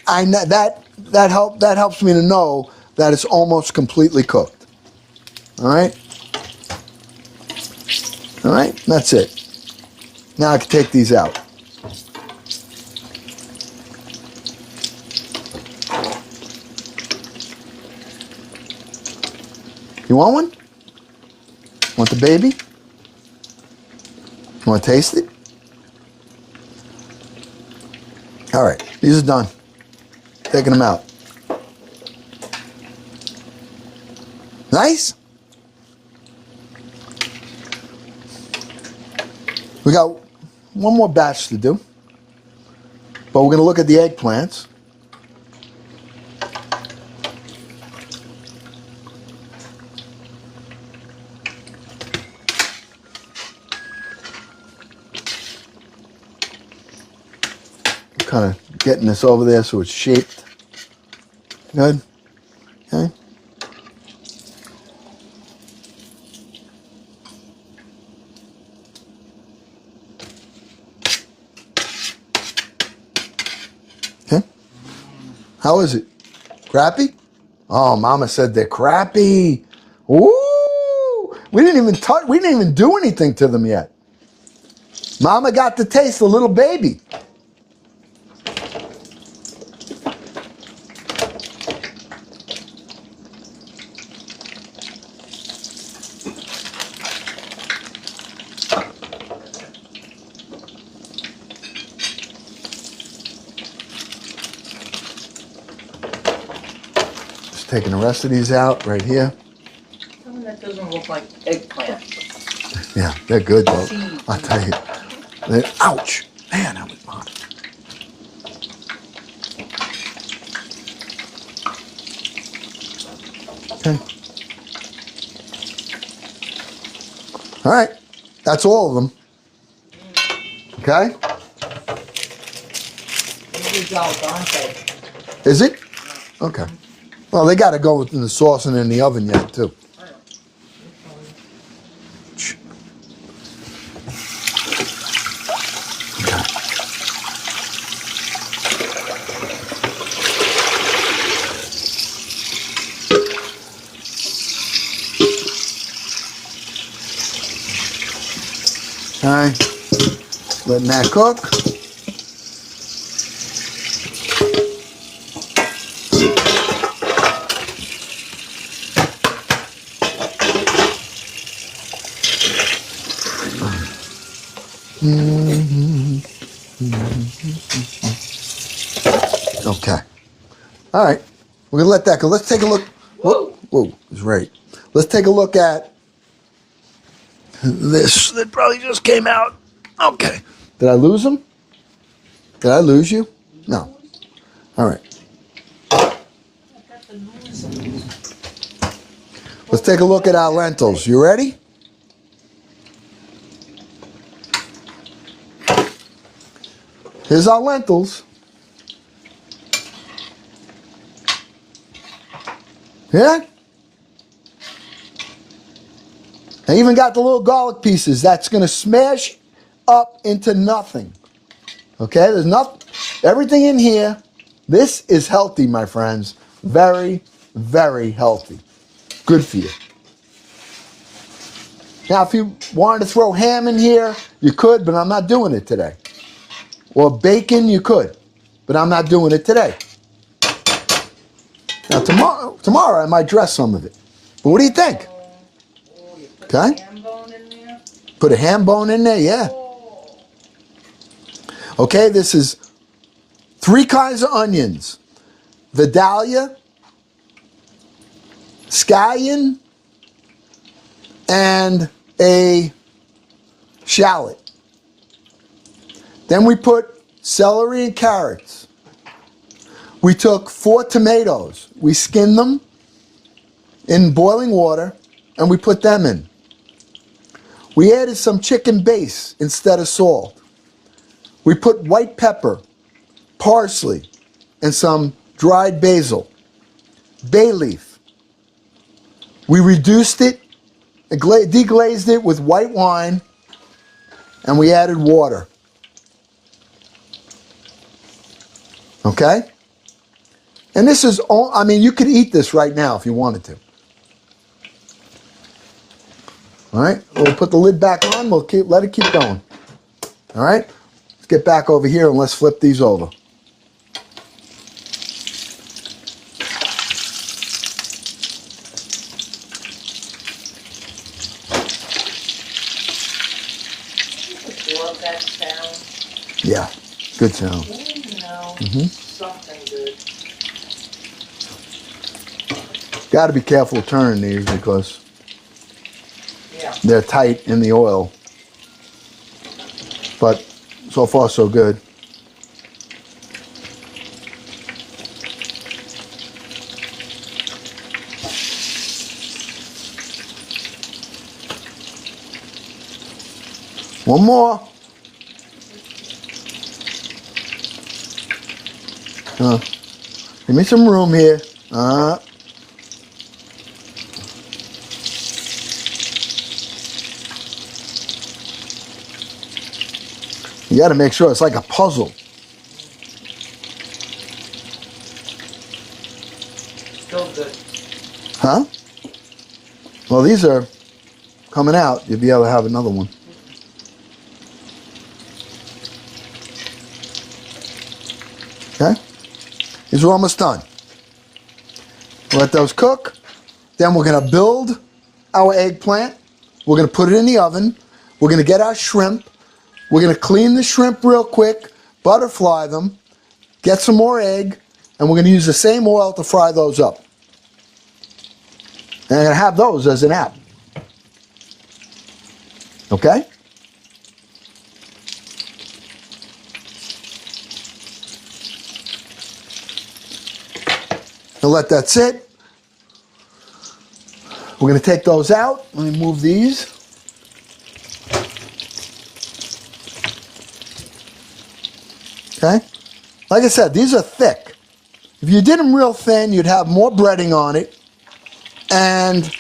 I know that helps me to know that it's almost completely cooked. All right. All right, that's it. Now I can take these out. You want one? Want the baby? You want to taste it? All right, these are done. Taking them out. Nice? We got one more batch to do, but we're going to look at the eggplants. Kind of getting this over there so it's shaped. Good. Okay. Okay. How is it? Crappy? Oh, Mama said they're crappy. Ooh! We didn't even do anything to them yet. Mama got to taste the little baby. Just taking the rest of these out right here. That doesn't look like eggplant. Yeah, they're good though. Seeds. I'll tell you. Ouch! Man, that was hot. Okay. All right. That's all of them. Okay? These are al dente. Is it? Okay. Well, they got to go in the sauce and in the oven yet, too. All right. Letting that cook. Okay. All right. We're going to let that go. Let's take a look. Whoa, it's right. Let's take a look at this that probably just came out. Okay. Did I lose them? Did I lose you? No. All right. Let's take a look at our lentils. You ready? Here's our lentils. Yeah? I even got the little garlic pieces. That's going to smash up into nothing. Okay? There's nothing. Everything in here. This is healthy, my friends. Very, very healthy. Good for you. Now, if you wanted to throw ham in here, you could, but I'm not doing it today. Or bacon, you could, but I'm not doing it today. Now, tomorrow I might dress some of it. But what do you think? Okay? Ham bone in there? Put a ham bone in there, yeah. Okay, this is 3 kinds of onions. Vidalia, scallion, and a shallot. Then we put celery and carrots. We took 4 tomatoes. We skinned them in boiling water and we put them in. We added some chicken base instead of salt. We put white pepper, parsley, and some dried basil, bay leaf. We reduced it, deglazed it with white wine, and we added water. Okay? And this is all, I mean, you could eat this right now if you wanted to. All right, we'll put the lid back on. We'll let it keep going. All right, let's get back over here and let's flip these over. Love that sound. Yeah, good sound. Something good. Got to be careful turning these because Yeah. they're tight in the oil. But so far so good. One more. Give me some room here. You got to make sure it's like a puzzle. Still good. Huh? Well, these are coming out. You'll be able to have another one. Okay? These are almost done. Let those cook. Then we're going to build our eggplant. We're going to put it in the oven. We're going to get our shrimp. We're going to clean the shrimp real quick, butterfly them, get some more egg, and we're going to use the same oil to fry those up. And I'm going to have those as an app. Okay? I'll let that sit. We're going to take those out. Let me move these. Okay? Like I said, these are thick. If you did them real thin, you'd have more breading on it. And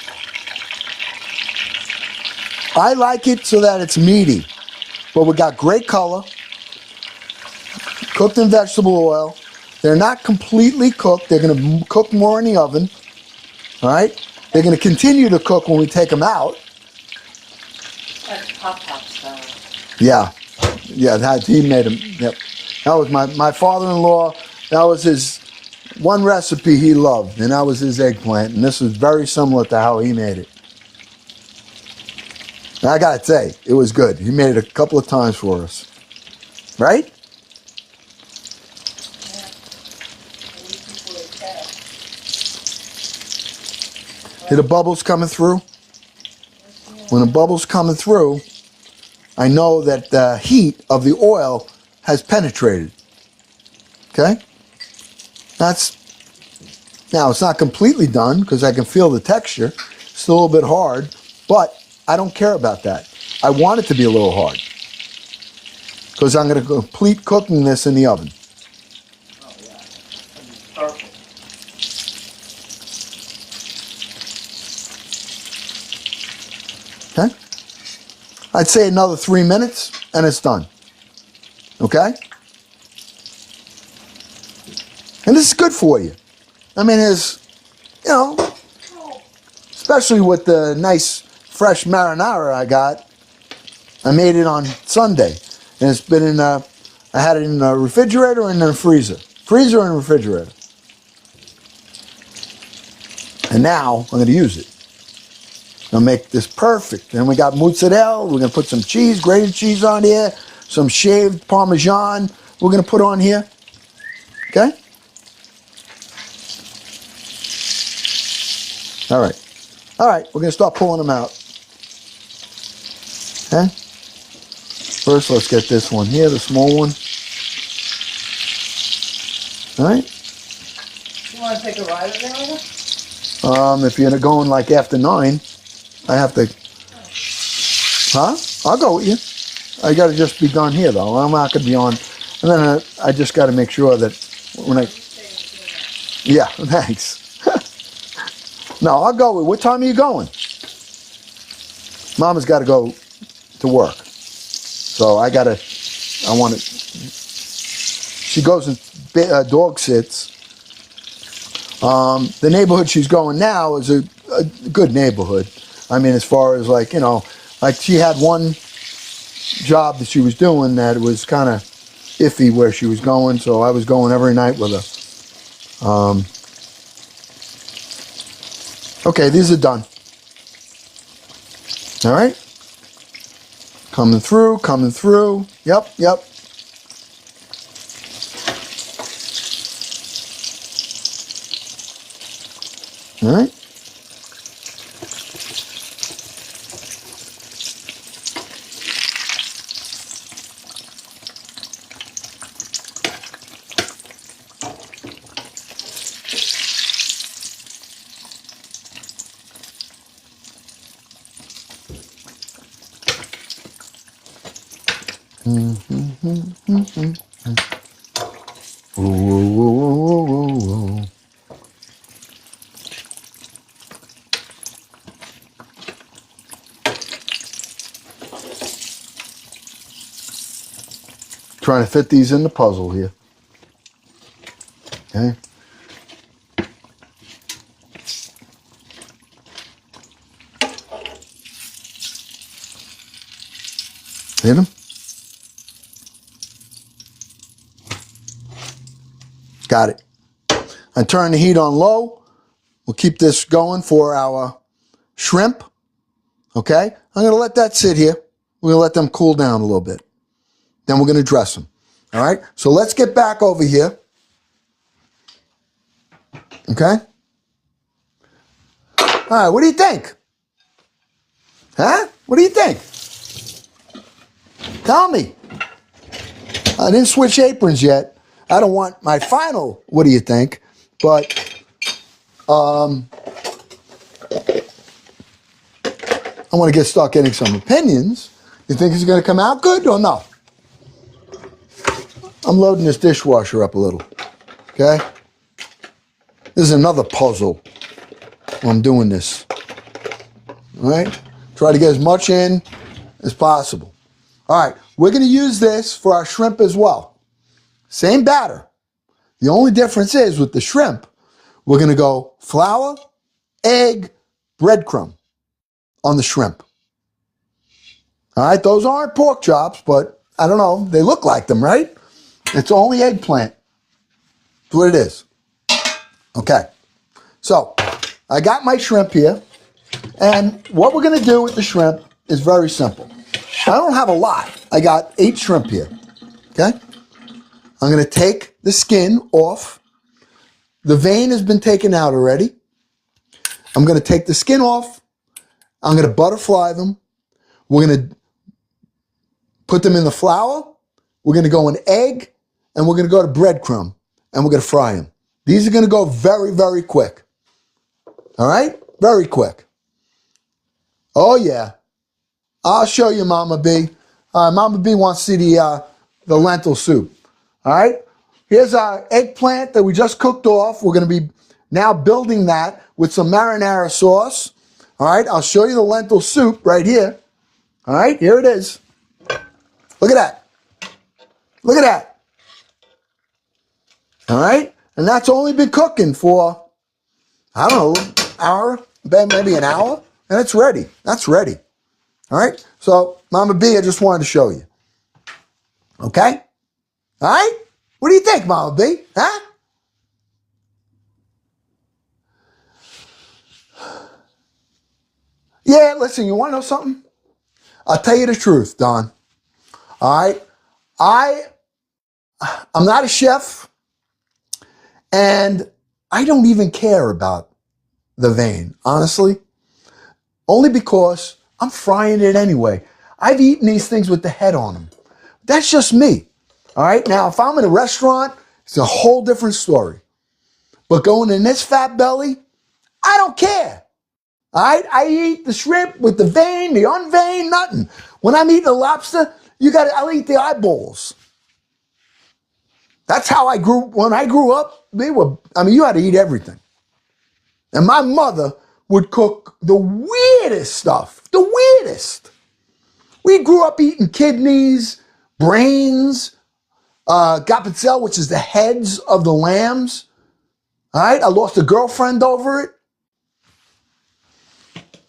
I like it so that it's meaty. But we got great color. Cooked in vegetable oil. They're not completely cooked. They're going to cook more in the oven. All right? They're going to continue to cook when we take them out. That's pop-pop style. Yeah. Yeah, that, he made them. Yep. That was my father-in-law. That was his one recipe he loved, and that was his eggplant. And this was very similar to how he made it. And I got to say, it was good. He made it a couple of times for us. Right? See the bubbles coming through? When the bubbles coming through, I know that the heat of the oil has penetrated. Okay? Now it's not completely done because I can feel the texture. It's still a little bit hard, but I don't care about that. I want it to be a little hard because I'm going to complete cooking this in the oven. Oh, yeah. Perfect. Okay? I'd say another 3 minutes and it's done. Okay? And this is good for you. I mean, it's, you know, especially with the nice fresh marinara I got. I made it on Sunday. And it's been in, I had it in the refrigerator and in the freezer. Freezer and refrigerator. And now I'm going to use it. I'll make this perfect. And we got mozzarella. We're going to put some cheese, grated cheese on here. Some shaved Parmesan we're going to put on here. Okay? All right. All right. We're going to start pulling them out. Okay? First, let's get this one here, the small one. All right? You want to take a ride with it? If you're going like after 9, I have to. Huh? I'll go with you. I got to just be done here, though. I'm not going to be on. And then I just got to make sure that when I. Yeah, thanks. No, I'll go with. What time are you going? Mama's got to go to work. So I want to, she goes and dog sits. The neighborhood she's going now is a good neighborhood. I mean, as far as like, like she had one job that she was doing that was kind of iffy where she was going, so I was going every night with her. Okay, these are done. All right. Coming through, coming through. Yep. All right. Whoa. Trying to fit these in the puzzle here. Okay. Hit them. Got it. I turn the heat on low. We'll keep this going for our shrimp. Okay. I'm going to let that sit here. We're going to let them cool down a little bit. Then we're going to dress them. All right. So let's get back over here. Okay. All right. What do you think? Huh? What do you think? Tell me. I didn't switch aprons yet. I don't want my final, what do you think? But, I want to start getting some opinions. You think it's going to come out good or no? I'm loading this dishwasher up a little. Okay? This is another puzzle while I'm doing this. All right? Try to get as much in as possible. All right. We're going to use this for our shrimp as well. Same batter. The only difference is with the shrimp, we're going to go flour, egg, breadcrumb on the shrimp. All right. Those aren't pork chops, but I don't know. They look like them, right? It's only eggplant. That's what it is. Okay. So I got my shrimp here. And what we're going to do with the shrimp is very simple. I don't have a lot. I got 8 shrimp here. Okay? I'm going to take the skin off. The vein has been taken out already. I'm going to take the skin off. I'm going to butterfly them. We're going to put them in the flour. We're going to go in egg. And we're going to go to breadcrumb. And we're going to fry them. These are going to go very, very quick. All right? Very quick. Oh, yeah. I'll show you, Mama B. Mama B wants to see the lentil soup. All right? Here's our eggplant that we just cooked off. We're going to be now building that with some marinara sauce. All right? I'll show you the lentil soup right here. All right? Here it is. Look at that. Look at that. All right? And that's only been cooking for, I don't know, hour, maybe an hour. And it's ready. That's ready. All right? So, Mama B, I just wanted to show you. Okay? All right? What do you think, Mama B? Huh? Yeah, listen, you want to know something? I'll tell you the truth, Don. All right? I'm not a chef, and I don't even care about the vein, honestly. Only because I'm frying it anyway. I've eaten these things with the head on them. That's just me. All right? Now, if I'm in a restaurant, it's a whole different story. But going in this fat belly, I don't care. All right? I eat the shrimp with the vein, the unveined, nothing. When I'm eating a lobster, I'll eat the eyeballs. That's how I grew. When I grew up, you had to eat everything. And my mother would cook the weirdest stuff. The weirdest. We grew up eating kidneys, brains, gapitzel, which is the heads of the lambs. All right, I lost a girlfriend over it.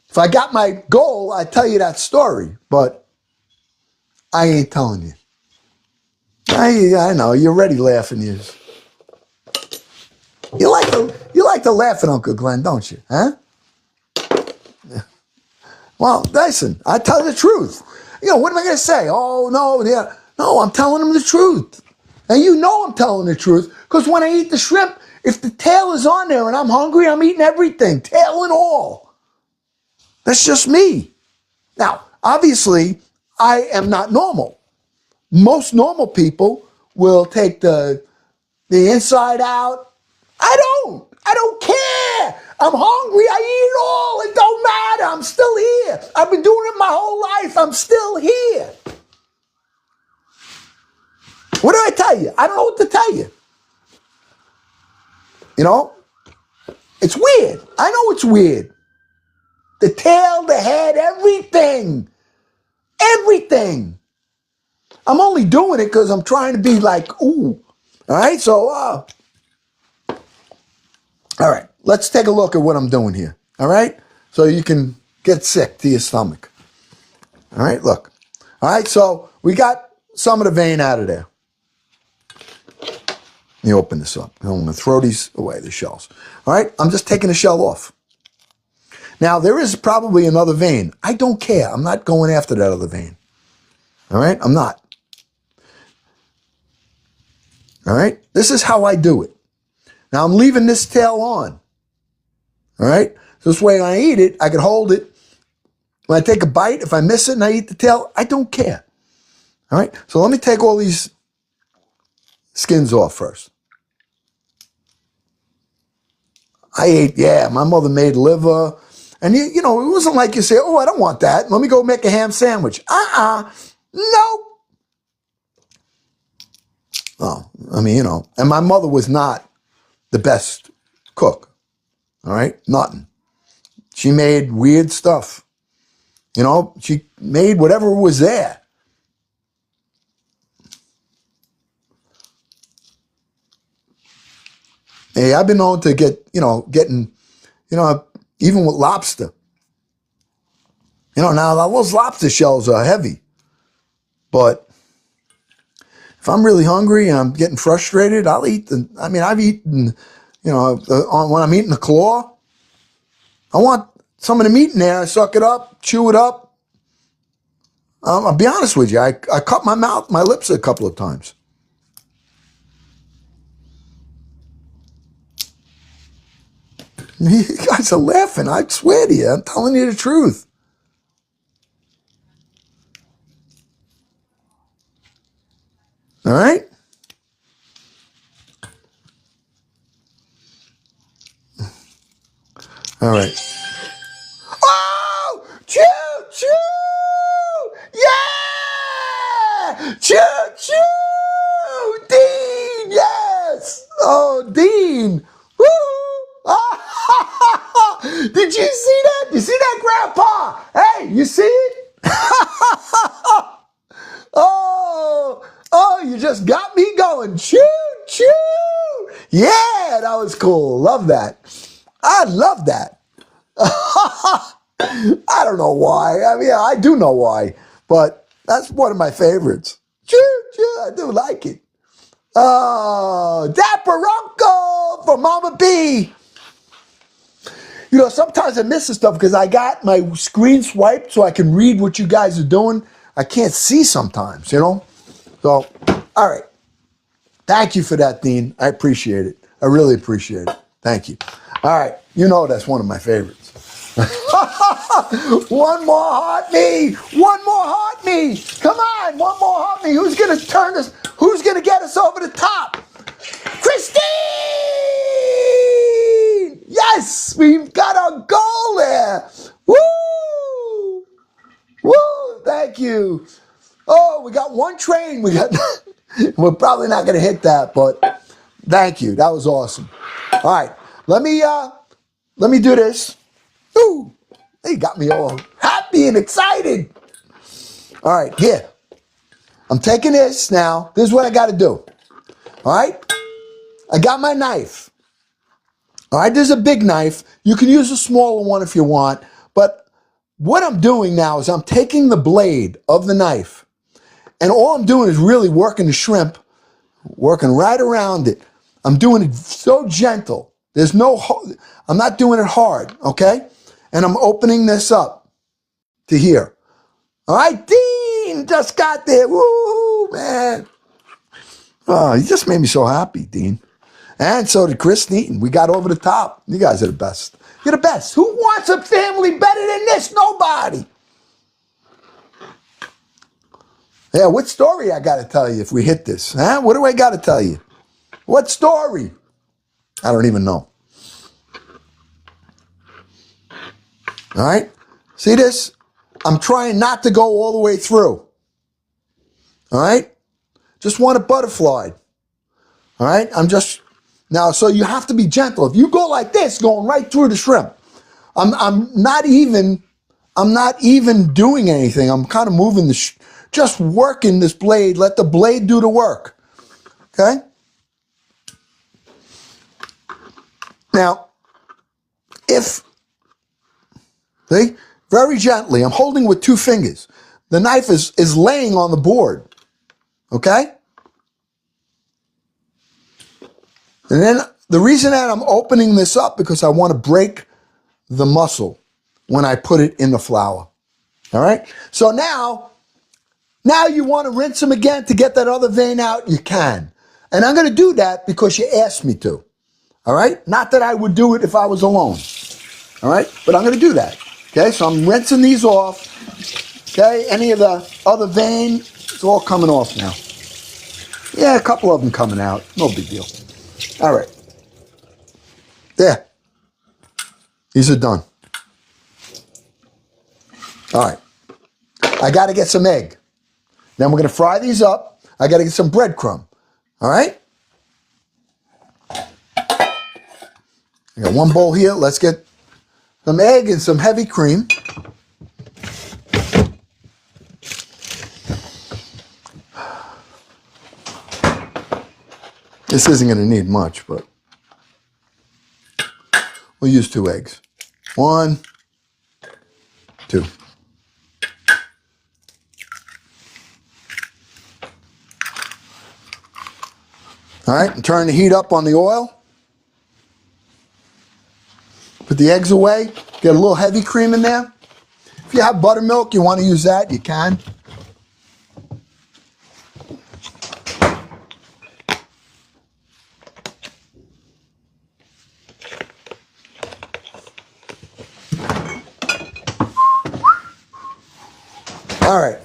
If I got my goal, I'd tell you that story, but I ain't telling you. I know, you're already laughing. You like to laugh at Uncle Glenn, don't you? Huh? Well, listen, I tell the truth. What am I going to say? Oh, no, yeah. No, I'm telling them the truth. And you know I'm telling the truth because when I eat the shrimp, if the tail is on there and I'm hungry, I'm eating everything, tail and all. That's just me. Now, obviously, I am not normal. Most normal people will take the inside out. I don't care. I'm hungry. I eat it all. It don't matter. I'm still here. I've been doing it my whole life. I'm still here. What do I tell you? I don't know what to tell you. It's weird. I know it's weird. The tail, the head, everything. Everything. I'm only doing it because I'm trying to be like, ooh. All right, so, all right, let's take a look at what I'm doing here. All right, so you can get sick to your stomach. All right, look. All right, so we got some of the vein out of there. Let me open this up. I'm going to throw these away, the shells. All right, I'm just taking the shell off. Now, there is probably another vein. I don't care. I'm not going after that other vein. All right, I'm not. All right, this is how I do it. Now, I'm leaving this tail on. All right, so this way when I eat it, I can hold it. When I take a bite, if I miss it and I eat the tail, I don't care. All right, so let me take all these skins off first. I ate, my mother made liver. And, it wasn't like you say, oh, I don't want that. Let me go make a ham sandwich. No. Oh, and my mother was not the best cook. All right, nothing. She made weird stuff. She made whatever was there. Hey, I've been known to getting, even with lobster. Now those lobster shells are heavy. But if I'm really hungry and I'm getting frustrated, I'll eat I've eaten, when I'm eating the claw, I want some of the meat in there. I suck it up, chew it up. I'll be honest with you. I cut my lips a couple of times. You guys are laughing. I swear to you. I'm telling you the truth. All right? All right. Oh! Choo! Choo! Yeah! Choo! Choo! Dean! Yes! Oh, Dean! Woo! Did you see that? You see that, Grandpa? Hey, you see it? Oh, you just got me going. Choo, choo. Yeah, that was cool. Love that. I love that. I don't know why. I do know why, but that's one of my favorites. Choo, choo. I do like it. Oh, Dapper Uncle for Mama B. Sometimes I miss this stuff because I got my screen swiped so I can read what you guys are doing. I can't see sometimes, So, all right. Thank you for that, Dean. I appreciate it. I really appreciate it. Thank you. All right. That's one of my favorites. One more heart me. One more heart me. Come on. One more heart me. Who's going to turn us? Who's going to get us over the top? Christine! Yes, we've got our goal there. Woo! Woo! Thank you. Oh, we got one train. We're probably not going to hit that, but thank you. That was awesome. All right, let me do this. Ooh, they got me all happy and excited. All right, here. I'm taking this now. This is what I got to do. All right? I got my knife. All right, this is a big knife. You can use a smaller one if you want. But what I'm doing now is I'm taking the blade of the knife, and all I'm doing is really working the shrimp, working right around it. I'm doing it so gentle. I'm not doing it hard, okay? And I'm opening this up to here. All right, Dean just got there. Woo, man. Oh, you just made me so happy, Dean. And so did Christine. We got over the top. You guys are the best. You're the best. Who wants a family better than this? Nobody. Yeah, what story I got to tell you if we hit this? Huh? What do I got to tell you? What story? I don't even know. All right? See this? I'm trying not to go all the way through. All right? Just want it butterflied. All right? Now, so you have to be gentle. If you go like this, going right through the shrimp, I'm not even doing anything. I'm kind of moving just working this blade. Let the blade do the work. Okay? Now, see, very gently, I'm holding with 2 fingers. The knife is laying on the board. Okay? And then the reason that I'm opening this up because I want to break the muscle when I put it in the flour. All right? So now you want to rinse them again to get that other vein out, you can. And I'm going to do that because you asked me to. All right? Not that I would do it if I was alone. All right? But I'm going to do that. Okay? So I'm rinsing these off. Okay? Any of the other vein, it's all coming off now. Yeah, a couple of them coming out. No big deal. All right. There. These are done. All right. I got to get some egg. Then we're going to fry these up. I got to get some breadcrumb. All right? I got one bowl here. Let's get some egg and some heavy cream. This isn't going to need much, but we'll use 2 eggs. 1, 2. All right, and turn the heat up on the oil. Put the eggs away. Get a little heavy cream in there. If you have buttermilk, you want to use that, you can. All right.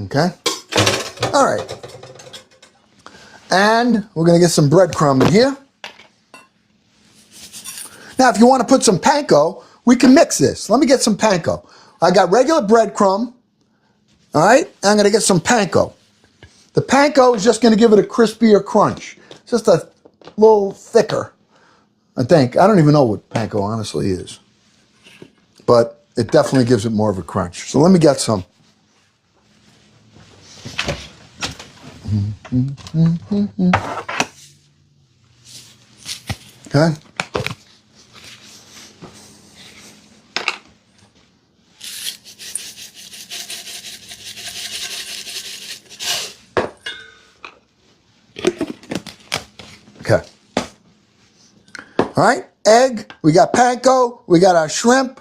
Okay. All right. And we're going to get some breadcrumb in here. Now, if you want to put some panko, we can mix this. Let me get some panko. I got regular breadcrumb. All right. I'm going to get some panko. The panko is just going to give it a crispier crunch. It's just a little thicker, I think. I don't even know what panko honestly is. But it definitely gives it more of a crunch. So let me get some. Okay. Okay. All right. Egg. We got panko. We got our shrimp.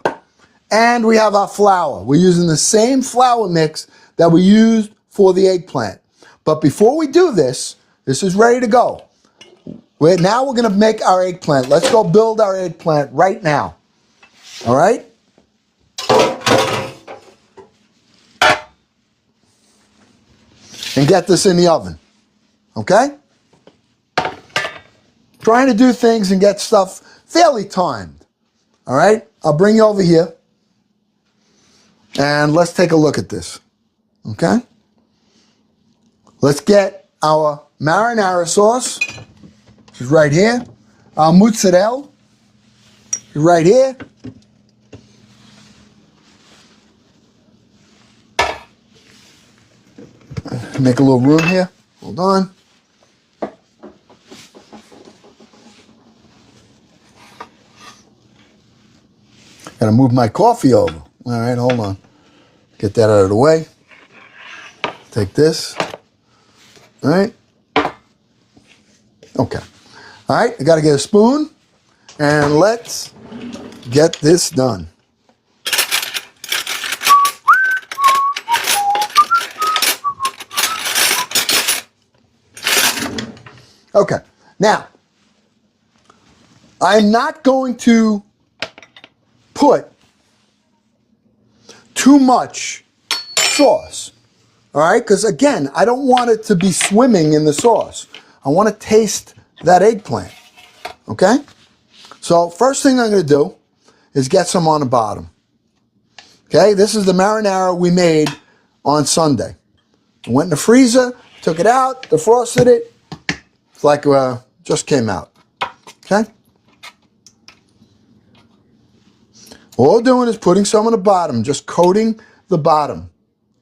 And we have our flour. We're using the same flour mix that we used for the eggplant. But before we do this, this is ready to go. Now we're going to make our eggplant. Let's go build our eggplant right now. All right? and get this in the oven. Okay? Trying to do things and get stuff fairly timed. All right? I'll bring you over here and let's take a look at this. Okay? Let's get our marinara sauce, which is right here. Our mozzarella is right here. Make a little room here. Hold on. Gotta move my coffee over. All right, hold on. Get that out of the way. Take this. All right. Okay. All right, I gotta get a spoon and let's get this done. Okay, now, I'm not going to put too much sauce, all right? Because again, I don't want it to be swimming in the sauce. I want to taste that eggplant, okay? So first thing I'm going to do is get some on the bottom, okay? This is the marinara we made on Sunday. I went in the freezer, took it out, defrosted it. It's like just came out, okay? All we're doing is putting some on the bottom, just coating the bottom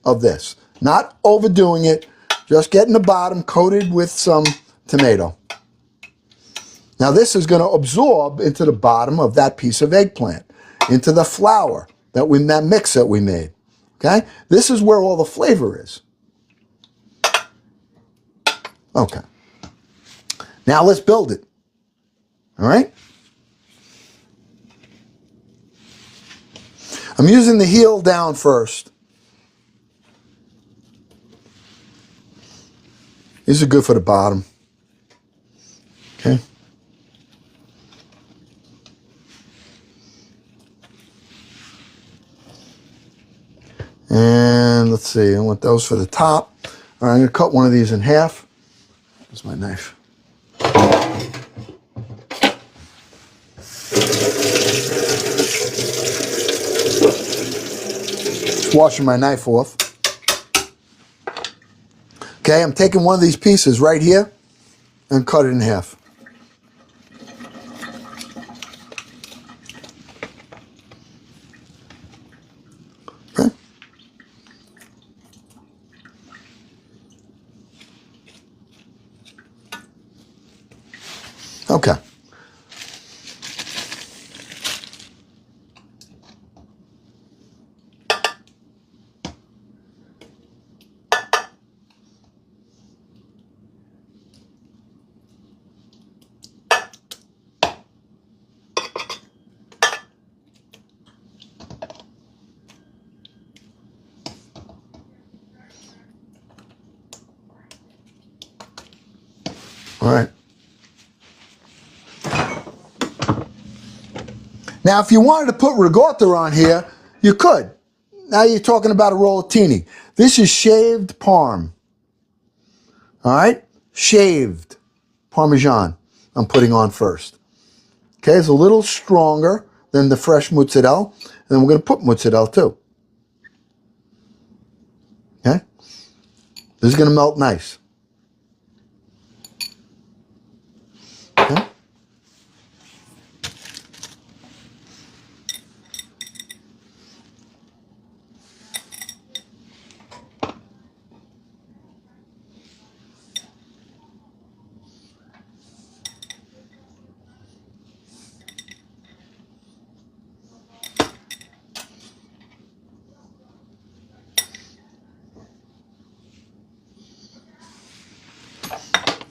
of this. Not overdoing it, just getting the bottom coated with some tomato. Now this is going to absorb into the bottom of that piece of eggplant, into the flour, that mix that we made, okay? This is where all the flavor is. Okay. Now let's build it, all right? I'm using the heel down first. These are good for the bottom, okay? And let's see, I want those for the top. All right, I'm gonna cut one of these in half. Here's my knife. Washing my knife off. Okay, I'm taking one of these pieces right here and cut it in half. Okay. Okay. All right. Now, if you wanted to put ricotta on here, you could. Now you're talking about a rollatini. This is shaved Parm. All right? Shaved Parmesan I'm putting on first. Okay, it's a little stronger than the fresh mozzarella. And then we're going to put mozzarella too. Okay? This is going to melt nice. Okay?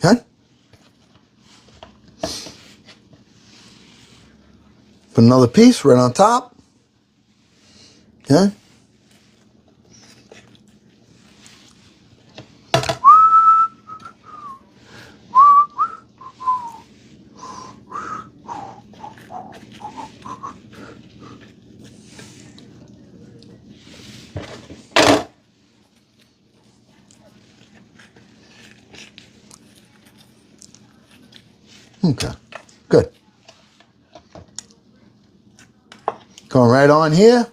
Okay? Put another piece right on top. Okay? Okay, good. Going right on here.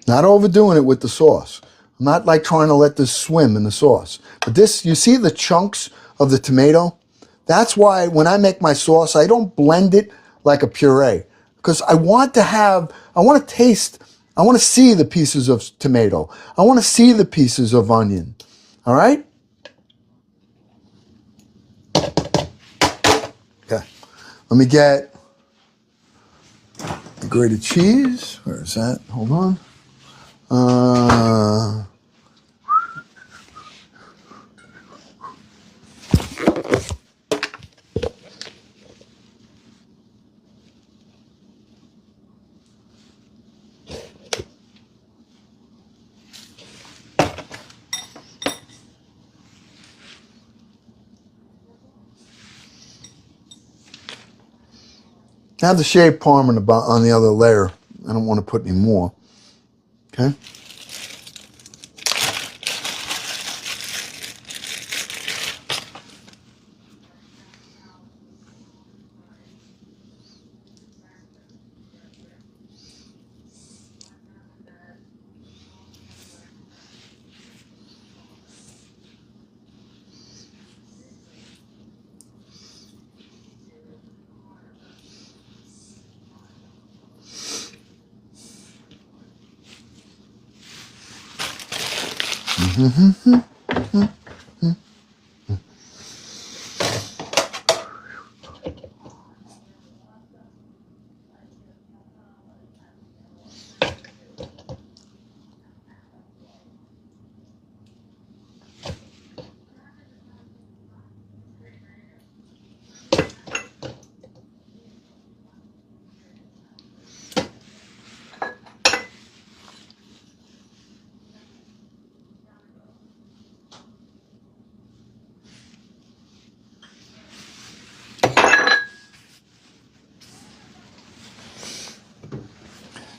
Not overdoing it with the sauce. I'm not like trying to let this swim in the sauce. But this, you see the chunks of the tomato? That's why when I make my sauce, I don't blend it like a puree. Because I want to taste, I want to see the pieces of tomato. I want to see the pieces of onion. All right? Okay. Let me get the grated cheese. Where is that? Hold on. I have the shaved Parm on the other layer. I don't want to put any more. Okay.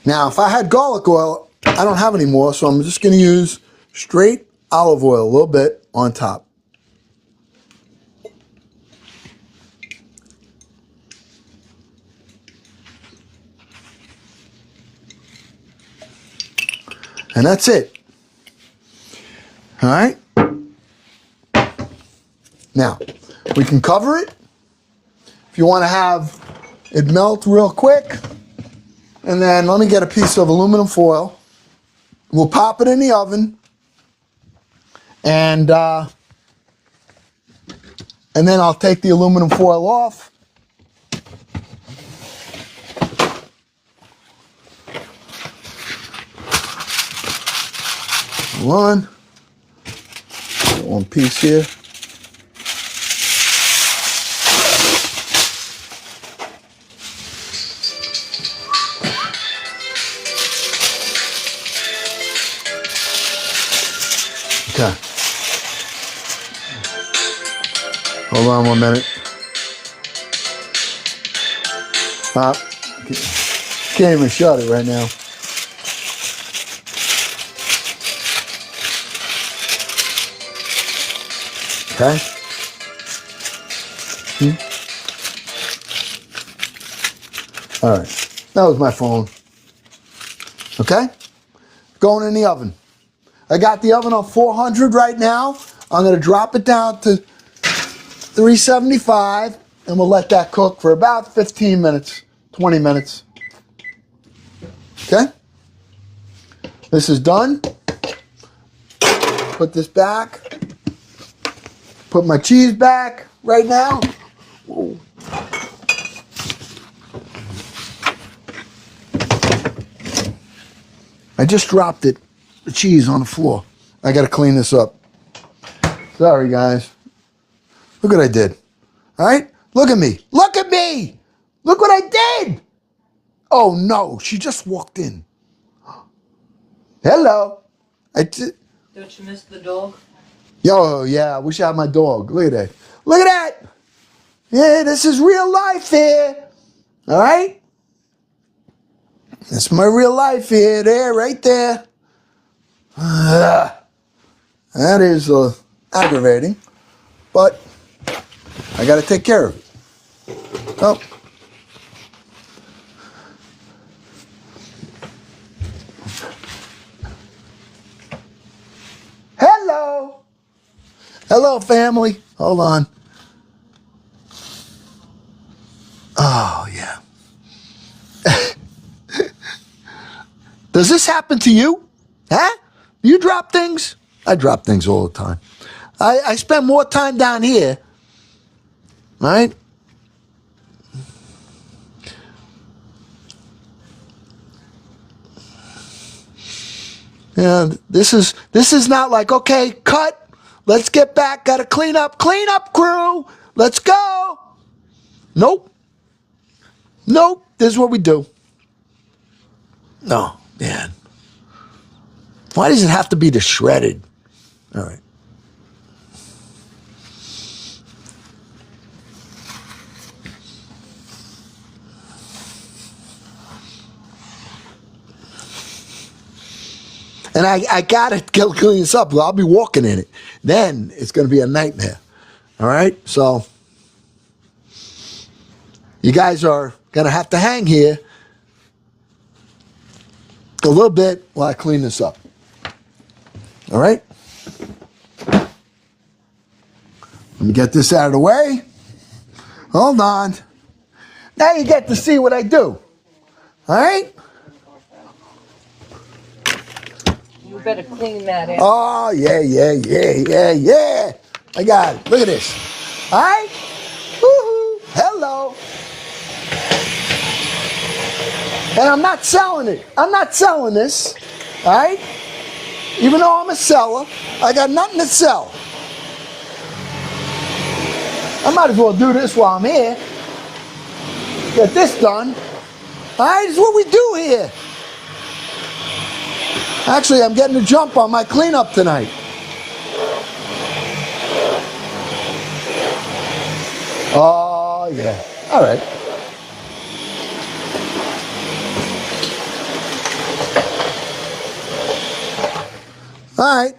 Now, if I had garlic oil, I don't have any more, so I'm just going to use straight olive oil, a little bit on top. And that's it. All right? Now, we can cover it. If you want to have it melt real quick, and then let me get a piece of aluminum foil. We'll pop it in the oven, and then I'll take the aluminum foil off. One piece here. Okay. Hold on 1 minute. Can't even shut it right now. Okay. All right. That was my phone. Okay. Going in the oven. I got the oven on 400 right now. I'm going to drop it down to 375, and we'll let that cook for about 15 minutes, 20 minutes. Okay? This is done. Put this back. Put my cheese back right now. Whoa. I just dropped it, the cheese on the floor. I got to clean this up. Sorry, guys. Look what I did. All right? Look at me. Look at me. Look what I did. Oh, no. She just walked in. Hello. Don't you miss the dog? Yo, yeah. I wish I had my dog. Look at that. Look at that. Yeah, this is real life here. All right? That's my real life here. There, right there. That is aggravating, but I got to take care of it. Oh. Hello. Hello, family. Hold on. Oh, yeah. Does this happen to you? Huh? Do you drop things? I drop things all the time. I spend more time down here, right? Yeah, this is not like, okay, cut. Let's get back. Got to clean up. Clean up, crew. Let's go. Nope. Nope. This is what we do. No, man. Why does it have to be the shredded? All right. And I got to clean this up. I'll be walking in it. Then it's going to be a nightmare. All right? So you guys are going to have to hang here a little bit while I clean this up. All right? Let me get this out of the way. Hold on. Now you get to see what I do. All right? You better clean that out. Oh, yeah. I got it. Look at this. All right? Woo-hoo. Hello. And I'm not selling it. I'm not selling this. All right? Even though I'm a seller, I got nothing to sell. I might as well do this while I'm here. Get this done. All right? This is what we do here. Actually, I'm getting a jump on my cleanup tonight. Oh, yeah. All right. All right.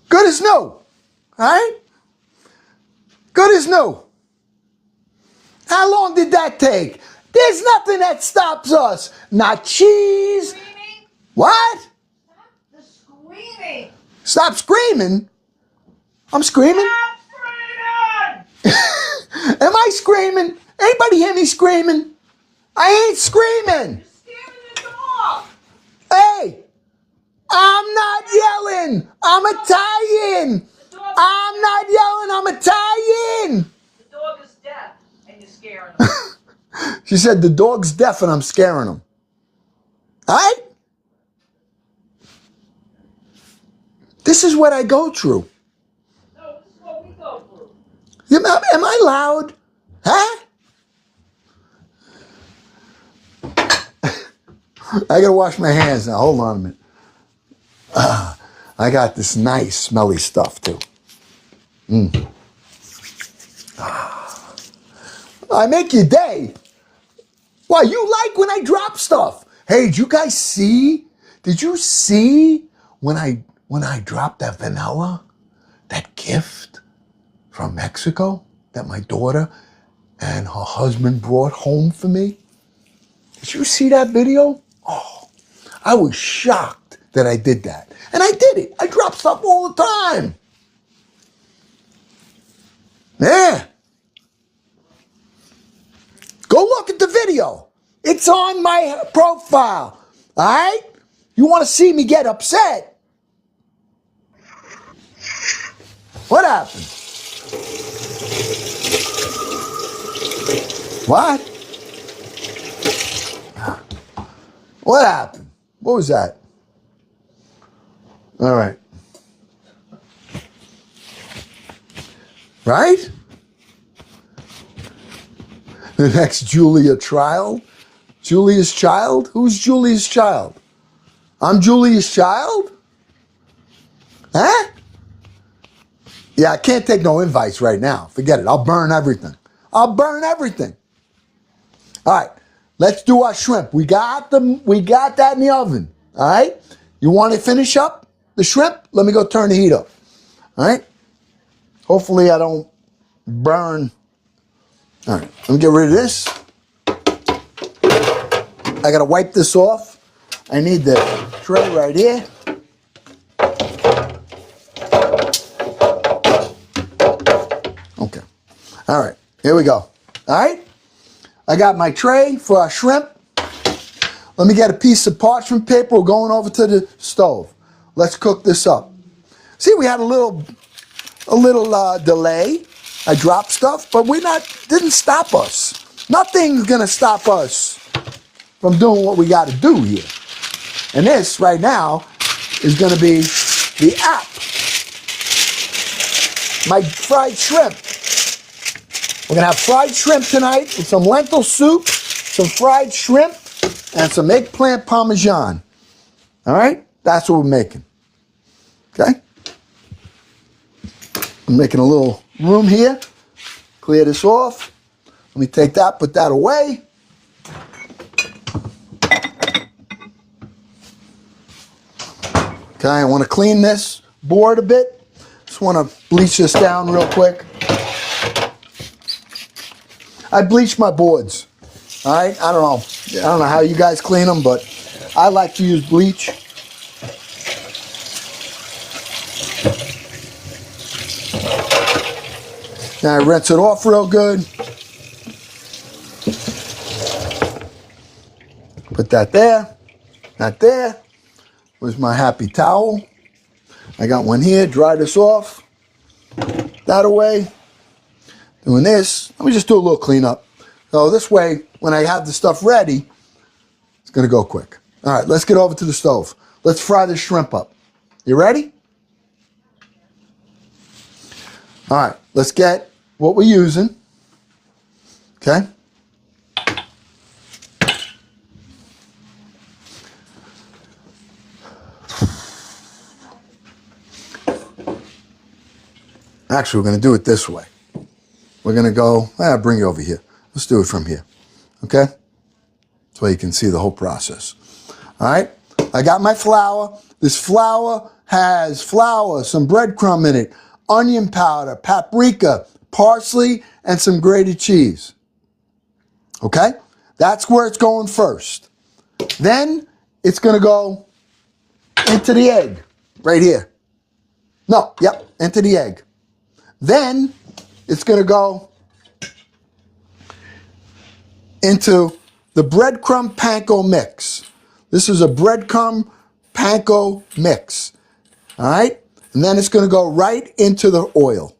Good as new. All right? Good as new. How long did that take? There's nothing that stops us. Not cheese. Screaming? What? Stop the screaming. Stop screaming? I'm screaming? Stop screaming! Am I screaming? Anybody hear me screaming? I ain't screaming. You're scaring the dog. Hey, I'm not yelling. I'm Italian. I'm not yelling. I'm Italian. The dog is deaf and you're scaring him. She said the dog's deaf and I'm scaring him. All right? This is what I go through. No, this is what we go through. Am I loud? Huh? I gotta wash my hands now. Hold on a minute. I got this nice smelly stuff too. I make your day. Why, you like when I drop stuff? Hey, did you guys see? Did you see when I dropped that vanilla, that gift from Mexico that my daughter and her husband brought home for me? Did you see that video? Oh, I was shocked that I did that. And I did it. I drop stuff all the time. Yeah. Go look at the video. It's on my profile. All right? You want to see me get upset? What happened? What? What happened? What was that? All right. Right? The next Julia trial? Julia's child? Who's Julia's child? I'm Julia's child? Huh? Yeah, I can't take no invites right now. Forget it. I'll burn everything. I'll burn everything. All right, let's do our shrimp. We got that in the oven. All right, you want to finish up the shrimp? Let me go turn the heat up. All right. Hopefully I don't burn. All right, let me get rid of this. I gotta wipe this off. I need the tray right here. Okay. All right, here we go. All right, I got my tray for our shrimp. Let me get a piece of parchment paper. We're going over to the stove. Let's cook this up. See, we had a little delay. I dropped stuff, but didn't stop us. Nothing's gonna stop us from doing what we got to do here. And this right now is gonna be the app. My fried shrimp. We're gonna have fried shrimp tonight with some lentil soup, some fried shrimp, and some eggplant parmesan. All right, that's what we're making. Okay. I'm making a little room here. Clear this off. Let me take that, put that away. Okay, I want to clean this board a bit. Just want to bleach this down real quick. I bleach my boards. All right, I don't know how you guys clean them, but I like to use bleach. Now I rinse it off real good. Put that there. That there. Where's my happy towel? I got one here. Dry this off. That away. Doing this. Let me just do a little cleanup. So this way, when I have the stuff ready, it's going to go quick. All right, let's get over to the stove. Let's fry the shrimp up. You ready? All right, let's get what we're using. Okay. Actually, we're going to do it this way. We're going to go, I'll bring you over here. Let's do it from here. Okay? So you can see the whole process. All right? I got my flour. This flour has flour, some breadcrumb in it, onion powder, paprika, parsley, and some grated cheese. Okay? That's where it's going first. Then it's going to go into the egg right here. No, yep, into the egg. Then it's going to go into the breadcrumb panko mix. This is a breadcrumb panko mix. All right? And then it's going to go right into the oil.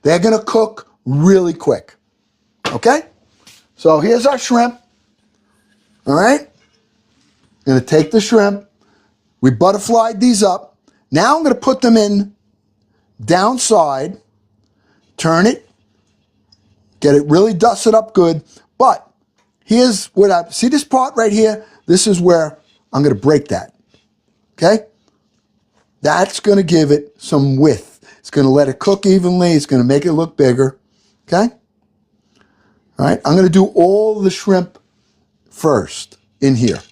They're going to cook really quick. Okay? So here's our shrimp. All right? I'm going to take the shrimp. We butterflied these up. Now I'm going to put them in downside. Turn it. Get it really dusted up good. But here's what see this part right here? This is where I'm going to break that. Okay? That's going to give it some width. It's going to let it cook evenly. It's going to make it look bigger. Okay? All right? I'm going to do all the shrimp first in here.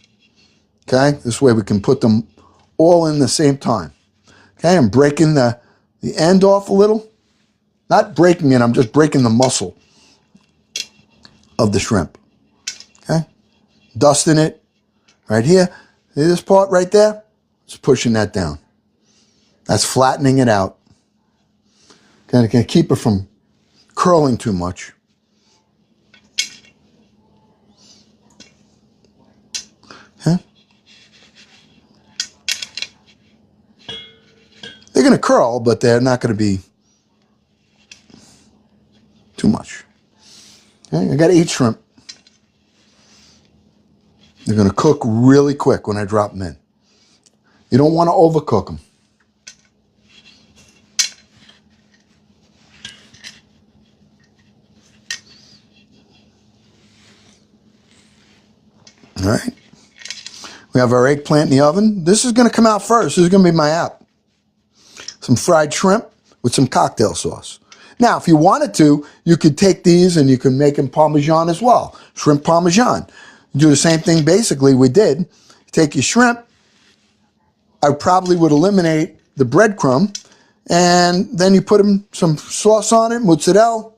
Okay? This way we can put them all in the same time. Okay? I'm breaking the end off a little. Not breaking it, I'm just breaking the muscle of the shrimp. Okay? Dusting it right here. See this part right there? Just pushing that down. That's flattening it out. Okay, to keep it from curling too much. Okay? They're going to curl, but they're not going to be too much. Okay, I got to eat shrimp. They're going to cook really quick when I drop them in. You don't want to overcook them. All right. We have our eggplant in the oven. This is going to come out first. This is going to be my app. Some fried shrimp with some cocktail sauce. Now, if you wanted to, you could take these and you can make them Parmesan as well. Shrimp Parmesan. Do the same thing basically we did. You take your shrimp. I probably would eliminate the breadcrumb. And then you put some sauce on it, mozzarella.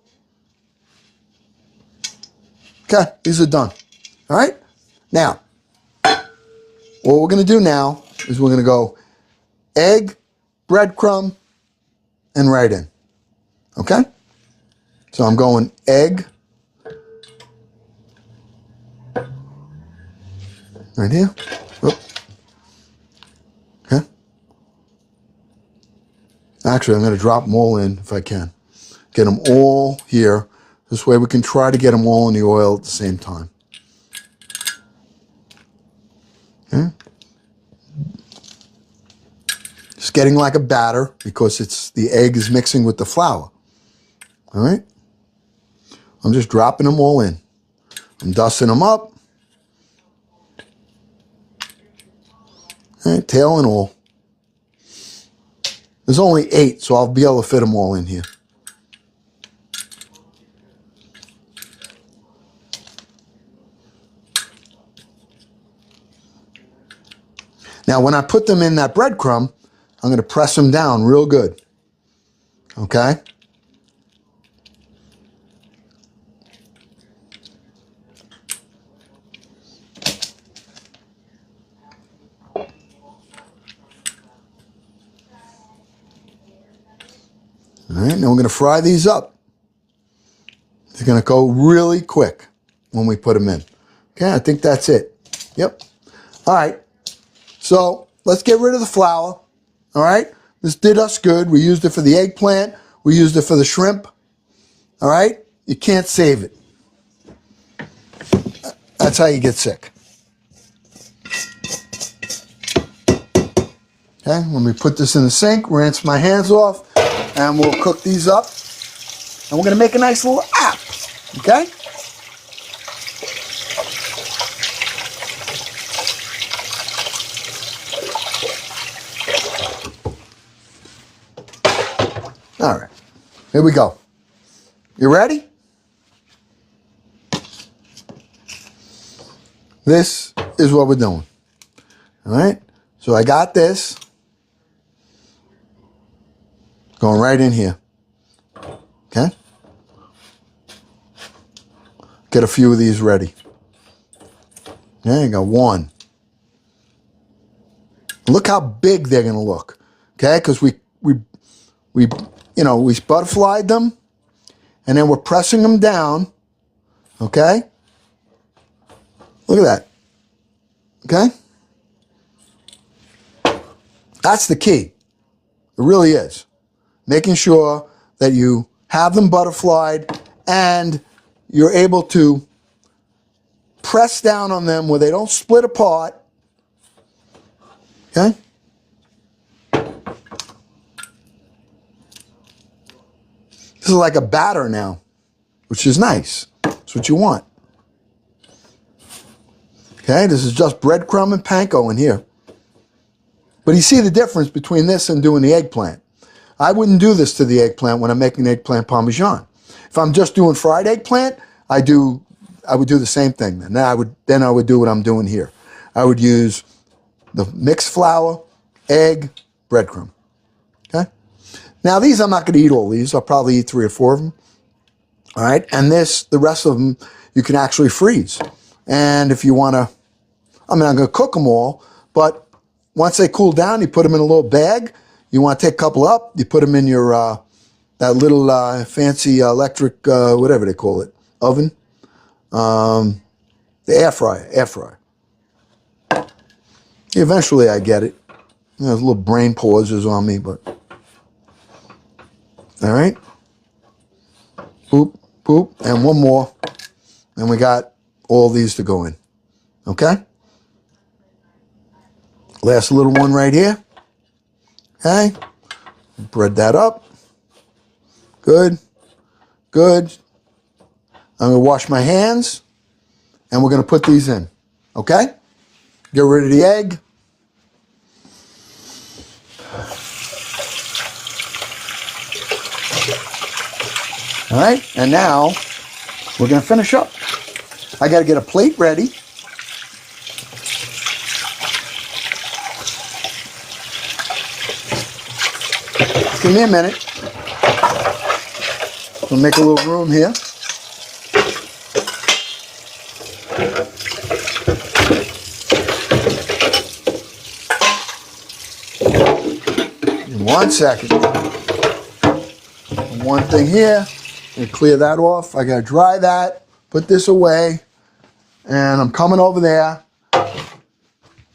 Okay, these are done. All right? Now, what we're going to do now is we're going to go egg, breadcrumb, and right in. Okay? So I'm going egg. Right here. Oop. Okay. Actually, I'm going to drop them all in if I can. Get them all here. This way we can try to get them all in the oil at the same time. Okay. It's getting like a batter because the egg is mixing with the flour. All right? I'm just dropping them all in. I'm dusting them up. All right, tail and all. There's only 8, so I'll be able to fit them all in here. Now, when I put them in that breadcrumb, I'm going to press them down real good. Okay? All right, now we're going to fry these up. They're going to go really quick when we put them in. Okay, I think that's it. Yep. All right, so let's get rid of the flour. All right, this did us good. We used it for the eggplant. We used it for the shrimp. All right, you can't save it. That's how you get sick. Okay, when we put this in the sink, rinse my hands off, and we'll cook these up. And we're going to make a nice little app. Okay? All right, here we go. You ready? This is what we're doing. All right, so I got this going right in here. Okay, get a few of these ready. Okay, I got one. Look how big they're gonna look. Okay, because we butterflied them, and then we're pressing them down. Okay, look at that. Okay, that's the key. It really is. Making sure that you have them butterflied and you're able to press down on them where they don't split apart. Okay? This is like a batter now, which is nice. That's what you want. Okay, this is just breadcrumb and panko in here. But you see the difference between this and doing the eggplant. I wouldn't do this to the eggplant when I'm making eggplant parmesan. If I'm just doing fried eggplant, I would do the same thing. Then I would do what I'm doing here. I would use the mixed flour, egg, breadcrumb. Okay? Now these, I'm not going to eat all these. I'll probably eat 3 or 4 of them. All right? And the rest of them, you can actually freeze. And if you want to, I'm going to cook them all, but once they cool down, you put them in a little bag. You want to take a couple up, you put them in your, that little fancy electric, whatever they call it, oven. The air fryer. Eventually I get it. There's little brain pauses on me, but. All right. Boop, boop, and one more. And we got all these to go in. Okay? Last little one right here. Okay? Bread that up. Good. Good. I'm going to wash my hands. And we're going to put these in. Okay? Get rid of the egg. All right, and now we're gonna finish up. I gotta get a plate ready. Give me a minute. We'll make a little room here. In 1 second. One thing here. And clear that off. I gotta dry that. Put this away. And I'm coming over there.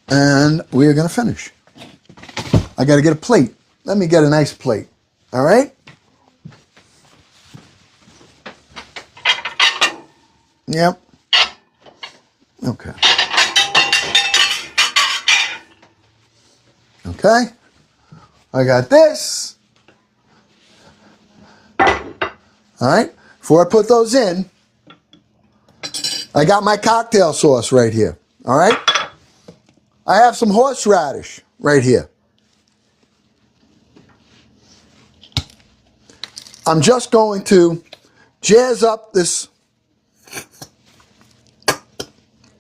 And we are gonna finish. I gotta get a plate. Let me get a nice plate. All right? Yep. Okay. Okay. I got this. All right. Before I put those in, I got my cocktail sauce right here. All right. I have some horseradish right here. I'm just going to jazz up this.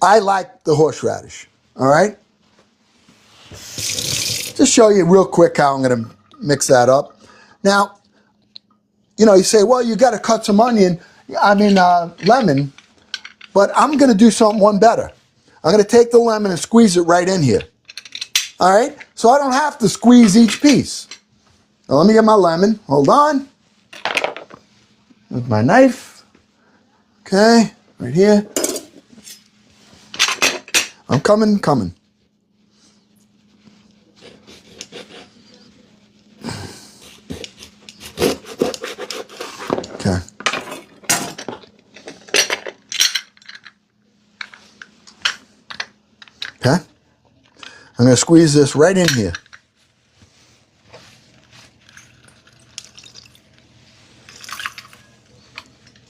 I like the horseradish. All right. Just show you real quick how I'm going to mix that up. Now, you know, you say, well, you got to cut some lemon, but I'm going to do one better. I'm going to take the lemon and squeeze it right in here. All right? So I don't have to squeeze each piece. Now, let me get my lemon. Hold on. With my knife. Okay, right here. I'm coming. Okay. Okay. I'm going to squeeze this right in here.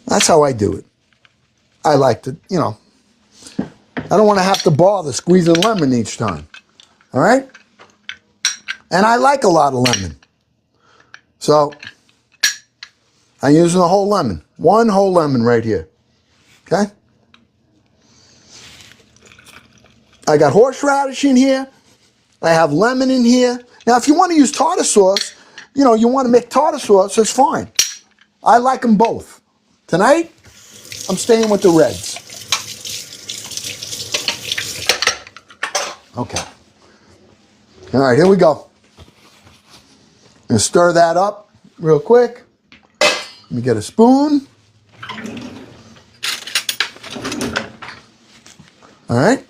That's how I do it. I like to, you know, I don't want to have to bother squeezing lemon each time. All right? And I like a lot of lemon. So, I'm using a whole lemon. One whole lemon right here. Okay? I got horseradish in here. I have lemon in here. Now, if you want to use tartar sauce, you know, you want to make tartar sauce, that's fine. I like them both. Tonight, I'm staying with the reds. Okay. All right, here we go. I'm going to stir that up real quick. Let me get a spoon. All right.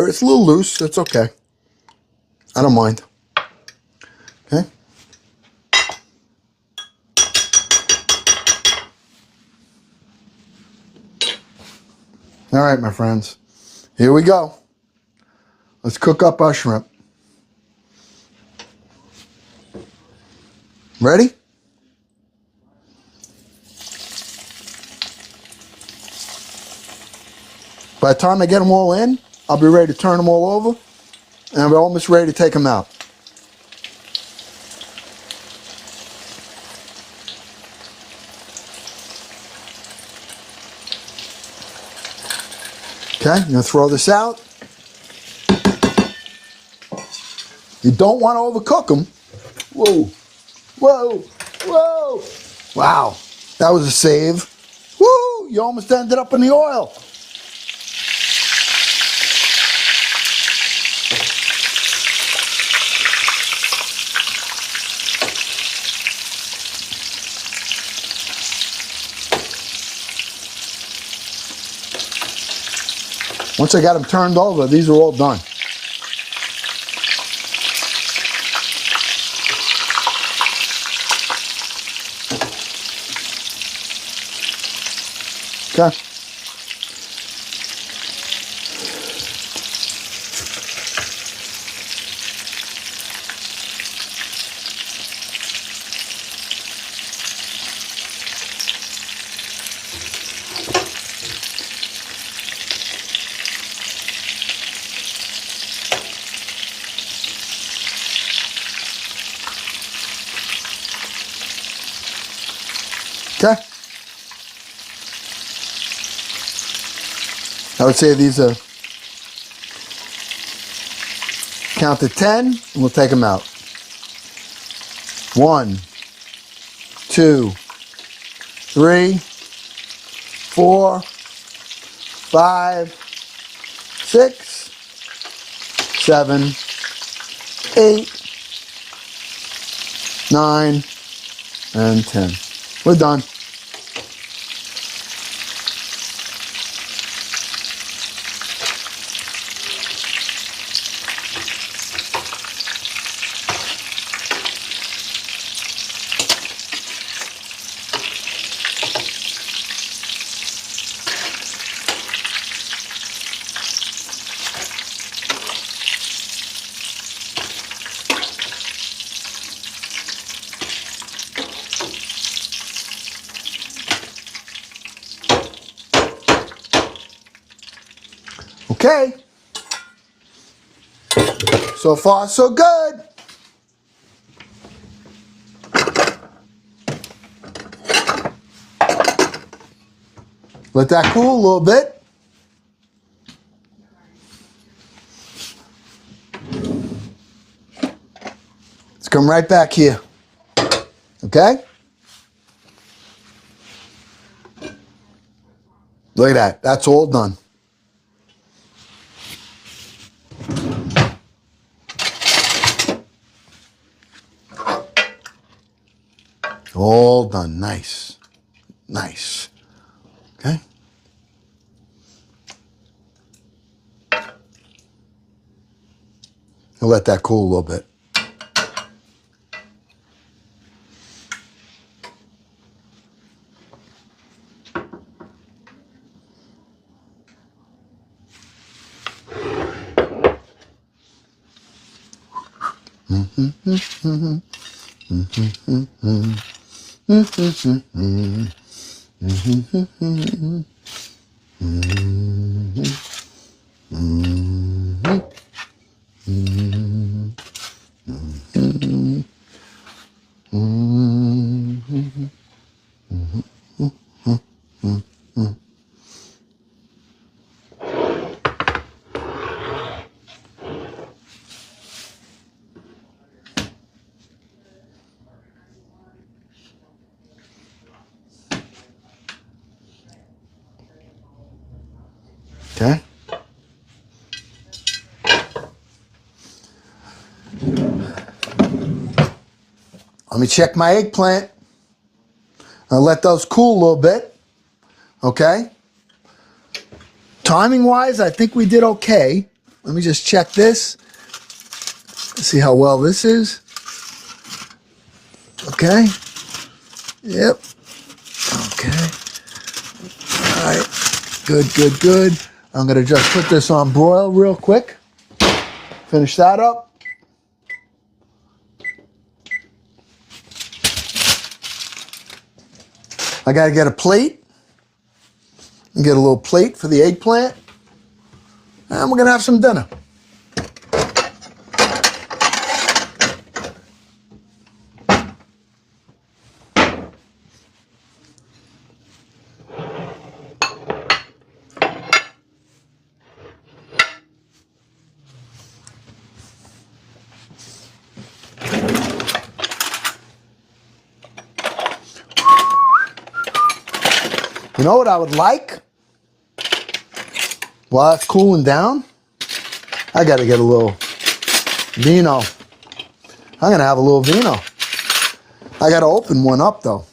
It's a little loose. That's okay. I don't mind. Okay. All right, my friends. Here we go. Let's cook up our shrimp. Ready? By the time I get them all in, I'll be ready to turn them all over, and I'm almost ready to take them out. Okay, I'm going to throw this out. You don't want to overcook them. Whoa, whoa, whoa. Wow, that was a save. Woo, you almost ended up in the oil. Once I got them turned over, these are all done. Okay. Okay. I would say these are, count to 10, and we'll take them out. 1, 2, 3, 4, 5, 6, 7, 8, 9, and 10. We're done. Okay. So far, so good. Let that cool a little bit. Let's come right back here. Okay? Look at that. That's all done. All done. Nice. Nice. Okay? I'll let that cool a little bit. Okay? Let me check my eggplant. I'll let those cool a little bit. Okay? Timing wise, I think we did okay. Let me just check this. See how well this is. Okay. Yep. Okay. All right. Good, good, good. I'm going to just put this on broil real quick. Finish that up. I got to get a plate. And get a little plate for the eggplant. And we're going to have some dinner. You know what I would like? While it's cooling down, I got to get a little vino. I'm going to have a little vino. I got to open one up, though.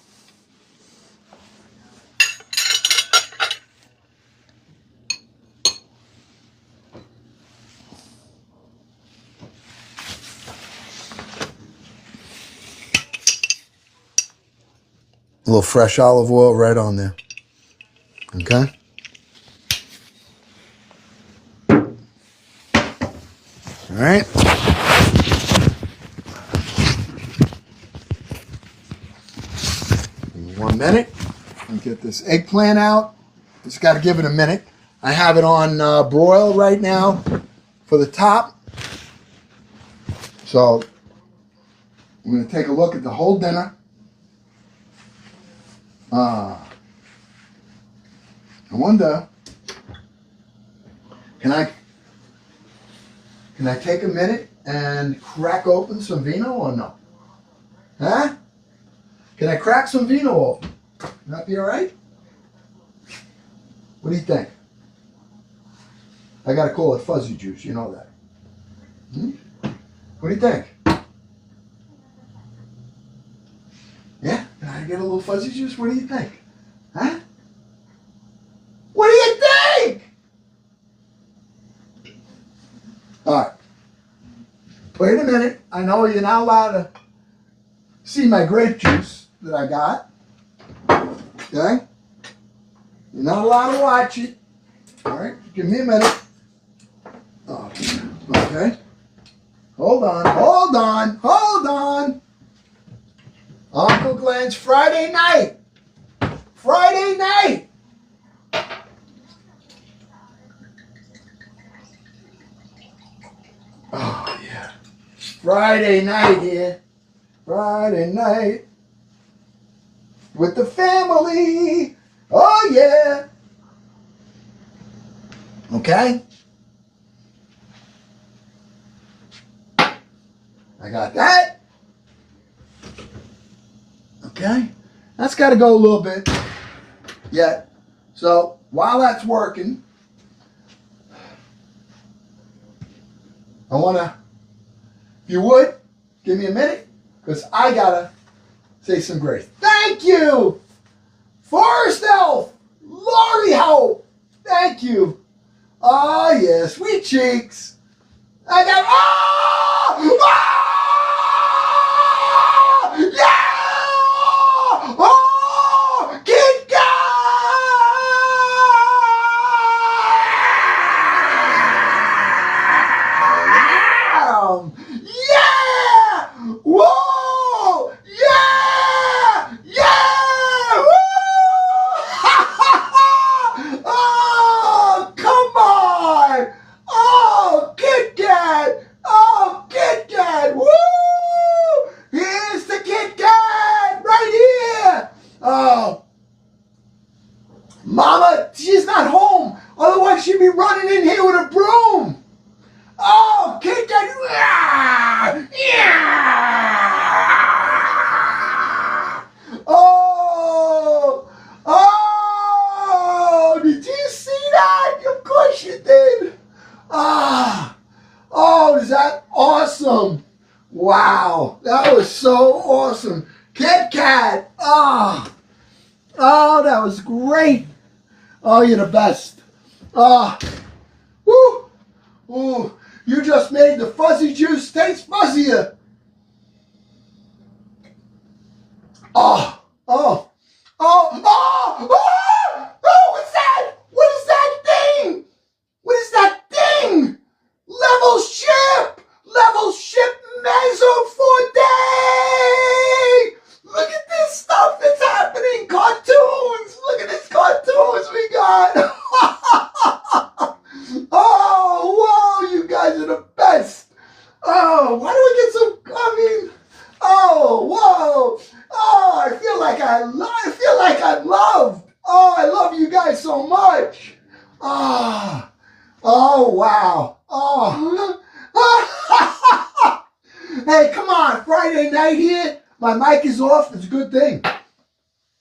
A little fresh olive oil right on there. Okay? All right. 1 minute. And get this eggplant out. Just got to give it a minute. I have it on broil right now for the top. So I'm going to take a look at the whole dinner. I wonder, can I take a minute and crack open some vino or no? Huh? Can I crack some vino open? Would that be all right? What do you think? I gotta call it fuzzy juice, you know that. What do you think? Yeah? Can I get a little fuzzy juice? What do you think? Huh? What do you think? All right. Wait a minute. I know you're not allowed to see my grape juice that I got. Okay? You're not allowed to watch it. All right? Give me a minute. Oh, okay. Hold on. Uncle Glenn's Friday night. Oh, yeah. Friday night here. Friday night. With the family. Oh, yeah. Okay? I got that. Okay? That's got to go a little bit yet. So, while that's working, I want to, if you would, give me a minute, because I got to say some grace. Thank you! Forrest Elf! Lori Hope! Thank you! Oh, yeah, sweet cheeks! I got, oh! Oh! Yeah! Oh! Kit Kat! Yeah! Whoa! Yeah! Yeah! Woo! Oh, come on! Oh, Kit Kat! Oh, Kit Kat! Woo! Here's the Kit Kat right here! Oh, Mama, she's not home. Otherwise, she'd be running in here with a broom. Oh, Kit Kat! Yeah! Yeah! Oh! Oh! Did you see that? Of course you did. Ah! Oh, is that awesome? Wow, that was so awesome. Kit Kat! Ah! Oh, that was great. Oh, you're the best. Ah! Woo! Ooh, you just made the fuzzy juice taste fuzzier. Oh, oh, oh, oh, oh, oh, what's that? What is that thing? What is that thing? Level ship, mezzo forte. Look at this stuff that's happening. Cartoons. Look at this cartoons we got. Oh, whoa, you guys are the best. Oh, why do I get so, oh, whoa. Oh, I feel like I'm loved. Oh, I love you guys so much. Ah, oh, wow. Oh. Hey, come on, Friday night here. My mic is off. It's a good thing.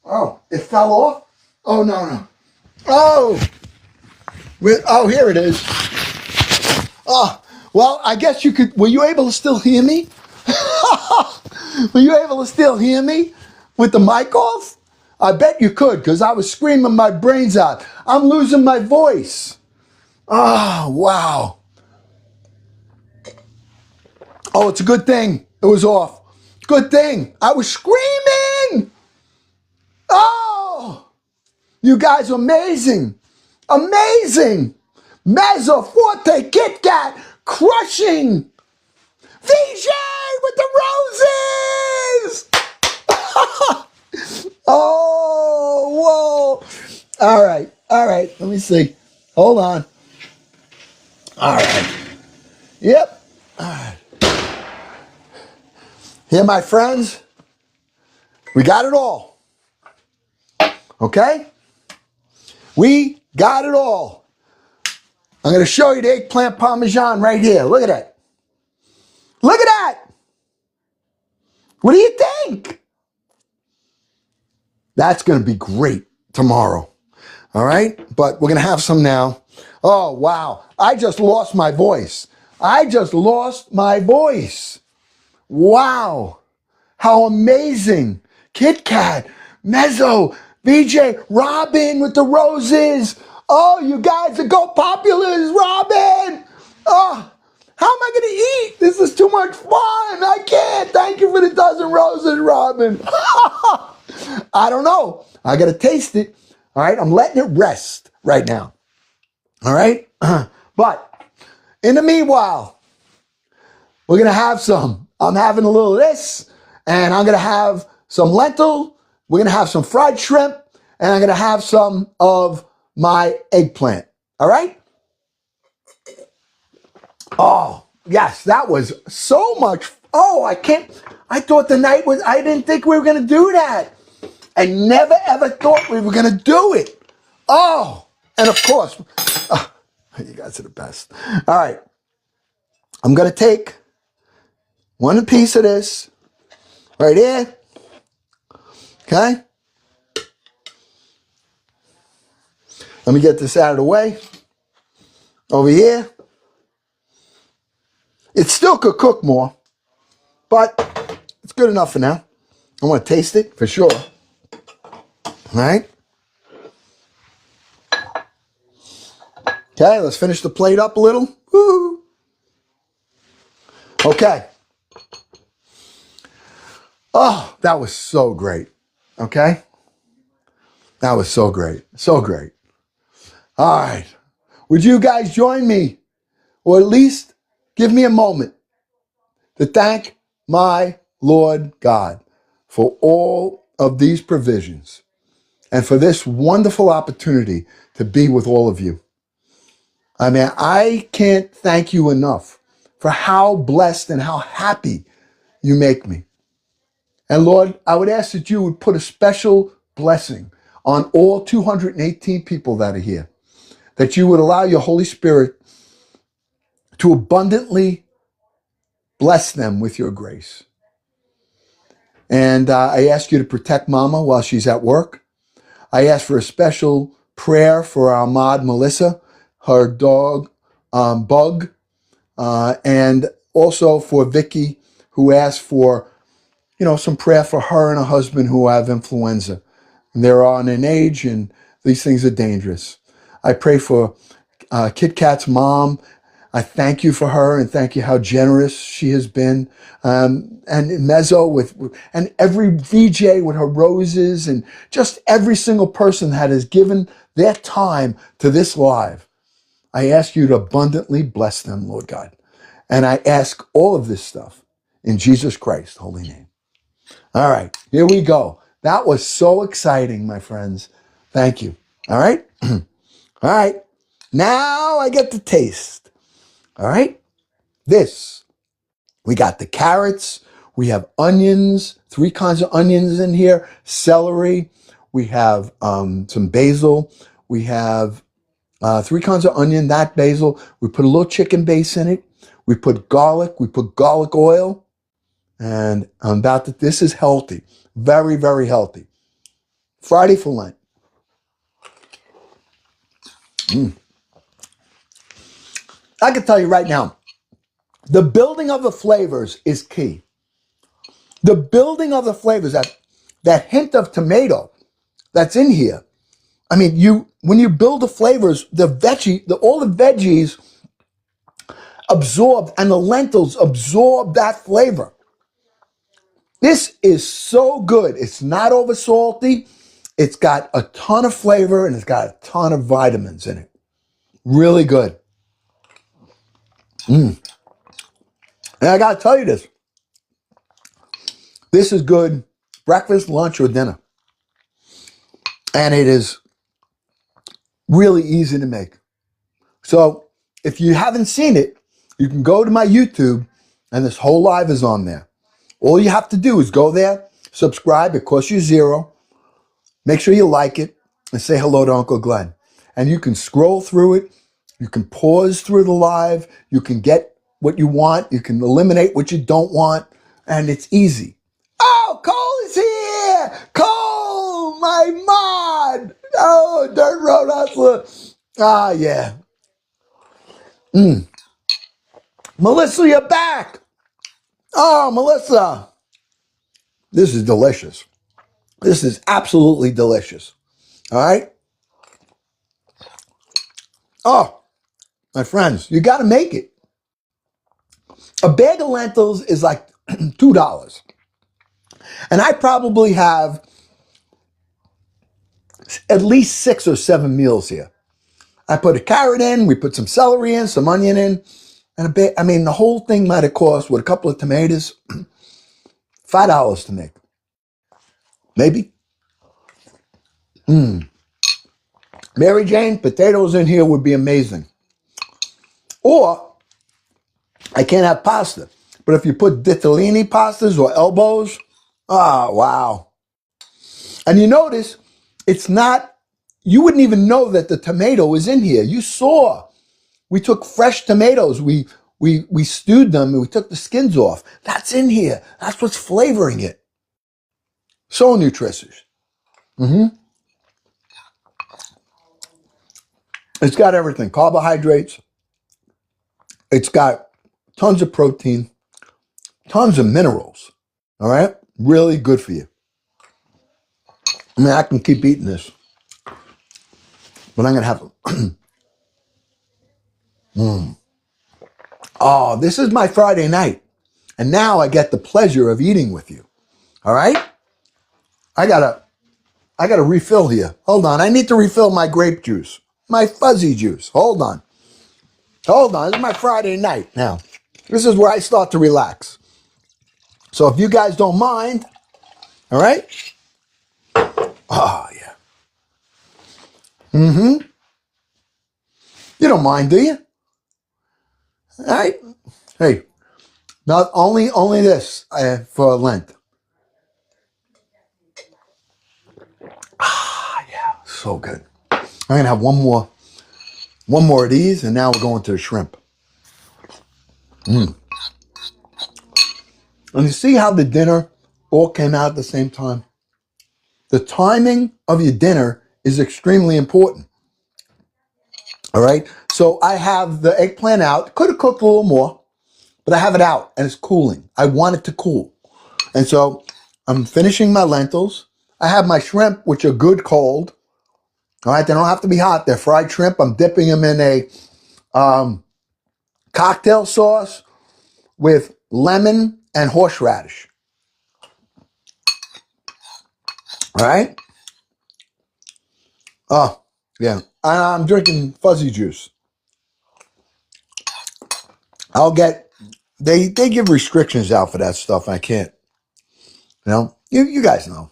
Oh, it fell off? Oh, no. Oh. Oh, here it is. Oh, well, I guess you could. Were you able to still hear me? Were you able to still hear me with the mic off? I bet you could, because I was screaming my brains out. I'm losing my voice. Oh, wow. Oh, it's a good thing it was off. Good thing. I was screaming. Oh, you guys are amazing. Amazing. Mezzo Forte Kit Kat crushing. VJ with the roses. Oh, whoa. All right. Let me see. Hold on. All right. Yep. All right. Here, my friends. We got it all. Okay? We got it all. I'm going to show you the eggplant parmesan right here. Look at that. Look at that. What do you think? That's going to be great tomorrow. All right? But we're going to have some now. Oh, wow. I just lost my voice. I just lost my voice. Wow. How amazing. Kit Kat, Mezzo, VJ, Robin with the roses. Oh, you guys are go populars, Robin. Oh, how am I going to eat? This is too much fun. I can't. Thank you for the dozen roses, Robin. I don't know. I got to taste it. All right. I'm letting it rest right now. All right. But in the meanwhile, we're going to have some. I'm having a little of this, and I'm going to have some lentil. We're going to have some fried shrimp, and I'm going to have some of my eggplant. All right? Oh, yes, that was so much. Oh, I thought the night was, I didn't think we were going to do that. I never, ever thought we were going to do it. Oh, and of course, you guys are the best. All right. I'm going to take one piece of this right here. Okay. Let me get this out of the way. Over here. It still could cook more, but it's good enough for now. I want to taste it for sure. All right. Okay, let's finish the plate up a little. Woo. Okay. Oh, that was so great. Okay. That was so great. So great. All right. Would you guys join me, or at least give me a moment to thank my Lord God for all of these provisions and for this wonderful opportunity to be with all of you. I mean, I can't thank you enough for how blessed and how happy you make me. And Lord, I would ask that you would put a special blessing on all 218 people that are here, that you would allow your Holy Spirit to abundantly bless them with your grace. And I ask you to protect Mama while she's at work. I ask for a special prayer for our mod, Melissa, her dog, Bug, and also for Vicky, who asked for, some prayer for her and her husband who have influenza. They're on an age, and these things are dangerous. I pray for Kit Kat's mom. I thank you for her and thank you how generous she has been. And Mezzo and every VJ with her roses, and just every single person that has given their time to this live. I ask you to abundantly bless them, Lord God. And I ask all of this stuff in Jesus Christ's holy name. All right, here we go. That was so exciting, my friends. Thank you. All right. All right. Now I get to taste. All right. We got the carrots. We have onions, 3 kinds of onions in here, celery. We have some basil. We have 3 kinds of onion, that basil. We put a little chicken base in it. We put garlic. We put garlic oil. And this is healthy. Very, very healthy. Friday for Lent. I can tell you right now, the building of the flavors is key. The building of the flavors, that hint of tomato that's in here. I mean, when you build the flavors, all the veggies absorb, and the lentils absorb that flavor. This is so good. It's not over salty. It's got a ton of flavor, and it's got a ton of vitamins in it. Really good. And I got to tell you this. This is good breakfast, lunch, or dinner. And it is really easy to make. So if you haven't seen it, you can go to my YouTube, and this whole live is on there. All you have to do is go there, subscribe. It costs you $0. Make sure you like it and say hello to Uncle Glenn. And you can scroll through it. You can pause through the live. You can get what you want. You can eliminate what you don't want. And it's easy. Oh, Cole is here. Cole, my mod. Oh, Dirt Road Hustler. Ah, yeah. Melissa, you're back. Oh, Melissa. This is delicious. This is absolutely delicious. All right? Oh, my friends, you got to make it. A bag of lentils is like $2. And I probably have at least 6 or 7 meals here. I put a carrot in, we put some celery in, some onion in, and a bit. I mean, the whole thing might have cost, with a couple of tomatoes, $5 to make. Maybe. Mary Jane, potatoes in here would be amazing. Or, I can't have pasta. But if you put ditalini pastas or elbows, wow. And you notice, it's not, you wouldn't even know that the tomato is in here. You saw, we took fresh tomatoes, we stewed them, and we took the skins off. That's in here. That's what's flavoring it. So nutritious. It's got everything. Carbohydrates. It's got tons of protein, tons of minerals. All right? Really good for you. I mean, I can keep eating this, but I'm going to have Oh, this is my Friday night. And now I get the pleasure of eating with you. All right? I gotta refill here. Hold on. I need to refill my grape juice. My fuzzy juice. Hold on. This is my Friday night now. This is where I start to relax. So if you guys don't mind, all right? Oh, yeah. You don't mind, do you? All right? Hey, not only this for Lent. Yeah, so good. I'm gonna have one more of these, and now we're going to the shrimp. And you see how the dinner all came out at the same time? The timing of your dinner is extremely important. All right. So I have the eggplant out. Could have cooked a little more, but I have it out and it's cooling. I want it to cool. And so I'm finishing my lentils. I have my shrimp, which are good cold. All right. They don't have to be hot. They're fried shrimp. I'm dipping them in a cocktail sauce with lemon and horseradish. All right. Oh, yeah. I'm drinking fuzzy juice. They give restrictions out for that stuff. I can't. You guys know.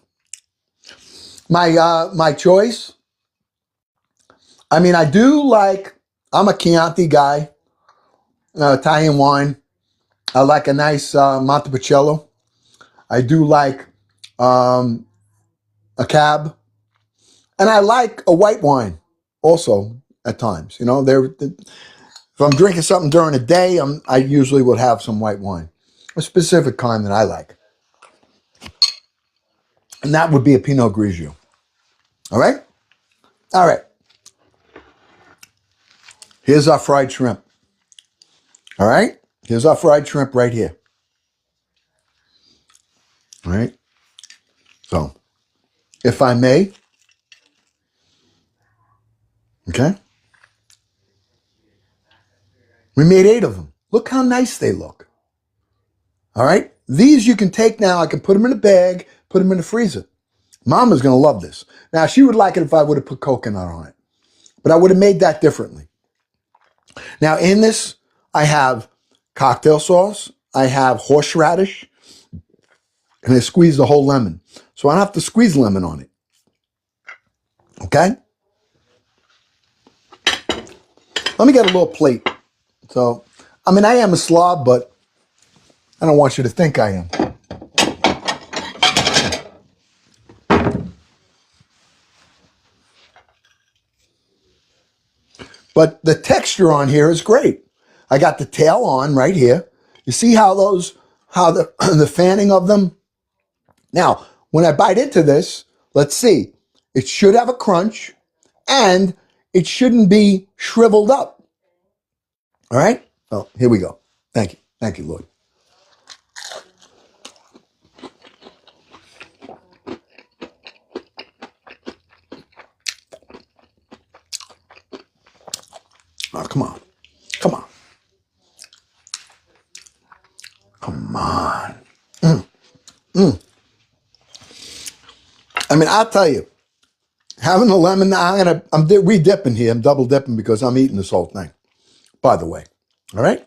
My choice. I mean, I'm a Chianti guy, Italian wine. I like a nice Montepulciano. I do like a cab. And I like a white wine also at times. If I'm drinking something during the day, I usually would have some white wine, a specific kind that I like. And that would be a Pinot Grigio. All right? All right. Here's our fried shrimp. All right? Here's our fried shrimp right here. All right? So, if I may, okay? We made 8 of them. Look how nice they look. All right? These you can take now. I can put them in a bag, put them in the freezer. Mama's going to love this. Now, she would like it if I would have put coconut on it. But I would have made that differently. Now, in this, I have cocktail sauce. I have horseradish. And I squeeze the whole lemon. So I don't have to squeeze lemon on it. Okay? Let me get a little plate. So, I mean, I am a slob, but I don't want you to think I am. But the texture on here is great. I got the tail on right here. You see how the the fanning of them. Now, when I bite into this, let's see. It should have a crunch and it shouldn't be shriveled up. All right? Well, here we go. Thank you. Thank you, Lord. Oh, come on. Come on. Come on. I mean, I'll tell you, having the lemon, I'm re-dipping here. I'm double dipping because I'm eating this whole thing, by the way. All right?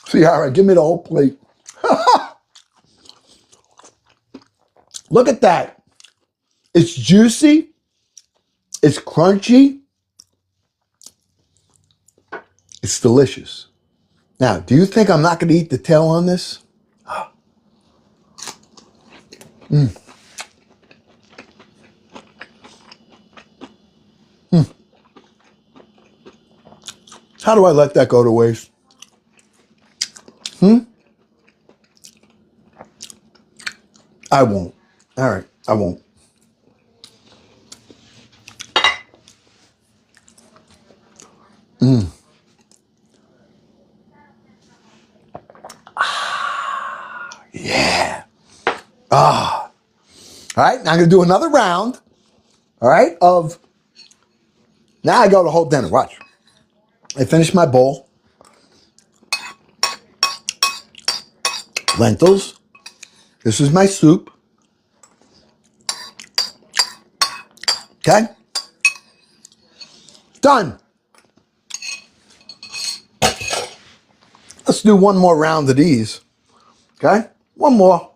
See, all right, give me the whole plate. Look at that. It's juicy. It's crunchy. It's delicious. Now, do you think I'm not going to eat the tail on this? How do I let that go to waste? I won't. All right, I won't. Yeah. All right, now I'm going to do another round, all right, of, now I go the whole dinner. Watch. I finish my bowl. Lentils. This is my soup. Okay? Done. Let's do one more round of these. Okay? One more.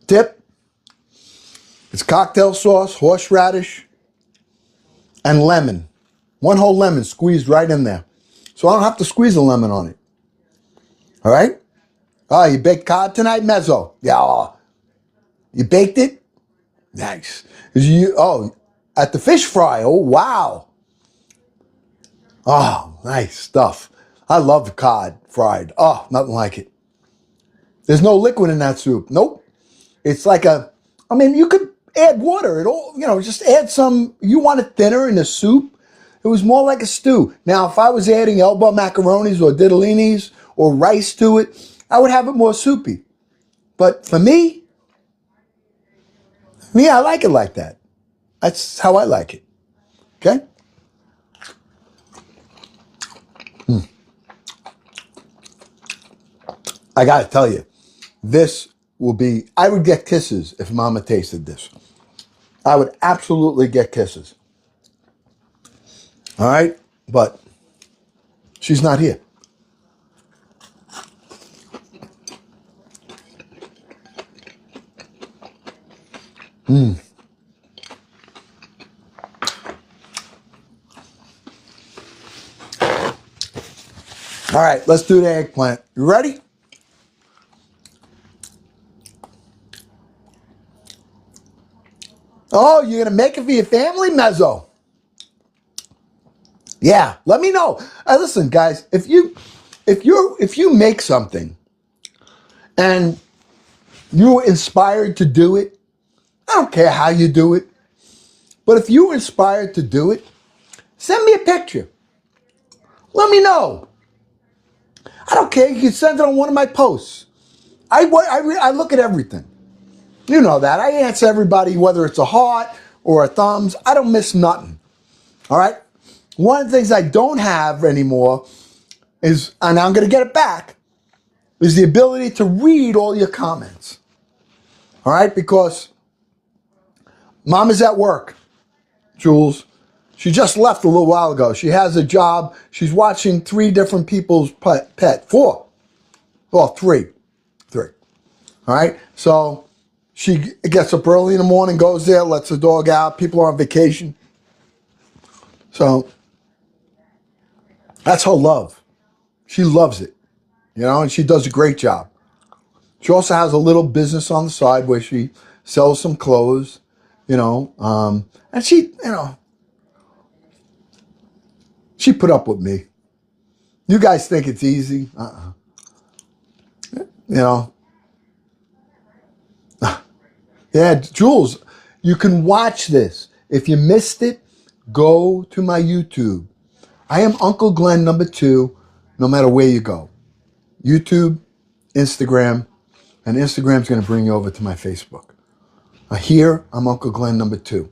Dip. It's cocktail sauce, horseradish, and lemon. One whole lemon squeezed right in there. So I don't have to squeeze a lemon on it. All right? Oh, you baked cod tonight, Mezzo? Yeah. Oh, you baked it? Nice. At the fish fry. Oh, wow. Oh, nice stuff. I love cod fried. Oh, nothing like it. There's no liquid in that soup. Nope. It's like you could add water. Just add some, you want it thinner in the soup. It was more like a stew. Now, if I was adding elbow macaronis or ditallinis or rice to it, I would have it more soupy. But for me, I like it like that. That's how I like it. Okay? I got to tell you, I would get kisses if Mama tasted this. I would absolutely get kisses. All right? But she's not here. All right, let's do the eggplant. You ready? Oh, you're gonna make it for your family, Mezzo? Yeah, let me know. Listen, guys, if you make something and you're inspired to do it, I don't care how you do it, but if you're inspired to do it, send me a picture. Let me know. I don't care. You can send it on one of my posts. I look at everything. You know that. I answer everybody, whether it's a heart or a thumbs. I don't miss nothing. All right? One of the things I don't have anymore is, and I'm going to get it back, is the ability to read all your comments. All right? Because Mom is at work, Jules. She just left a little while ago. She has a job. She's watching 3 different people's pet. 4. Well, 3. 3. All right? So she gets up early in the morning, goes there, lets the dog out. People are on vacation. So that's her love. She loves it, and she does a great job. She also has a little business on the side where she sells some clothes, and she put up with me. You guys think it's easy? You know, yeah, Jules, you can watch this. If you missed it, go to my YouTube. I am Uncle Glenn #2, no matter where you go. YouTube, Instagram, and Instagram's going to bring you over to my Facebook. Here, I'm Uncle Glenn #2.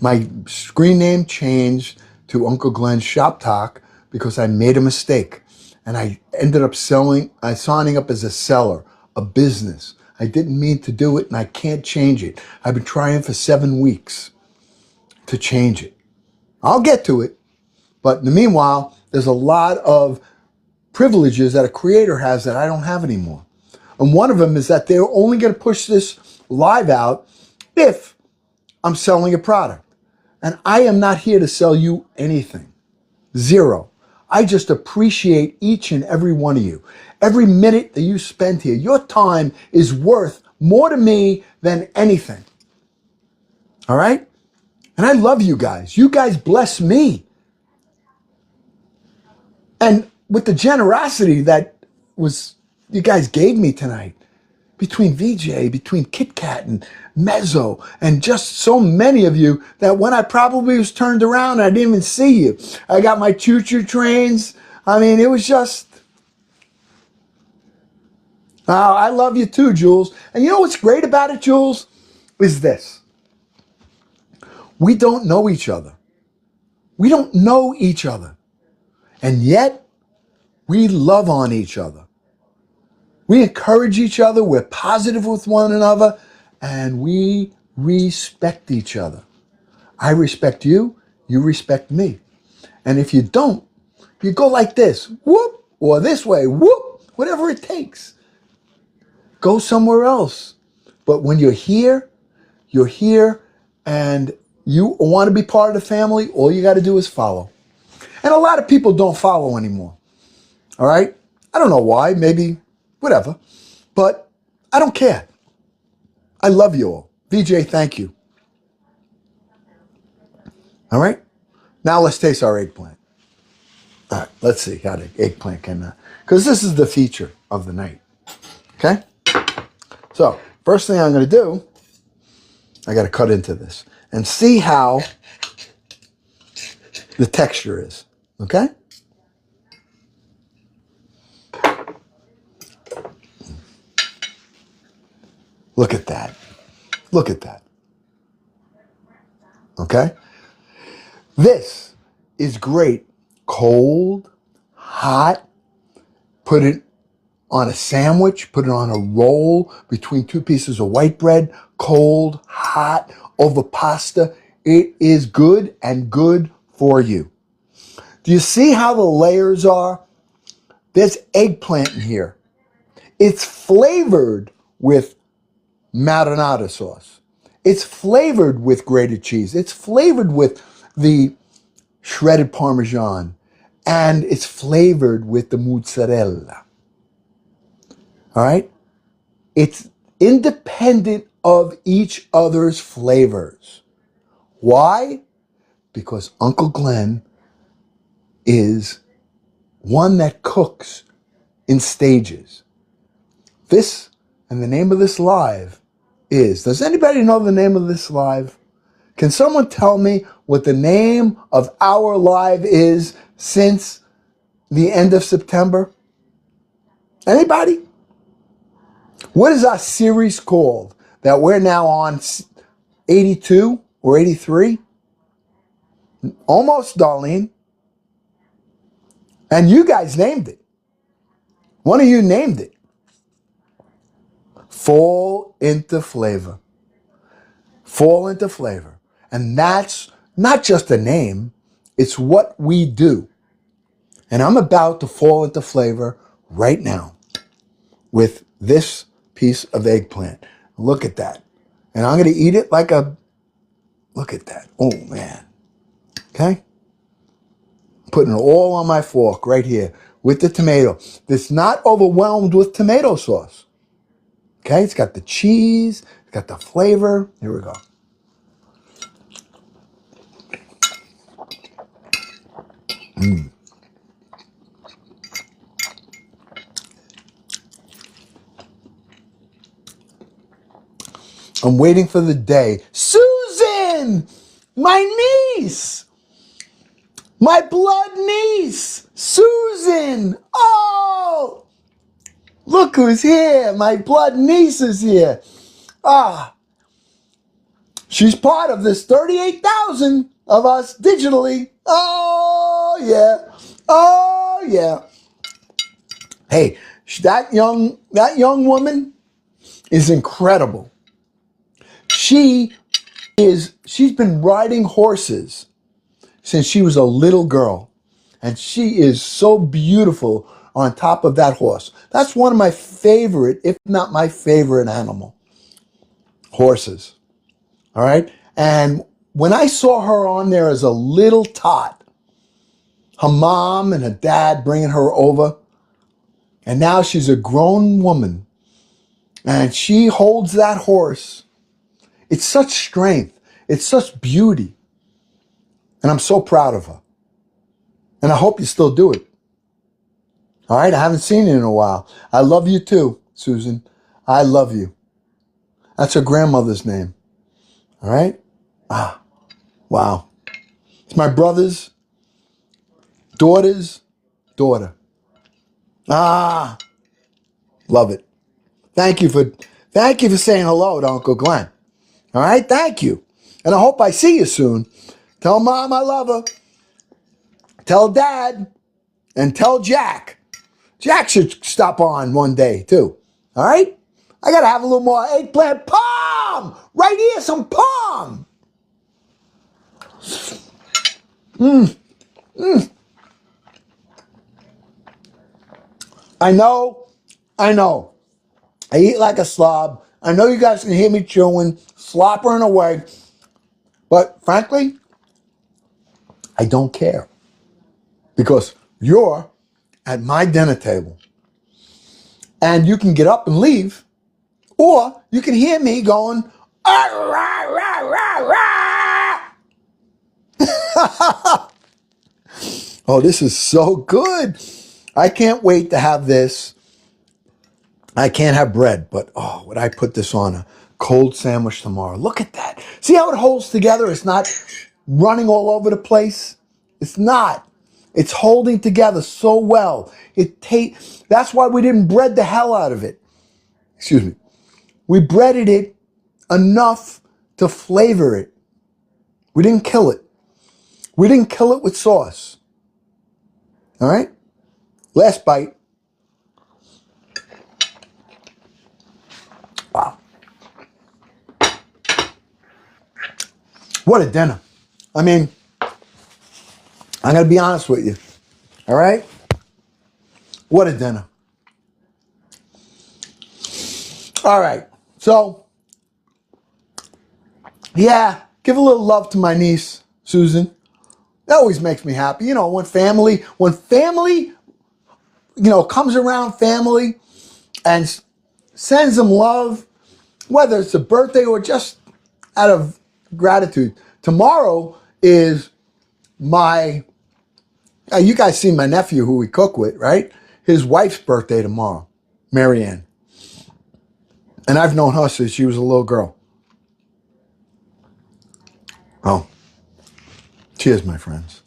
My screen name changed to Uncle Glenn's Shop Talk because I made a mistake. And I ended up signing up as a seller, a business. I didn't mean to do it, and I can't change it. I've been trying for 7 weeks to change it. I'll get to it. But in the meanwhile, there's a lot of privileges that a creator has that I don't have anymore. And one of them is that they're only going to push this live out if I'm selling a product. And I am not here to sell you anything. Zero. I just appreciate each and every one of you. Every minute that you spend here, your time is worth more to me than anything. All right? And I love you guys. You guys bless me. And with the generosity that you guys gave me tonight, between VJ, between Kit Kat and Mezzo, and just so many of you that when I probably was turned around, I didn't even see you. I got my choo-choo trains. I mean, it was just... I love you too, Jules. And you know what's great about it, Jules? Is this. We don't know each other. We don't know each other. And yet, we love on each other. We encourage each other. We're positive with one another. And we respect each other. I respect you. You respect me. And if you don't, you go like this. Whoop. Or this way. Whoop. Whatever it takes. Go somewhere else. But when you're here, and you want to be part of the family, all you got to do is follow. And a lot of people don't follow anymore. All right? I don't know why. Maybe, whatever. But I don't care. I love you all. VJ, thank you. All right? Now let's taste our eggplant. All right, let's see how the eggplant came out. Because this is the feature of the night. Okay? So, first thing I'm going to do, I got to cut into this and see how the texture is. Okay? Look at that. Look at that. Okay? This is great. Cold, hot, put it on a sandwich, put it on a roll between 2 pieces of white bread, cold, hot, over pasta. It is good and good for you. Do you see how the layers are? There's eggplant in here. It's flavored with marinara sauce. It's flavored with grated cheese. It's flavored with the shredded Parmesan. And it's flavored with the mozzarella. All right? It's independent of each other's flavors. Why? Because Uncle Glenn is one that cooks in stages. This, and the name of this live is, does anybody know the name of this live? Can someone tell me what the name of our live is since the end of September? Anybody? What is our series called that we're now on 82 or 83? Almost, Darlene. And you guys named it. One of you named it. Fall into flavor. Fall into flavor. And that's not just a name, it's what we do. And I'm about to fall into flavor right now with this piece of eggplant. Look at that. And I'm going to eat it like a, look at that. Oh, man. Okay? Putting it all on my fork right here with the tomato. That's not overwhelmed with tomato sauce. Okay, it's got the cheese, it's got the flavor. Here we go. I'm waiting for the day. Susan! My niece! My blood niece! Susan! Oh! Look who's here! My blood niece is here! Ah! She's part of this 38,000 of us digitally. Oh, yeah. Oh, yeah. Hey, that young woman is incredible. She's been riding horses since she was a little girl. And she is so beautiful on top of that horse. That's one of my favorite, if not my favorite animal. Horses. All right? And when I saw her on there as a little tot, her mom and her dad bringing her over, and now she's a grown woman, and she holds that horse. It's such strength. It's such beauty. And I'm so proud of her. And I hope you still do it. All right? I haven't seen you in a while. I love you too, Susan. I love you. That's her grandmother's name. All right? Ah, wow. It's my brother's daughter's daughter. Ah, love it. Thank you for saying hello to Uncle Glenn. All right? Thank you. And I hope I see you soon. Tell Mom I love her. Tell Dad. And tell Jack. Jack should stop on one day, too. All right? I got to have a little more eggplant parm. Right here, some parm. I know. I eat like a slob. I know you guys can hear me chewing, slobbering away. But frankly, I don't care. Because you're at my dinner table. And you can get up and leave. Or you can hear me going, ah, rah, rah, rah, rah. Oh, this is so good. I can't wait to have this. I can't have bread, but oh, would I put this on a cold sandwich tomorrow? Look at that. See how it holds together? It's not running all over the place. It's not. It's holding together so well. That's why we didn't bread the hell out of it. Excuse me. We breaded it enough to flavor it. We didn't kill it. We didn't kill it with sauce. All right? Last bite. Wow. What a dinner. I mean, I'm going to be honest with you. All right? What a dinner. All right. So, yeah, give a little love to my niece, Susan. That always makes me happy. You know, when family, comes around family and sends them love, whether it's a birthday or just out of gratitude. Tomorrow is you guys see my nephew who we cook with, right? His wife's birthday tomorrow, Marianne. And I've known her since she was a little girl. Oh, cheers, my friends.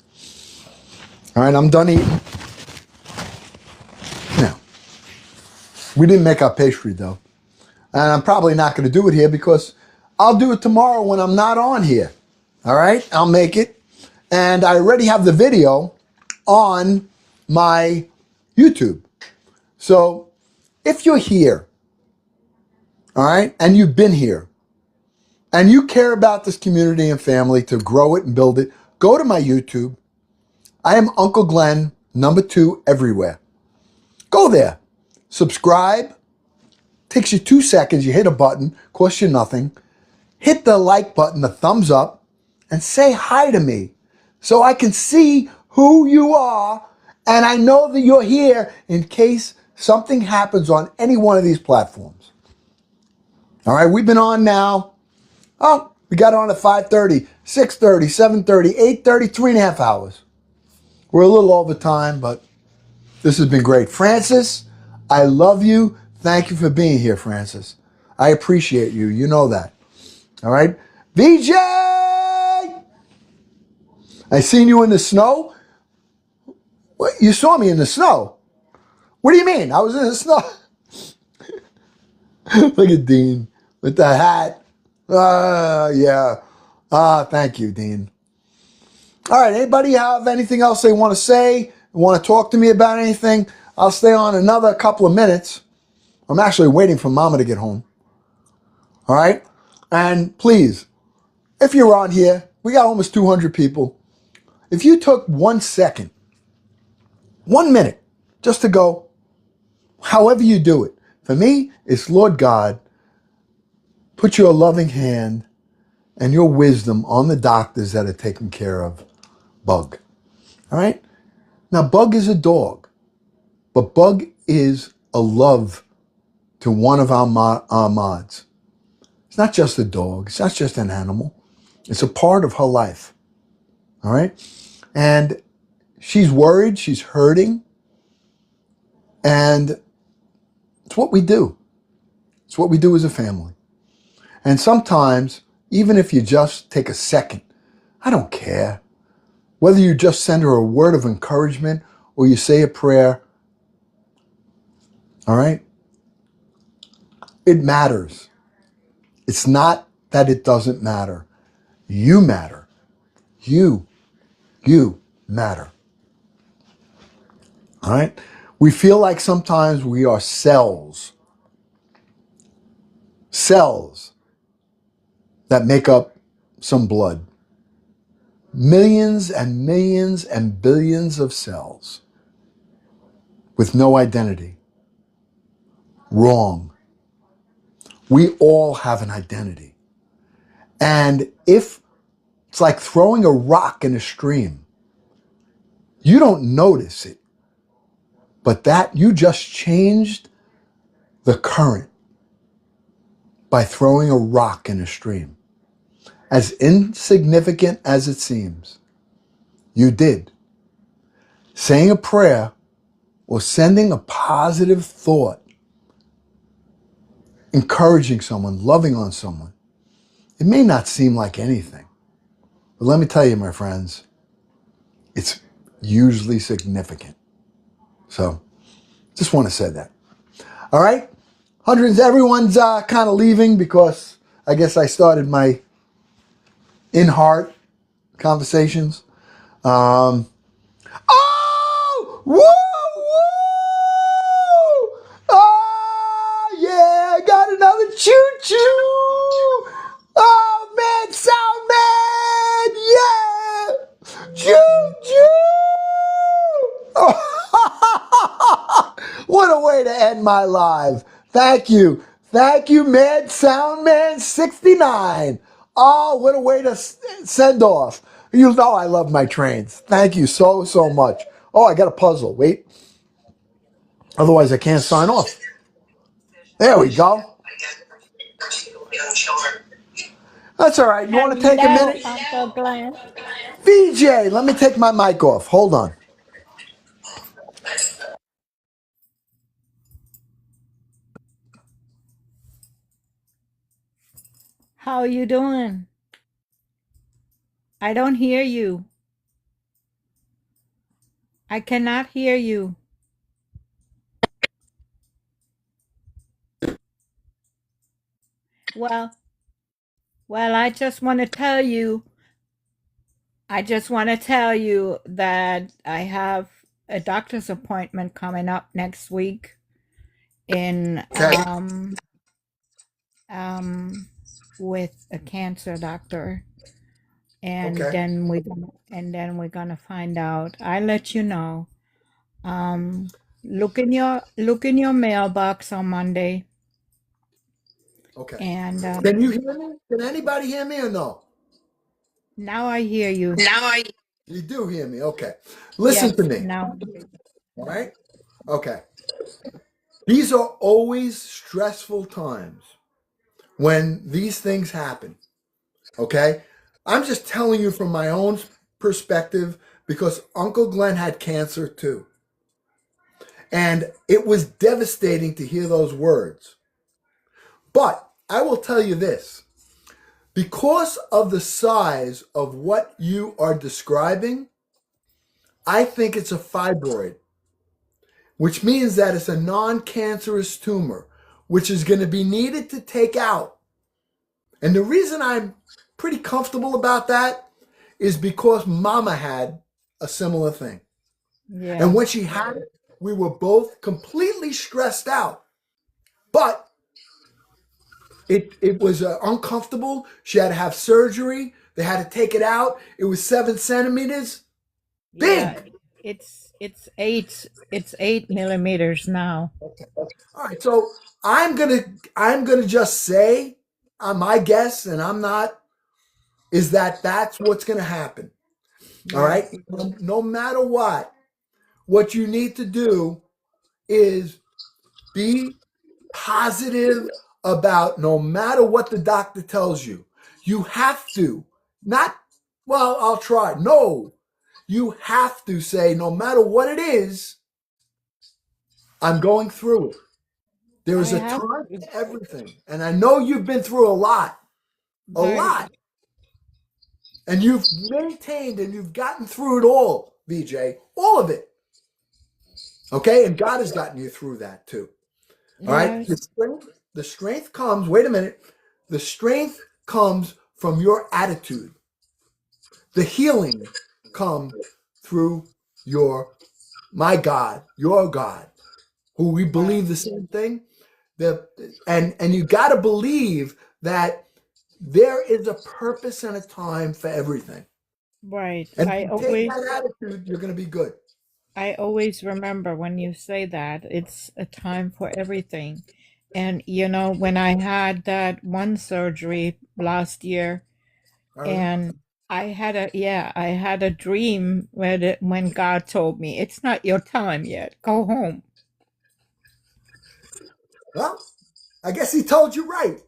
All right, I'm done eating. Now, we didn't make our pastry though. And I'm probably not going to do it here because I'll do it tomorrow when I'm not on here. All right, I'll make it. And I already have the video on my YouTube. So if you're here, all right, and you've been here, and you care about this community and family to grow it and build it, go to my YouTube. I am Uncle Glenn, #2 everywhere. Go there. Subscribe. Takes you 2 seconds. You hit a button. Costs you nothing. Hit the like button, the thumbs up, and say hi to me so I can see who you are and I know that you're here in case something happens on any one of these platforms. All right, we've been on now. Oh, we got on at 5:30, 6:30, 7:30, 8:30, 3.5 hours. We're a little over time, but this has been great. Francis, I love you. Thank you for being here, Francis. I appreciate you. You know that. All right. VJ! I seen you in the snow. What? You saw me in the snow. What do you mean? I was in the snow. Look at Dean with the hat. Yeah. Thank you, Dean. All right. Anybody have anything else they want to say? Want to talk to me about anything? I'll stay on another couple of minutes. I'm actually waiting for Mama to get home. All right. And please, if you're on here, we got almost 200 people. If you took 1 second, 1 minute, just to go, however you do it. For me, it's Lord God, put your loving hand and your wisdom on the doctors that are taking care of Bug. All right? Now, Bug is a dog, but Bug is a love to one of our mods. It's not just a dog. It's not just an animal. It's a part of her life. All right? And she's worried. She's hurting. And it's what we do. It's what we do as a family. And sometimes, even if you just take a second, I don't care. Whether you just send her a word of encouragement or you say a prayer, all right? It matters. It's not that it doesn't matter. You matter. You matter. All right? We feel like sometimes we are cells. Cells that make up some blood. Millions and millions and billions of cells with no identity. Wrong. We all have an identity. And if it's like throwing a rock in a stream, you don't notice it, but that you just changed the current by throwing a rock in a stream. As insignificant as it seems, you did. Saying a prayer or sending a positive thought, encouraging someone, loving on someone, it may not seem like anything. But let me tell you, my friends, it's usually significant. So, just want to say that. All right? Hundreds, everyone's kind of leaving because I guess I started my in-heart conversations. Oh! Woo! Woo! Oh, yeah! Got another choo-choo! Oh, man! Sound man! Yeah! Choo-choo! Oh. What a way to end my live. Thank you. Thank you, Mad Soundman 69. Oh, what a way to send off. You know I love my trains. Thank you so, so much. Oh, I got a puzzle. Wait. Otherwise, I can't sign off. There we go. That's all right. You want to take a Hello, minute? Uncle Glenn. VJ, let me take my mic off. Hold on. How are you doing? I don't hear you. I cannot hear you. Well, I just want to tell you, that I have a doctor's appointment coming up next week in Okay. with a cancer doctor, and Okay. we're gonna find out. I'll let you know. Look in your mailbox on Monday, Okay. and Can you hear me? Can anybody hear me or no? now I hear you. You do hear me. Okay. Yes, Listen to me. now. All right. Okay. These are always stressful times. when these things happen. Okay? I'm just telling you from my own perspective because Uncle Glenn had cancer too. And it was devastating to hear those words. But I will tell you this, because of the size of what you are describing, I think it's a fibroid, which means that it's a non-cancerous tumor, which is going to be needed to take out. And the reason I'm pretty comfortable about that is because Mama had a similar thing. Yeah. And when she had it, we were both completely stressed out. But it was uncomfortable. She had to have surgery. They had to take it out. It was 7 centimeters. Yeah. Big. It's 8 millimeters now. All right. So I'm gonna just say, my guess, and I'm not, is that that's what's gonna happen. All Yeah. right. No matter what you need to do is be positive about no matter what the doctor tells you. You have to, not, well, I'll try. No, you have to say, no matter what it is, I'm going through it. There I is a have time to everything. And I know you've been through a lot, there and you've maintained and you've gotten through it all, VJ, all of it. Okay. And God has gotten you through that too. All right. yes. The strength comes, wait a minute. The strength comes from your attitude. The healing comes through my God, your God, who we Right. believe the same thing. And you got to believe that there is a purpose and a time for everything. Right. And if you take that attitude, you're going to be good. I always remember when you say that it's a time for everything. And when I had that one surgery last year, All and I had a dream when God told me, it's not your time yet. Go home. Well, I guess he told you right.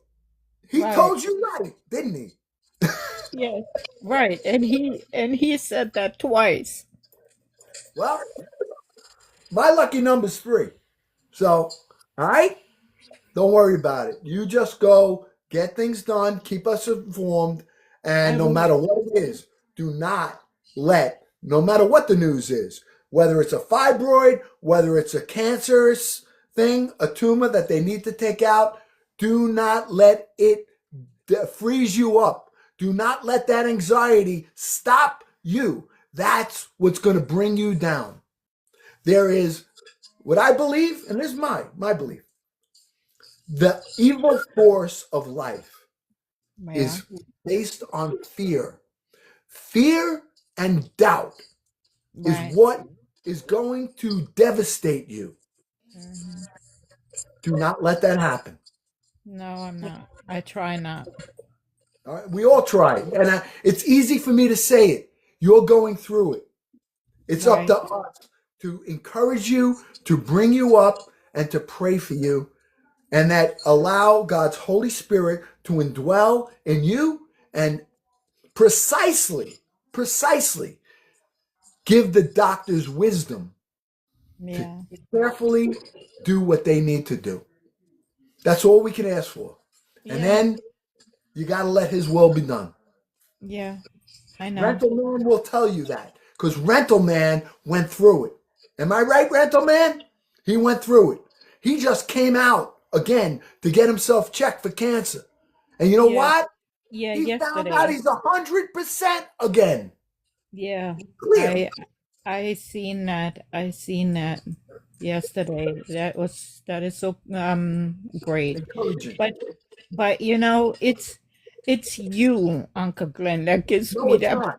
He Right. told you right, didn't he? Yes. Right. And he said that twice. Well, my lucky number's 3. So, all right, don't worry about it. You just go get things done, keep us informed, and I no will. matter what it is, do not no matter what the news is, whether it's a fibroid, whether it's a cancerous thing, a tumor that they need to take out, do not let it freeze you up. Do not let that anxiety stop you. That's what's going to bring you down. There is what I believe, and this is my belief. The evil force of life Yeah. is based on fear. Fear and doubt is Right. what is going to devastate you. Hmm. Do not let that happen. No, I'm not. I try not. All right? We all try. And it's easy for me to say it. You're going through it. It's up Right. to us to encourage you, to bring you up, and to pray for you, and that allow God's Holy Spirit to indwell in you and precisely give the doctors wisdom to Yeah. carefully do what they need to do. That's all we can ask for. And Yeah. then you got to let his will be done. Yeah. I know. Rental Man will tell you that because Rental Man went through it. Am I right, Rental Man? He went through it. He just came out again to get himself checked for cancer. And you know Yeah. what? Yeah. He found out Yesterday. he's 100% again. Yeah. Clear. I seen that. I seen that yesterday. That is so great. Encouraging. But it's you, Uncle Glenn, that gives No, me it's that. not.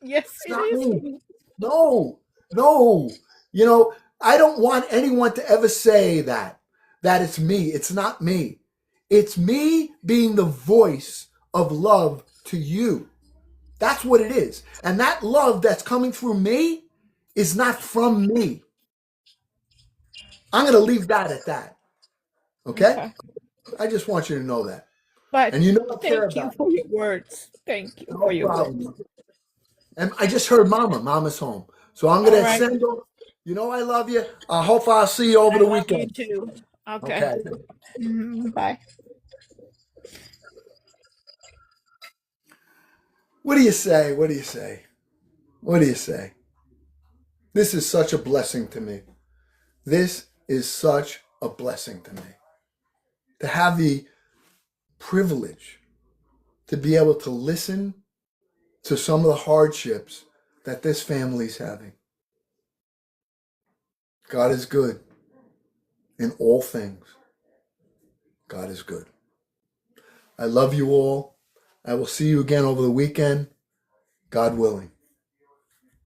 Yes, It's it not is. me. No, no. You know, I don't want anyone to ever say that it's me. It's not me. It's me being the voice of love to you. That's what it is. And that love that's coming through me is not from me. I'm going to leave that at that. Okay? Okay. I just want you to know that. But And you know I care thank you about for your words. Thank you you. for No your words. problem. And I just heard Mama. Mama's home. So I'm All gonna right. send over. You know I love you. I hope I'll see you over I the love you weekend. too. Okay. Okay. Bye. What do you say? What do you say? What do you say? This is such a blessing to me. This is such a blessing to me. To have the privilege to be able to listen to some of the hardships that this family's having. God is good in all things. God is good. I love you all. I will see you again over the weekend, God willing.